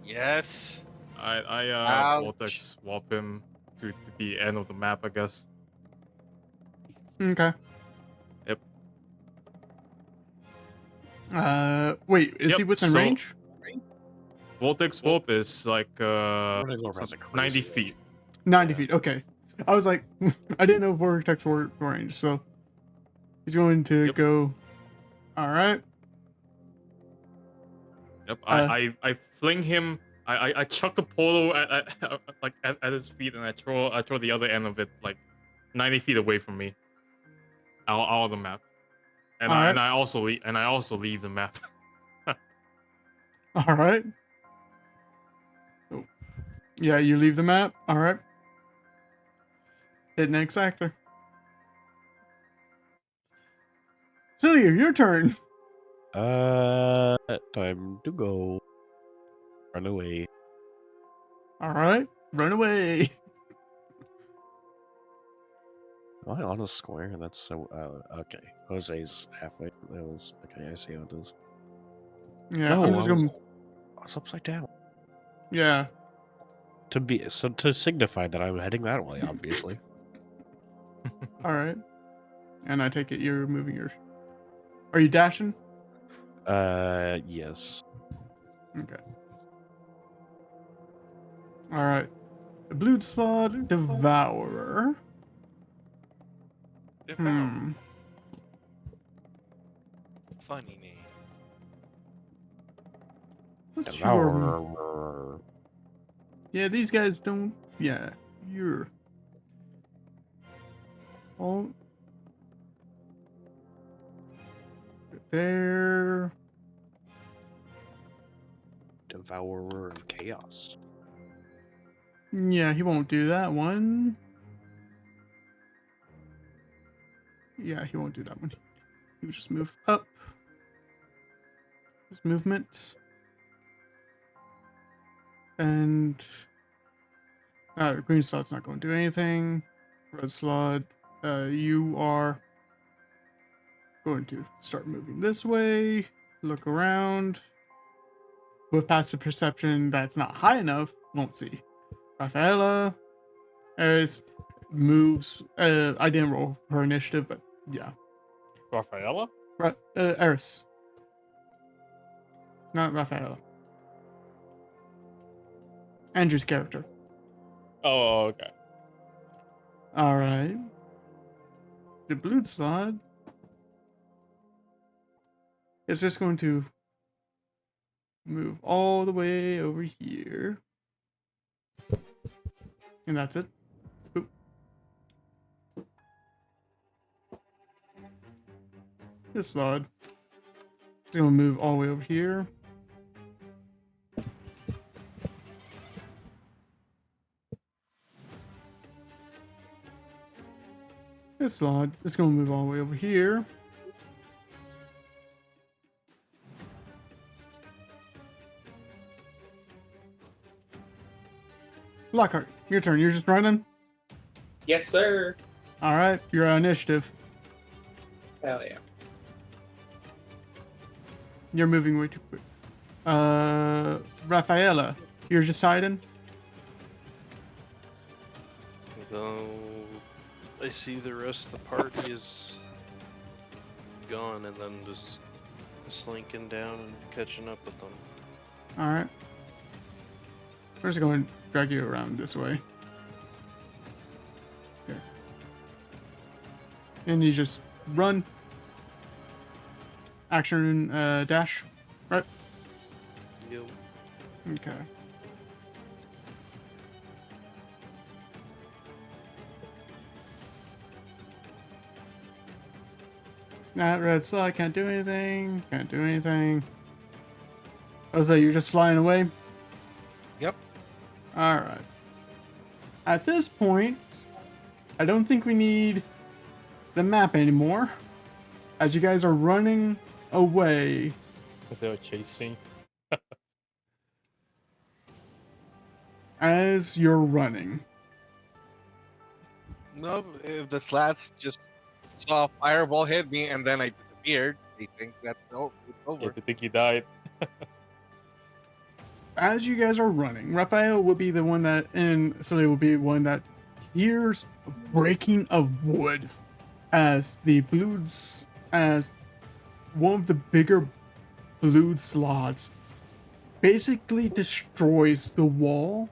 Yes. I Ouch. vortex swap him to the end of the map, I guess. Okay. Yep. Wait, is he Yep, within so- range? Vortex swap is like We're gonna go around the 90 crazy feet. 90 Yeah. feet, okay. I was like, I didn't know vortex were range, so he's going to Yep. go. All right. Yep. I fling him. I chuck a polo at like at his feet, and I throw the other end of it like 90 feet away from me, out of the map. And All right. I also leave the map. All right. Oh. Yeah, you leave the map. All right. Hit next actor. Celia, your turn. Time to go. Run away. All right. Run away. Am I on a square? That's so. Okay. Jose's halfway. That was okay. I see how it is. Yeah, No, I'm just I was, gonna. I was upside down. Yeah. To signify that I'm heading that way, obviously. All right. And I take it you're moving your. Are you dashing? Yes. Okay. All right. The Bloodslot Devourer. Hmm. Funny name. What's your? Devourer. Yeah, these guys don't. Yeah, you're. Oh. There. Devourer of chaos. Yeah, he won't do that one. Yeah, he won't do that one. He would just move up. His movement. And Green slot's not going to do anything. Red slot, you are going to start moving this way. Look around. With passive perception that's not high enough, won't see. Rafaela, Eris moves. I didn't roll her initiative, but yeah. Rafaela? Eris. Not Rafaela. Andrew's character. Oh, okay. Alright. The blue slot is just going to move all the way over here. And that's it. Boop. This slot is going to move all the way over here. This slot is going to move all the way over here. Lockhart, your turn. You're just running? Yes, sir. Alright, you're on initiative. Hell yeah. You're moving way too quick. Rafaela, you're deciding? Though I see the rest of the party is gone, and then just slinking down and catching up with them. Alright. We're just going to drag you around this way. Okay. And you just run. Action, dash. Right? Yo, Okay. That red slot can't do anything. Can't do anything. Oh, so you're just flying away? Yep. Alright. At this point, I don't think we need the map anymore. As you guys are running away. They were chasing. As you're running. No, if the slats just saw a fireball hit me and then I disappeared, they think that's it's Yeah, over. they think he died. As you guys are running, Raphael will be the one that, and somebody will be one that hears breaking of wood as the blues, as one of the bigger blued slots basically destroys the wall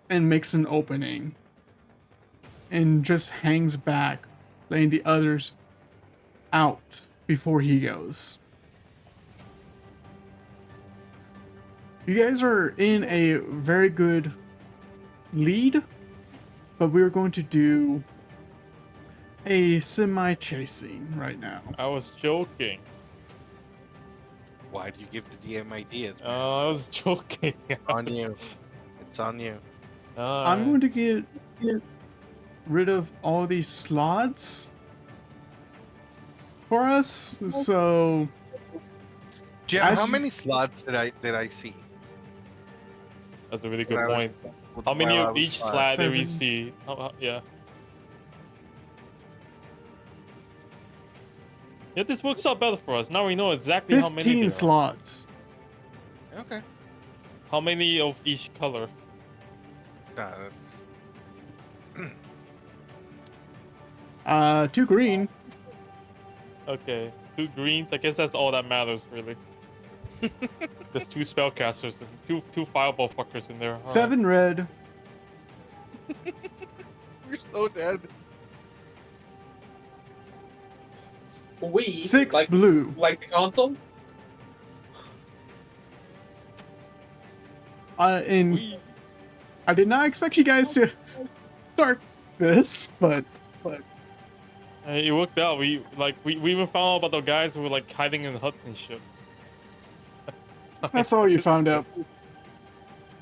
and makes an opening and just hangs back, letting the others out before he goes. You guys are in a very good lead, but we're going to do a semi-chasing right now. I was joking. Why do you give the DM ideas, man? I was joking. On you. It's on you. I'm going to get rid of all these slots for us. So Jim, As how you- many slots did I see? That's a really good When I was- point. How many while I of was each flying? slat did we 7. see? Yeah. Yeah, this works out better for us. Now we know exactly how many 15 there are. slots. Okay. How many of each color? Nah, that's 2 green. Okay, 2 greens. I guess that's all that matters, really. There's 2 spellcasters and two fireball fuckers in there. All right. 7 red. you're so dead. We 6 like blue. like the console. And We- I did not expect you guys to start this, but It worked out. We even found out about the guys who were like hiding in huts and shit. that's all you found out.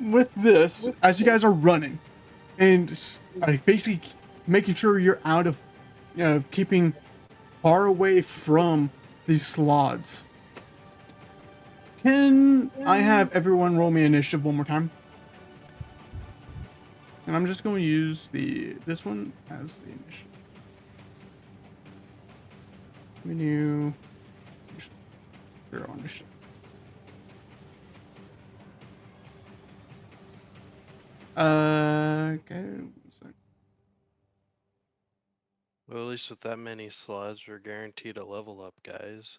With this, as you guys are running, and basically making sure you're out of, keeping far away from these slots. Can I have everyone roll me initiative one more time? And I'm just going to use this one as the initiative. Menu. 0 initiative. Okay. 1 sec. Well, at least with that many slots, we're guaranteed a level up, guys.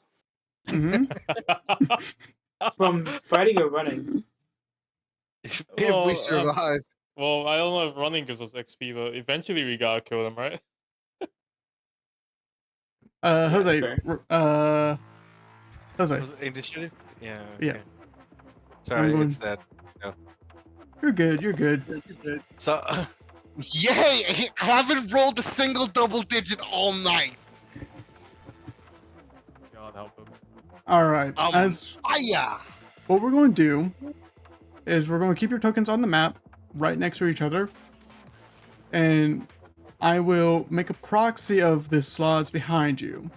Mm-hmm. From fighting or running? If Well, we survive, Well, I don't know if running gives us XP, but eventually we gotta kill them, right? Yeah, that's Jose. fair. Jose. was it initiative? Yeah. Yeah. Okay. I'm Sorry, going. it's that. You're good. You're good. So, yay! I haven't rolled a single double digit all night. God help him. All right. As Fire! what we're going to do is we're going to keep your tokens on the map right next to each other, and I will make a proxy of the slots behind you.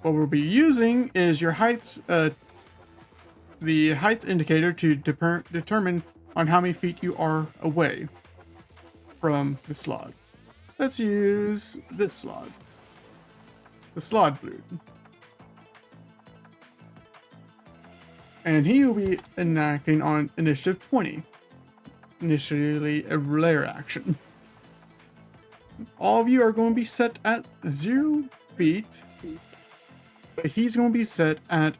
What we'll be using is your height, the height indicator to determine on how many feet you are away from the slot. Let's use this slot, the slot blue. And he will be enacting on initiative 20. Initially a rare action. All of you are going to be set at 0 feet, but he's going to be set at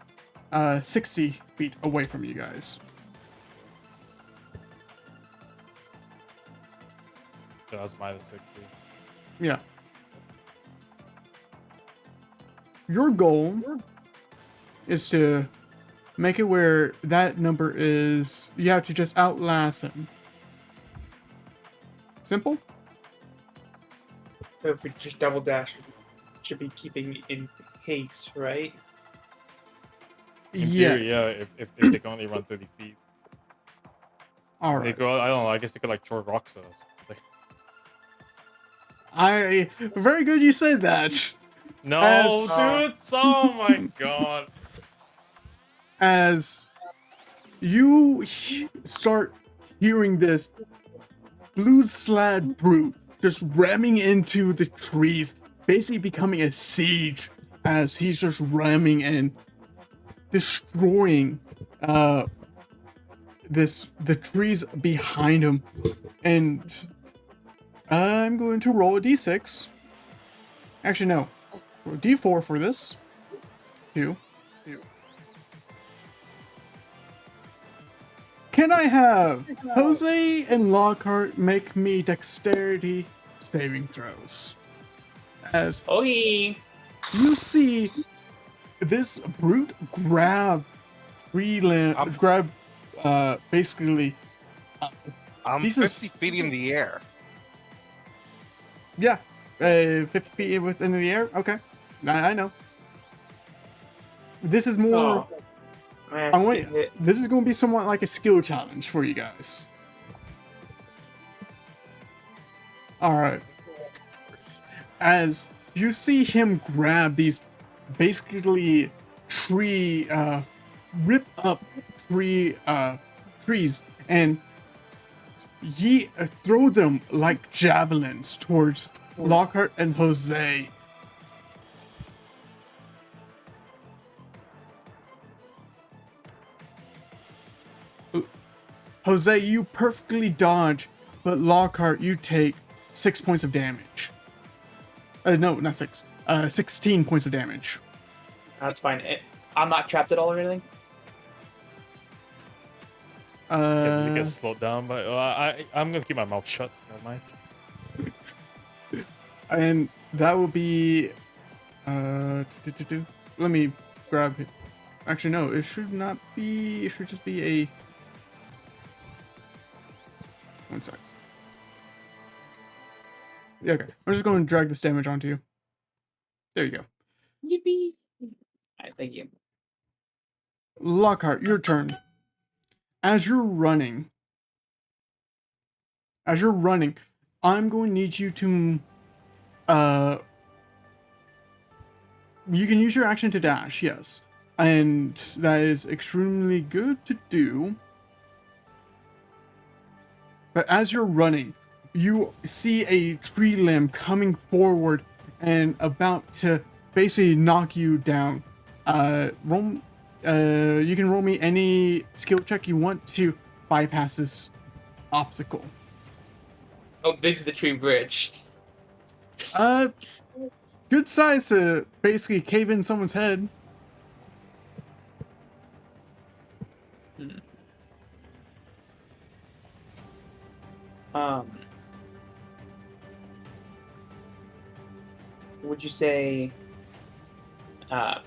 60 feet away from you guys. So that's minus 60. Yeah. Your goal is to make it where that number is, you have to just outlast him. Simple? So if we just double dash, should be keeping in pace, right? In Yeah. theory, yeah, if they can only run 30 feet. All They right. go, I don't know, I guess they could like throw rocks at us. Very good you said that. No, As- dude! Oh my god. As you start hearing this blue slad brute just ramming into the trees, basically becoming a siege as he's just ramming and destroying the trees behind him. And I'm going to roll a d6. Actually, no. Roll a d4 for this. 2. Can I have Jose and Lockhart make me dexterity saving throws? As Okay. you see this brute grab tree limb, I'm- grab basically I'm Jesus. 50 feet in the air. yeah, 50 feet within the air. Okay, I know. This is more. Oh. Man, I it's want. getting hit. This is going to be somewhat like a skill challenge for you guys. All right. As you see him grab these basically tree rip up trees and throw them like javelins towards Lockhart and Jose. Jose, you perfectly dodge, but Lockhart, you take 6 points of damage. No, not 6. 16 points of damage. That's fine. I'm not trapped at all or anything. Yeah, does it Uh, get slowed down? But I'm gonna keep my mouth shut. Never mind. and that will be. Let me grab it. Actually, no, it should not be. It should just be a. 1 sec. Yeah, okay. I'm just going to drag this damage onto you. There you go. Yippee! Alright, thank you. Lockhart, your turn. As you're running, I'm going to need you to, you can use your action to dash, yes. And that is extremely good to do. But as you're running, you see a tree limb coming forward and about to basically knock you down. Roll. You can roll me any skill check you want to bypass this obstacle. Oh, big's the tree bridge. Uh, good size to basically cave in someone's head. Um, would you say, uh,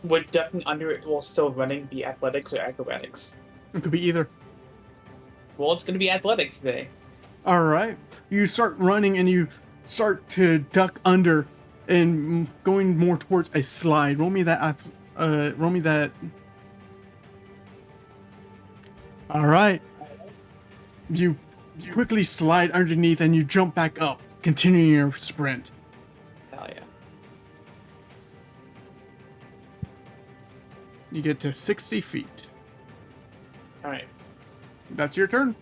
would ducking under it while still running be athletics or acrobatics? It could be either. Well, it's going to be athletics today. All right. You start running and you start to duck under and going more towards a slide. Roll me that. Roll me that. All right. You quickly slide underneath and you jump back up, continuing your sprint. Hell yeah. You get to 60 feet. All right. That's your turn.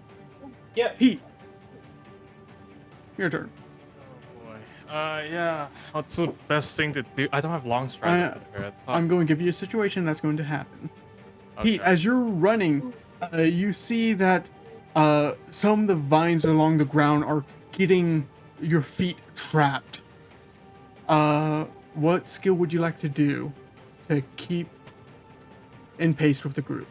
Yep. Pete. Your turn. Oh boy. Yeah. What's the best thing to do? I don't have long strides. I'm going to give you a situation that's going to happen. Okay. Pete, as you're running, you see that some of the vines along the ground are getting your feet trapped. What skill would you like to do to keep in pace with the group?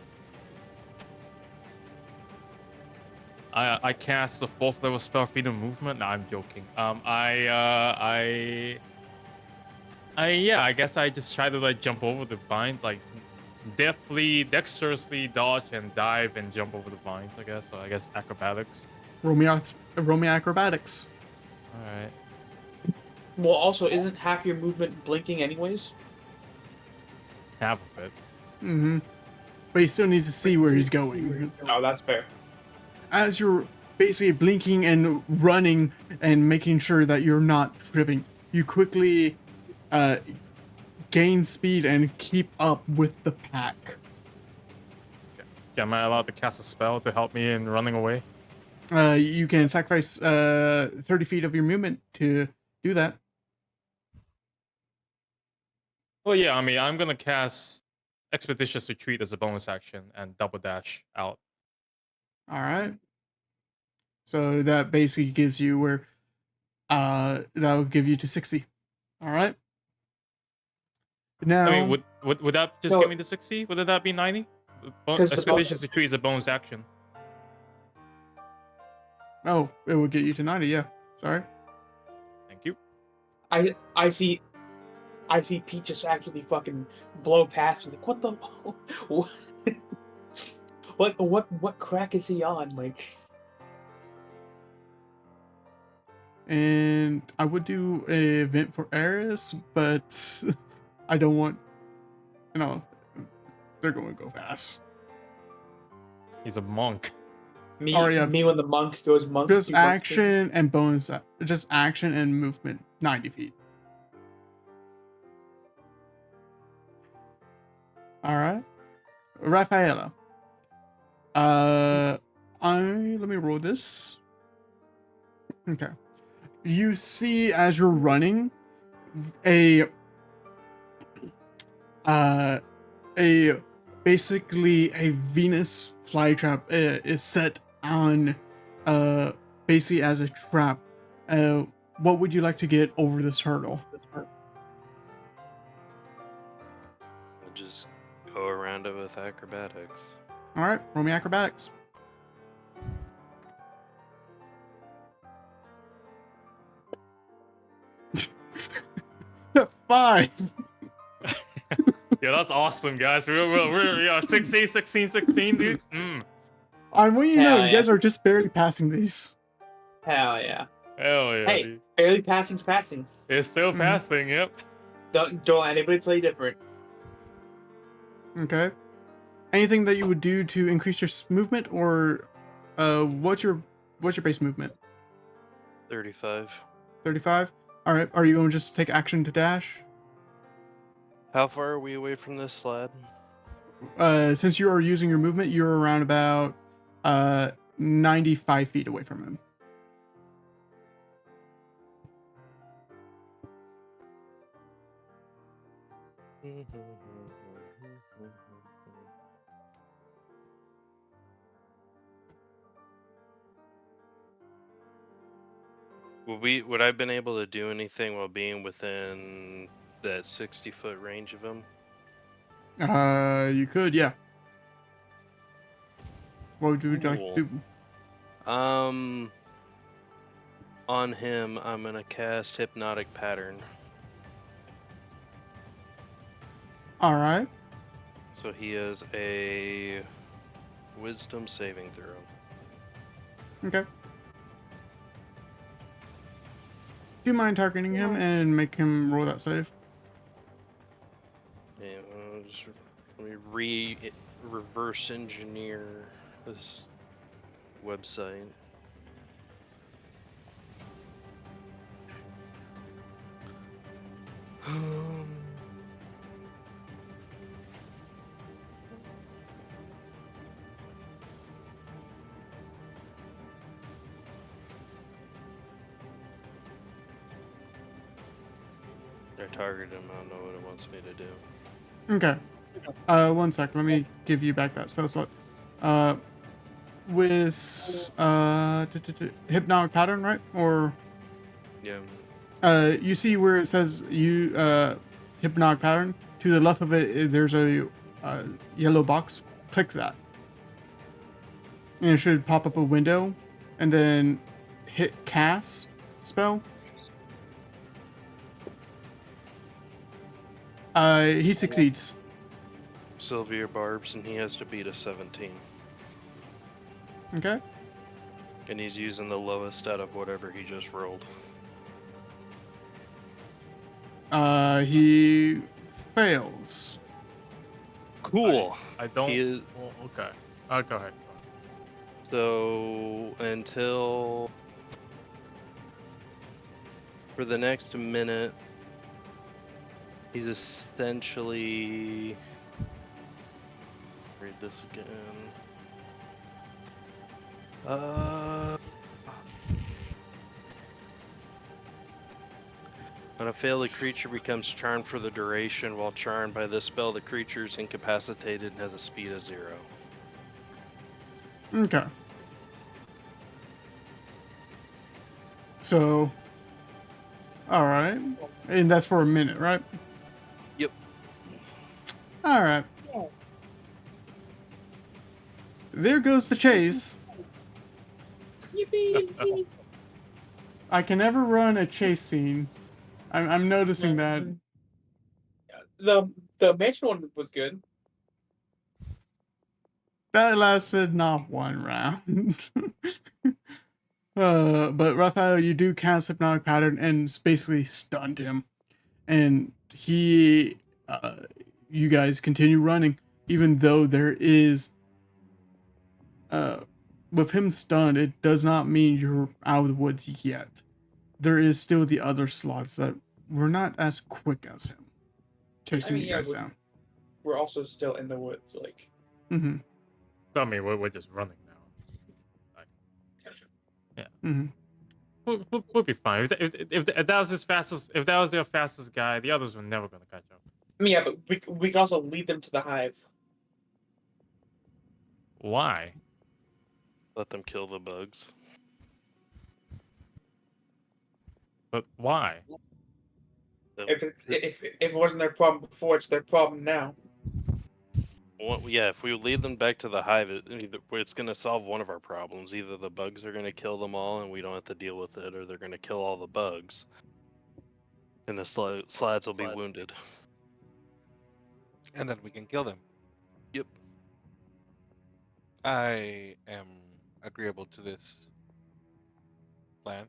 I cast the 4th level spell freedom movement. No, I'm joking. I guess I just try to like jump over the vine, like dexterously dodge and dive and jump over the vines. I guess. So I guess acrobatics. Roll me acrobatics. All right. Well, also, isn't half your movement blinking anyways? Half of it. Mm-hmm. But he still needs to see where he's going. Oh, that's fair. As you're basically blinking and running and making sure that you're not tripping, you quickly gain speed and keep up with the pack. Yeah, am I allowed to cast a spell to help me in running away? You can sacrifice 30 feet of your movement to do that. Well, yeah. I mean, I'm gonna cast Expeditious Retreat as a bonus action and double dash out. All right. So that basically gives you where that'll give you to 60. All right. Now, I mean, would that just No. give me the 60? Would that be 90? 'Cause the Expeditious Retreat is a bonus action. oh, it will get you to 90. Yeah. Sorry. Thank you. I see Pete just actually fucking blow past me. Like, what the, what crack is he on? Like, And I would do a event for Eris, but I don't want, they're going to go fast. He's a monk. me, Oh, yeah. me when the monk goes monk. Just do monk action and bonus, just action and movement, 90 feet. All right. Rafaela. Let me roll this. Okay. You see as you're running a basically a Venus flytrap is set on basically as a trap. What would you like to get over this hurdle? We'll just go around it with acrobatics. All right, roll me acrobatics. Five. Yeah, that's awesome, guys. We're 16, 16, 16, dude. I want you to know, Hell you yeah. guys are just barely passing these. Hell yeah. Hell yeah. Hey, Dude. barely passing's passing. It's still Mhm. passing, yep. Don't let anybody tell you different. Okay. Anything that you would do to increase your movement, or what's your base movement? 35. 35. All right. Are you going to just take action to dash? How far are we away from this sled? since you are using your movement, you're around about 95 feet away from him. Would I have been able to do anything while being within that 60-foot range of him? You could, yeah. What would you like to Cool. do? On him, I'm gonna cast Hypnotic Pattern. All right. So he is a Wisdom saving throw. Okay. Do you mind targeting him and make him roll that save? And just let me reverse engineer this website. I targeted him. I don't know what it wants me to do. Okay. 1 sec. Let me give you back that spell slot. With hypnotic pattern, right? Or Yeah. you see where it says you hypnotic pattern. To the left of it, there's a yellow box. Click that, and it should pop up a window, and then hit cast spell. He succeeds. Sylvia Barbs, and he has to beat a 17. Okay. And he's using the lowest out of whatever he just rolled. He fails. Cool. I don't. He is, Well, okay. Go ahead. so until for the next minute, he's essentially. Read this again. On a fail, the creature becomes charmed for the duration. While charmed by this spell, the creature is incapacitated and has a speed of 0. Okay. So, all right, and that's for a minute, right? Yep. All right. There goes the chase. I can never run a chase scene. I'm noticing that. The mansion one was good. That lasted not one round. But Raphael, you do cast hypnotic pattern and basically stunned him, and he, you guys continue running, even though there is, with him stunned, it does not mean you're out of the woods yet. There is still the other slots that were not as quick as him, chasing you guys down. We're also still in the woods, like. Mm-hmm. I mean, we're just running now. Yeah. Mm-hmm. We'll be fine. If that was his fastest, if that was their fastest guy, the others were never gonna catch up. I mean, yeah, but we can also lead them to the hive. Why? Let them kill the bugs. But why? If it wasn't their problem before, it's their problem now. Well, yeah, if we lead them back to the hive, it's going to solve one of our problems. Either the bugs are going to kill them all and we don't have to deal with it, or they're going to kill all the bugs. And the slads will be wounded. And then we can kill them. Yep. I am agreeable to this plan.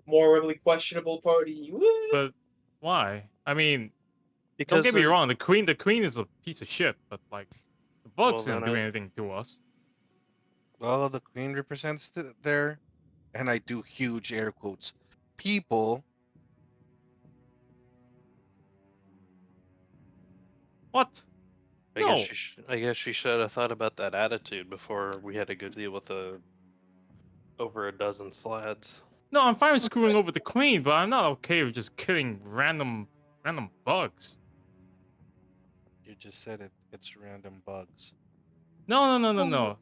Morally questionable party. Woo! But why? I mean, Because don't get me wrong. The queen is a piece of shit. But like, the bugs Well, didn't do anything to us. Well, the queen represents their, and I do huge air quotes, people. What? No. I guess she should have thought about that attitude before we had to go deal with over a dozen slads. No, I'm fine with screwing over the queen, but I'm not okay with just killing random bugs. You just said it's random bugs. No.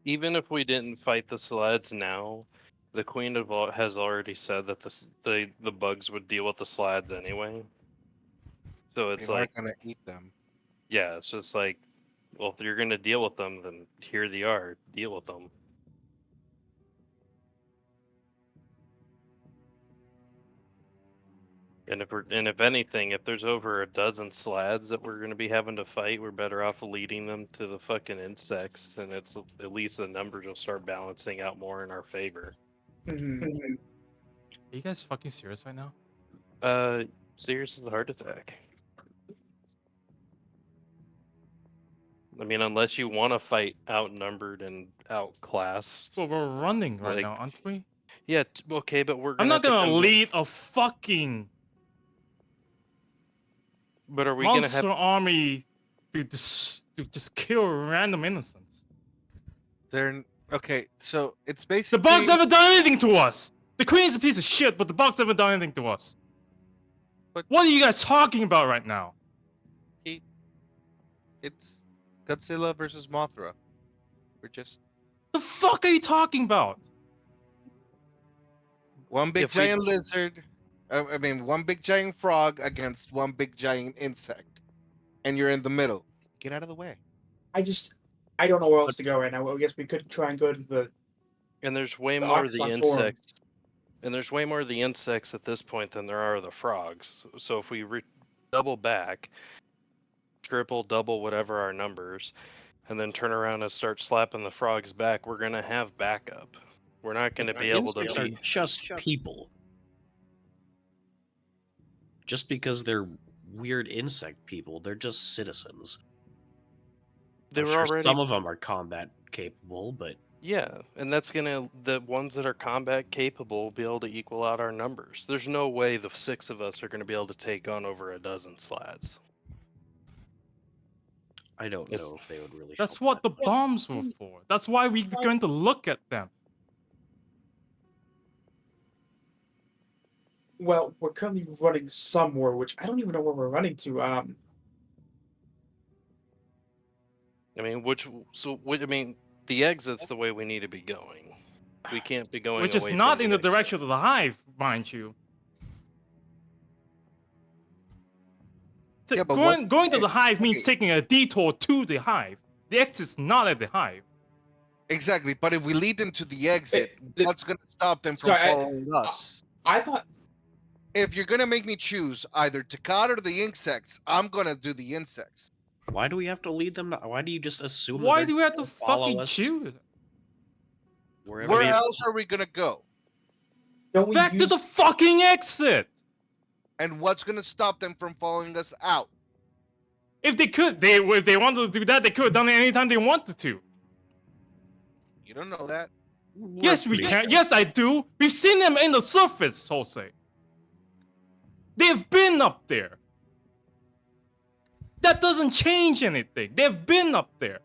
Even if we didn't fight the slads now, the queen has already said that the bugs would deal with the slads anyway. So They it's are like, gonna eat them. yeah, so it's like, well, if you're gonna deal with them, then here they are. Deal with them. And if anything, if there's over a dozen slads that we're gonna be having to fight, we're better off leading them to the fucking insects, and it's at least the numbers will start balancing out more in our favor. Mhm. Are you guys fucking serious right now? Serious as a heart attack. I mean, unless you want to fight outnumbered and outclassed. Well, we're running right Like, now, aren't we? yeah, okay, but we're I'm gonna not have to gonna come. lead a fucking But are we gonna have? monster army to just kill random innocents. They're okay. So it's The basically bugs haven't done anything to us. The queen's a piece of shit, but the bugs haven't done anything to us. But- What are you guys talking about right now? it's Godzilla versus Mothra. We're just The fuck are you talking about? one big If we- giant lizard. I mean, one big giant frog against one big giant insect, and you're in the middle. Get out of the way. I don't know where else to go right now. I guess we could try and go to the And there's way the more of the Oxlock Forum. insects. And there's way more of the insects at this point than there are the frogs. So if we double back, triple, double, whatever our numbers, and then turn around and start slapping the frogs back, we're gonna have backup. We're not gonna be able to Insects are be. just people. Just because they're weird insect people, they're just citizens. They I'm were sure already. some of them are combat capable, but Yeah, and that's the ones that are combat capable will be able to equal out our numbers. There's no way the 6 of us are gonna be able to take on over a dozen slads. I don't Yes. know if they would really. That's help what that. the bombs were for. That's why we're going to look at them. Well, we're currently running somewhere, which I don't even know where we're running to. I mean, I mean, the exit's the way we need to be going. We can't be going Which is away not from in the exit. direction of the hive, mind you. Yeah, but going to the hive means okay. taking a detour to the hive. The exit's not at the hive. Exactly. But if we lead them to the exit, what's going to stop them from Sorry, following us? I thought If you're going to make me choose either Takata or the insects, I'm going to do the insects. Why do we have to lead them? Why do you just assume? Why that do we have to follow fucking us choose? wherever? Where else are we going to go? don't we Back use to the fucking exit! And what's going to stop them from following us out? If they wanted to do that, they could have done it anytime they wanted to. You don't know that. We're Yes, we pretty can. sure. Yes, I do. We've seen them in the surface, Jose. They've been up there. That doesn't change anything. They've been up there.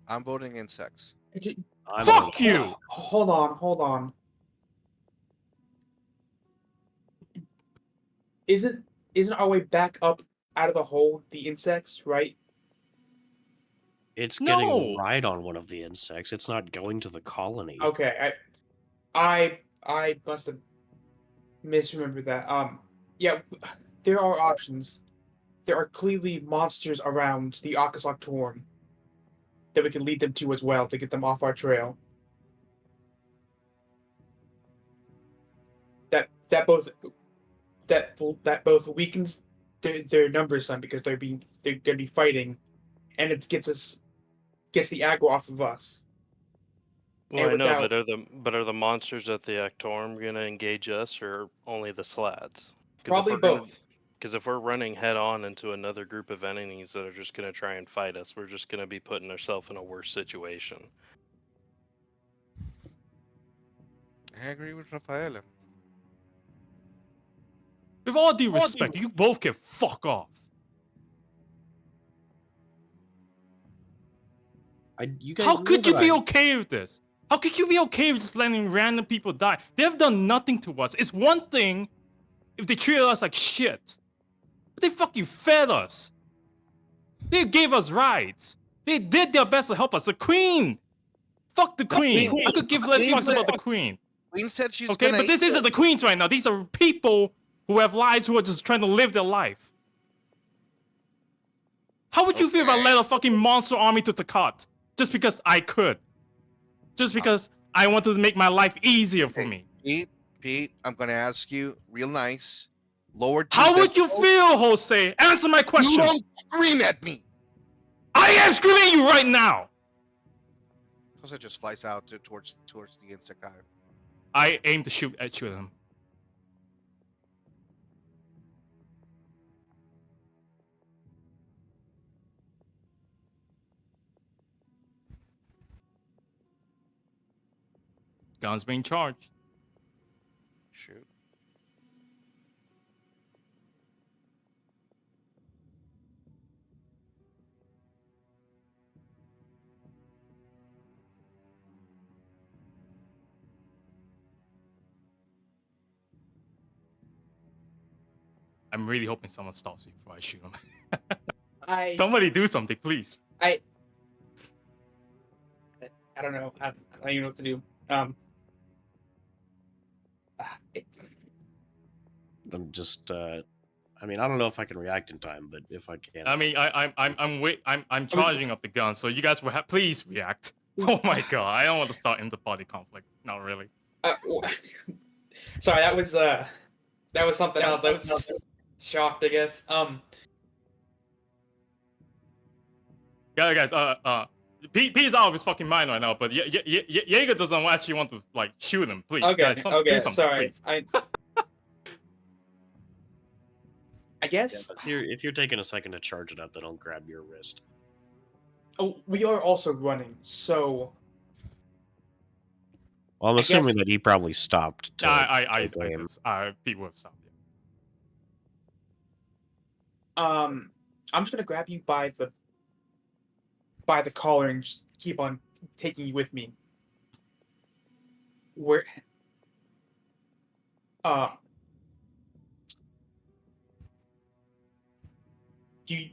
I'm voting insects. I'm Fuck voting- you! Hold on. Isn't our way back up out of the hole the insects, right? It's No. getting a ride on one of the insects. It's not going to the colony. Okay, I must have misremembered that. Yeah, there are options. There are clearly monsters around the Akasok Torm that we can lead them to as well to get them off our trail. That both weakens their numbers some because they're gonna be fighting, and it gets the aggro off of us. Well, And I know, without- but are the monsters at the Actorm gonna engage us or only the slads? Probably both. Because if we're running head on into another group of enemies that are just gonna try and fight us, we're just gonna be putting ourselves in a worse situation. I agree with Rafaela. With all due respect, you both can fuck off. You guys How know could you that be I- okay with this? How could you be okay with just letting random people die? They have done nothing to us. It's one thing if they treated us like shit. But they fucking fed us. They gave us rights. They did their best to help us. The Queen! Fuck the Queen! Queen- I could give less Queen fucks said- about the Queen. Queen said she's Okay, gonna but this eat isn't the Queens right now. These are people who have lives who are just trying to live their life. How would you feel if I Okay. led a fucking monster army to Takat? Just because I could. Just because I wanted to make my life easier for me. Pete, I'm gonna ask you real nice. Lower How would you decibels. feel, Jose? Answer my You question. don't scream at me. I am screaming at you right now. Jose just flies out towards the insect hive. I aim to shoot at them. Guns being charged. Shoot. I'm really hoping someone stops me before I shoot him. I Somebody do something, please. I don't know. I don't even know what to do. It- I'm just. I mean, I don't know if I can react in time, but if I can, I mean, I'm charging up the gun, so you guys will please react. Oh my god, I don't want to start inter-party conflict. Not really. sorry, that was something else. I was shocked, I guess. Guys, Pete is out of his fucking mind right now, but Jaeger doesn't actually want to like shoot him. Please, Okay, guys, do okay, something, sorry. please. I guess. if you're taking a second to charge it up, then I'll grab your wrist. Oh, we are also running, so Well, I'm I assuming guess- that he probably stopped. To I take aim. people have stopped. I'm just gonna grab you by the collar and just keep on taking you with me. Where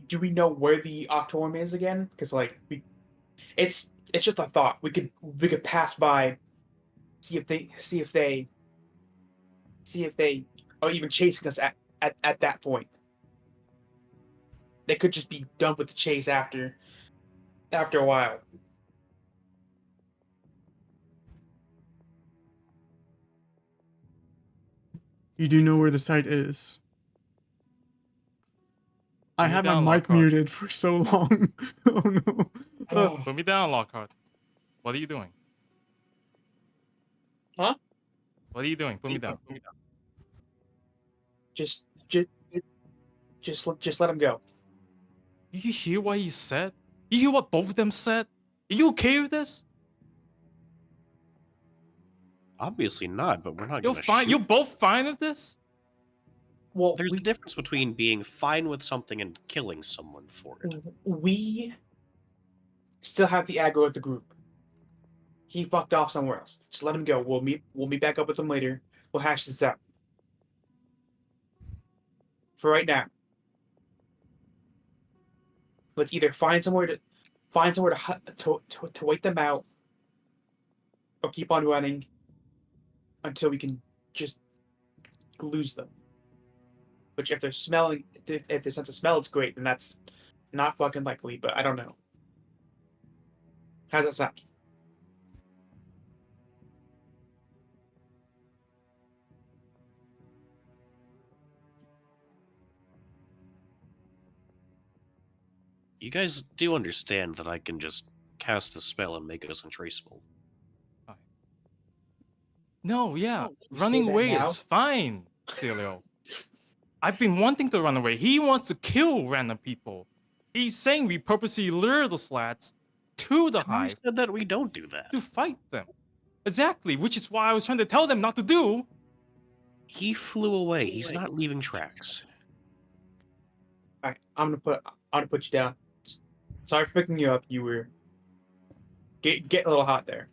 do we know where the Octorm is again? Because like it's just a thought. We could pass by, see if they are even chasing us at that point. They could just be done with the chase after a while. You do know where the site is. I Put me had my down, mic Lockhart. muted for so long. Oh no. Put me down, Lockhart. What are you doing? Huh? What are you doing? Put me down. Just let him go. Did you hear what he said? You hear what both of them said? Are you okay with this? Obviously not, but we're not You're going to fine. shoot. You're both fine with this? Well, There's a difference between being fine with something and killing someone for it. we still have the aggro of the group. He fucked off somewhere else. Just let him go. We'll meet back up with him later. We'll hash this out. For right now, let's either find somewhere to wait them out, or keep on running until we can just lose them. Which, if they're smelling, if their sense of smell is great, then that's not fucking likely. But I don't know. How's that sound? You guys do understand that I can just cast a spell and make us untraceable. No, yeah. you Running say that away now? is fine, Celio. I've been wanting to run away. He wants to kill random people. He's saying we purposely lure the slats to the I hive said that we don't do that. to fight them. Exactly, which is why I was trying to tell them not to do. He flew away. He's not leaving tracks. All right, I'm gonna put you down. Sorry for picking you up. You were get a little hot there.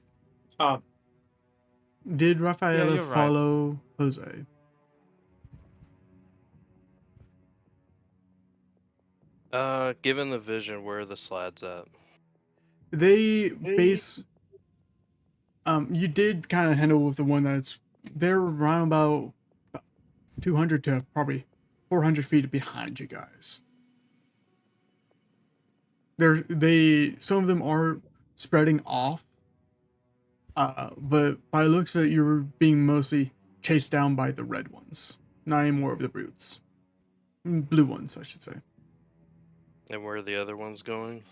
Did Rafaela you're right. follow Jose? Given the vision, where are the slads at? They base. You did kind of handle with the one that's they're around about 200 to probably 400 feet behind you guys. Some of them are spreading off, but by the looks of it, you're being mostly chased down by the red ones, not any more of the brutes. Blue ones, I should say. And where are the other ones going?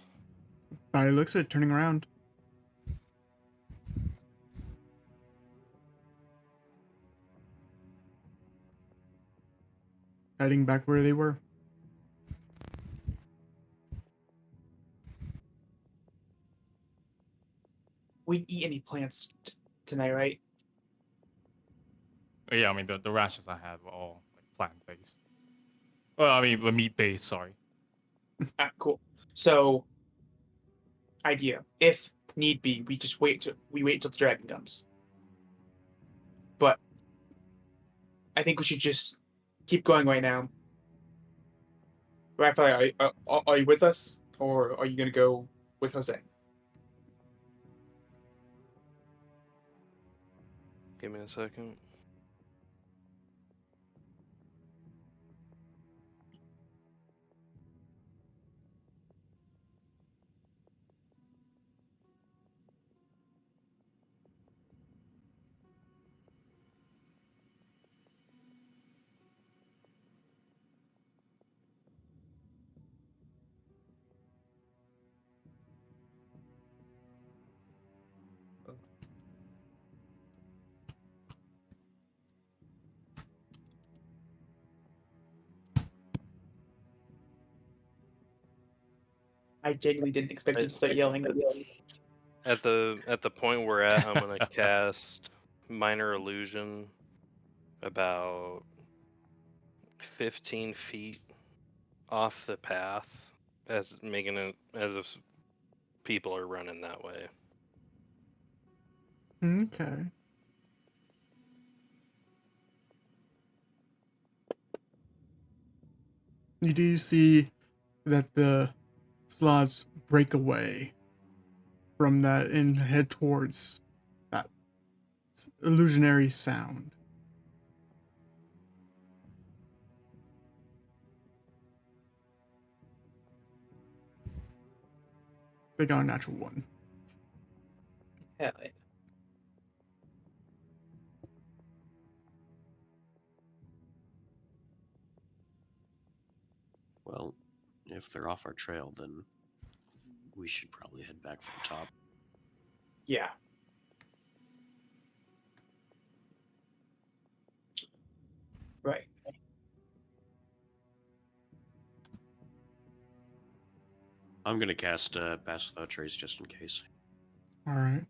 By the looks of it, turning around. Heading back where they were. We didn't eat any plants tonight, right? Yeah, I mean the rashes I had were all like plant based. Well, I mean meat based. Sorry. Cool. So, idea: if need be, we wait until the dragon comes. But I think we should just keep going right now. Raphael, are you with us, or are you gonna go with Jose? Give me a second. I genuinely didn't expect you to start yelling. At the point we're at, I'm gonna cast minor illusion about 15 feet off the path, as making it as if people are running that way. Okay. You do see that the slots break away from that and head towards that illusionary sound. They got a natural one. Hell yeah. Well, if they're off our trail, then we should probably head back for the top. Yeah. Right. I'm gonna cast Pass Without Trace just in case. All right.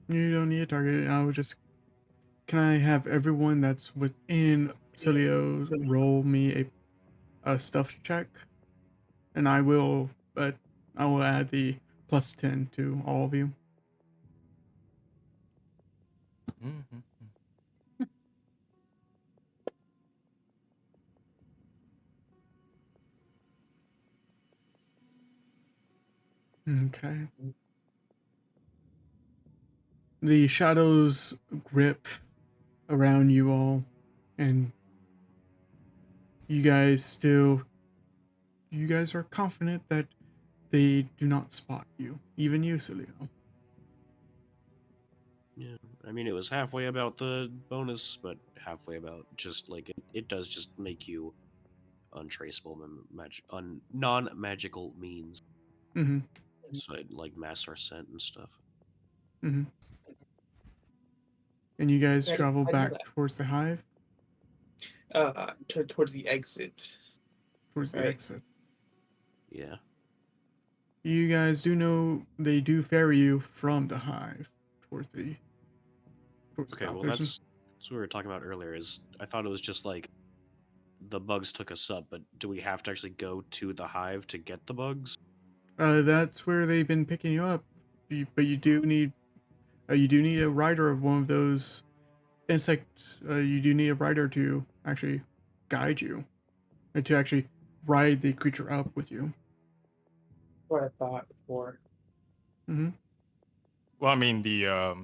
You don't need a target. I would just. Can I have everyone that's within Celio roll me a stealth check, and I will add the +10 to all of you. Mm-hmm. Okay. The shadows grip around you all, and you guys are confident that they do not spot you, even you, Celio. Yeah, I mean, it was halfway about the bonus, but halfway about just like it does just make you untraceable on non-magical means. Mm-hmm. So I'd like mass our scent and stuff. Mm-hmm. And you guys Right, travel I know back that. towards the hive, Towards the exit. towards the Right. exit. Yeah. You guys do know they do ferry you from the hive towards the towards Okay, the well top. that's what we were talking about earlier. Is I thought it was just like the bugs took us up, but do we have to actually go to the hive to get the bugs? That's where they've been picking you up. But you do need a rider of one of those insects. You do need a rider to actually guide you, and to actually ride the creature up with you. What I thought before. Mm-hmm. Well, I mean the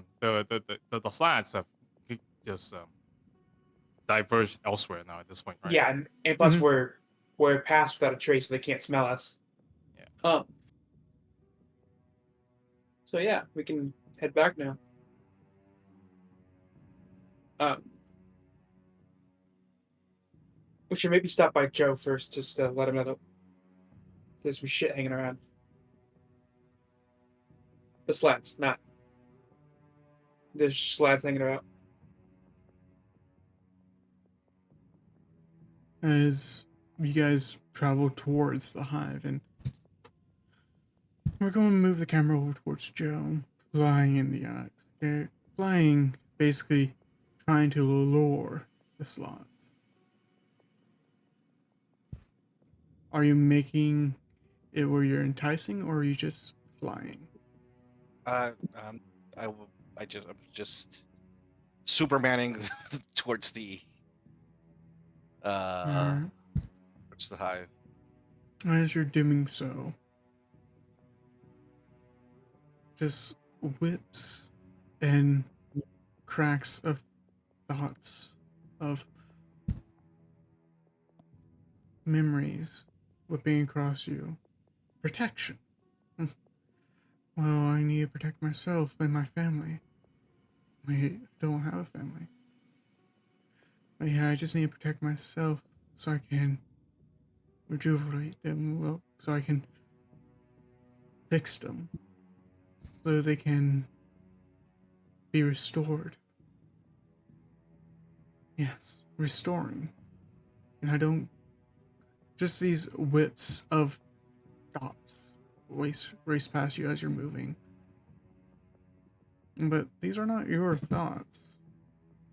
slats have just diverged elsewhere now at this point, right? Yeah, and plus Mhm. we're passed without a trace, so they can't smell us. Yeah. So yeah, we can head back now. Um, we should maybe stop by Joe first, just to let him know that there's some shit hanging around. The slats, not there's slats hanging about. As you guys travel towards the hive, and we're going to move the camera over towards Joe, flying in the flying, basically trying to lure the slots. Are you making it where you're enticing, or are you just flying? I will. I'm just Supermaning towards the Alright. towards the hive. As you're doing so, just whips and cracks of thoughts, of memories whipping across you. Protection. Well, I need to protect myself and my family. I don't have a family. But yeah, I just need to protect myself so I can rejuvenate them, well, so I can fix them, so they can be restored. Yes, restoring. And I don't. Just these whips of thoughts race past you as you're moving. But these are not your thoughts.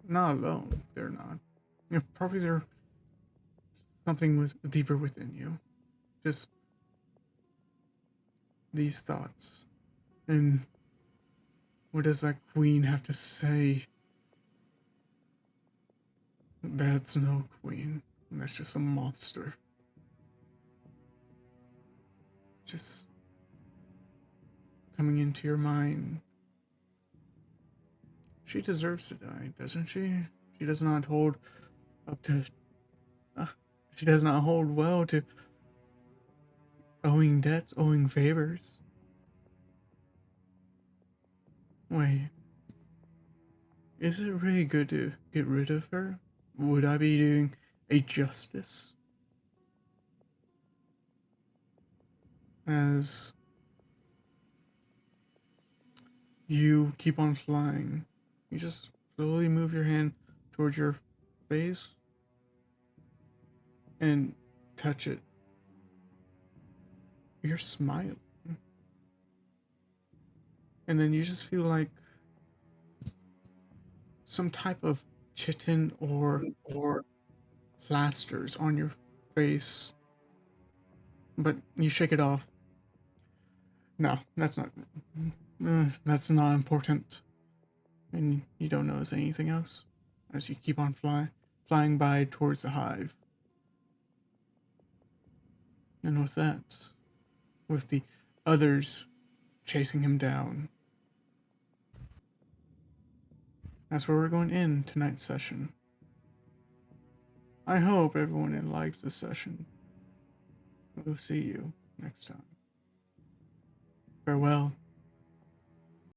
Not alone. They're not. Probably they're something deeper within you. Just these thoughts. And what does that queen have to say? That's no queen. That's just a monster. Just coming into your mind. She deserves to die, doesn't she? She does not hold up to. Uh, she does not hold well to owing debts, owing favors. Wait, is it really good to get rid of her? Would I be doing a justice? As you keep on flying, you just slowly move your hand towards your face and touch it. You're smiling. And then you just feel like some type of chitin or plasters on your face. But you shake it off. No, that's not important. And you don't notice anything else as you keep on flying by towards the hive. And with that, with the others chasing him down, that's where we're going to end tonight's session. I hope everyone likes this session. We'll see you next time. Farewell.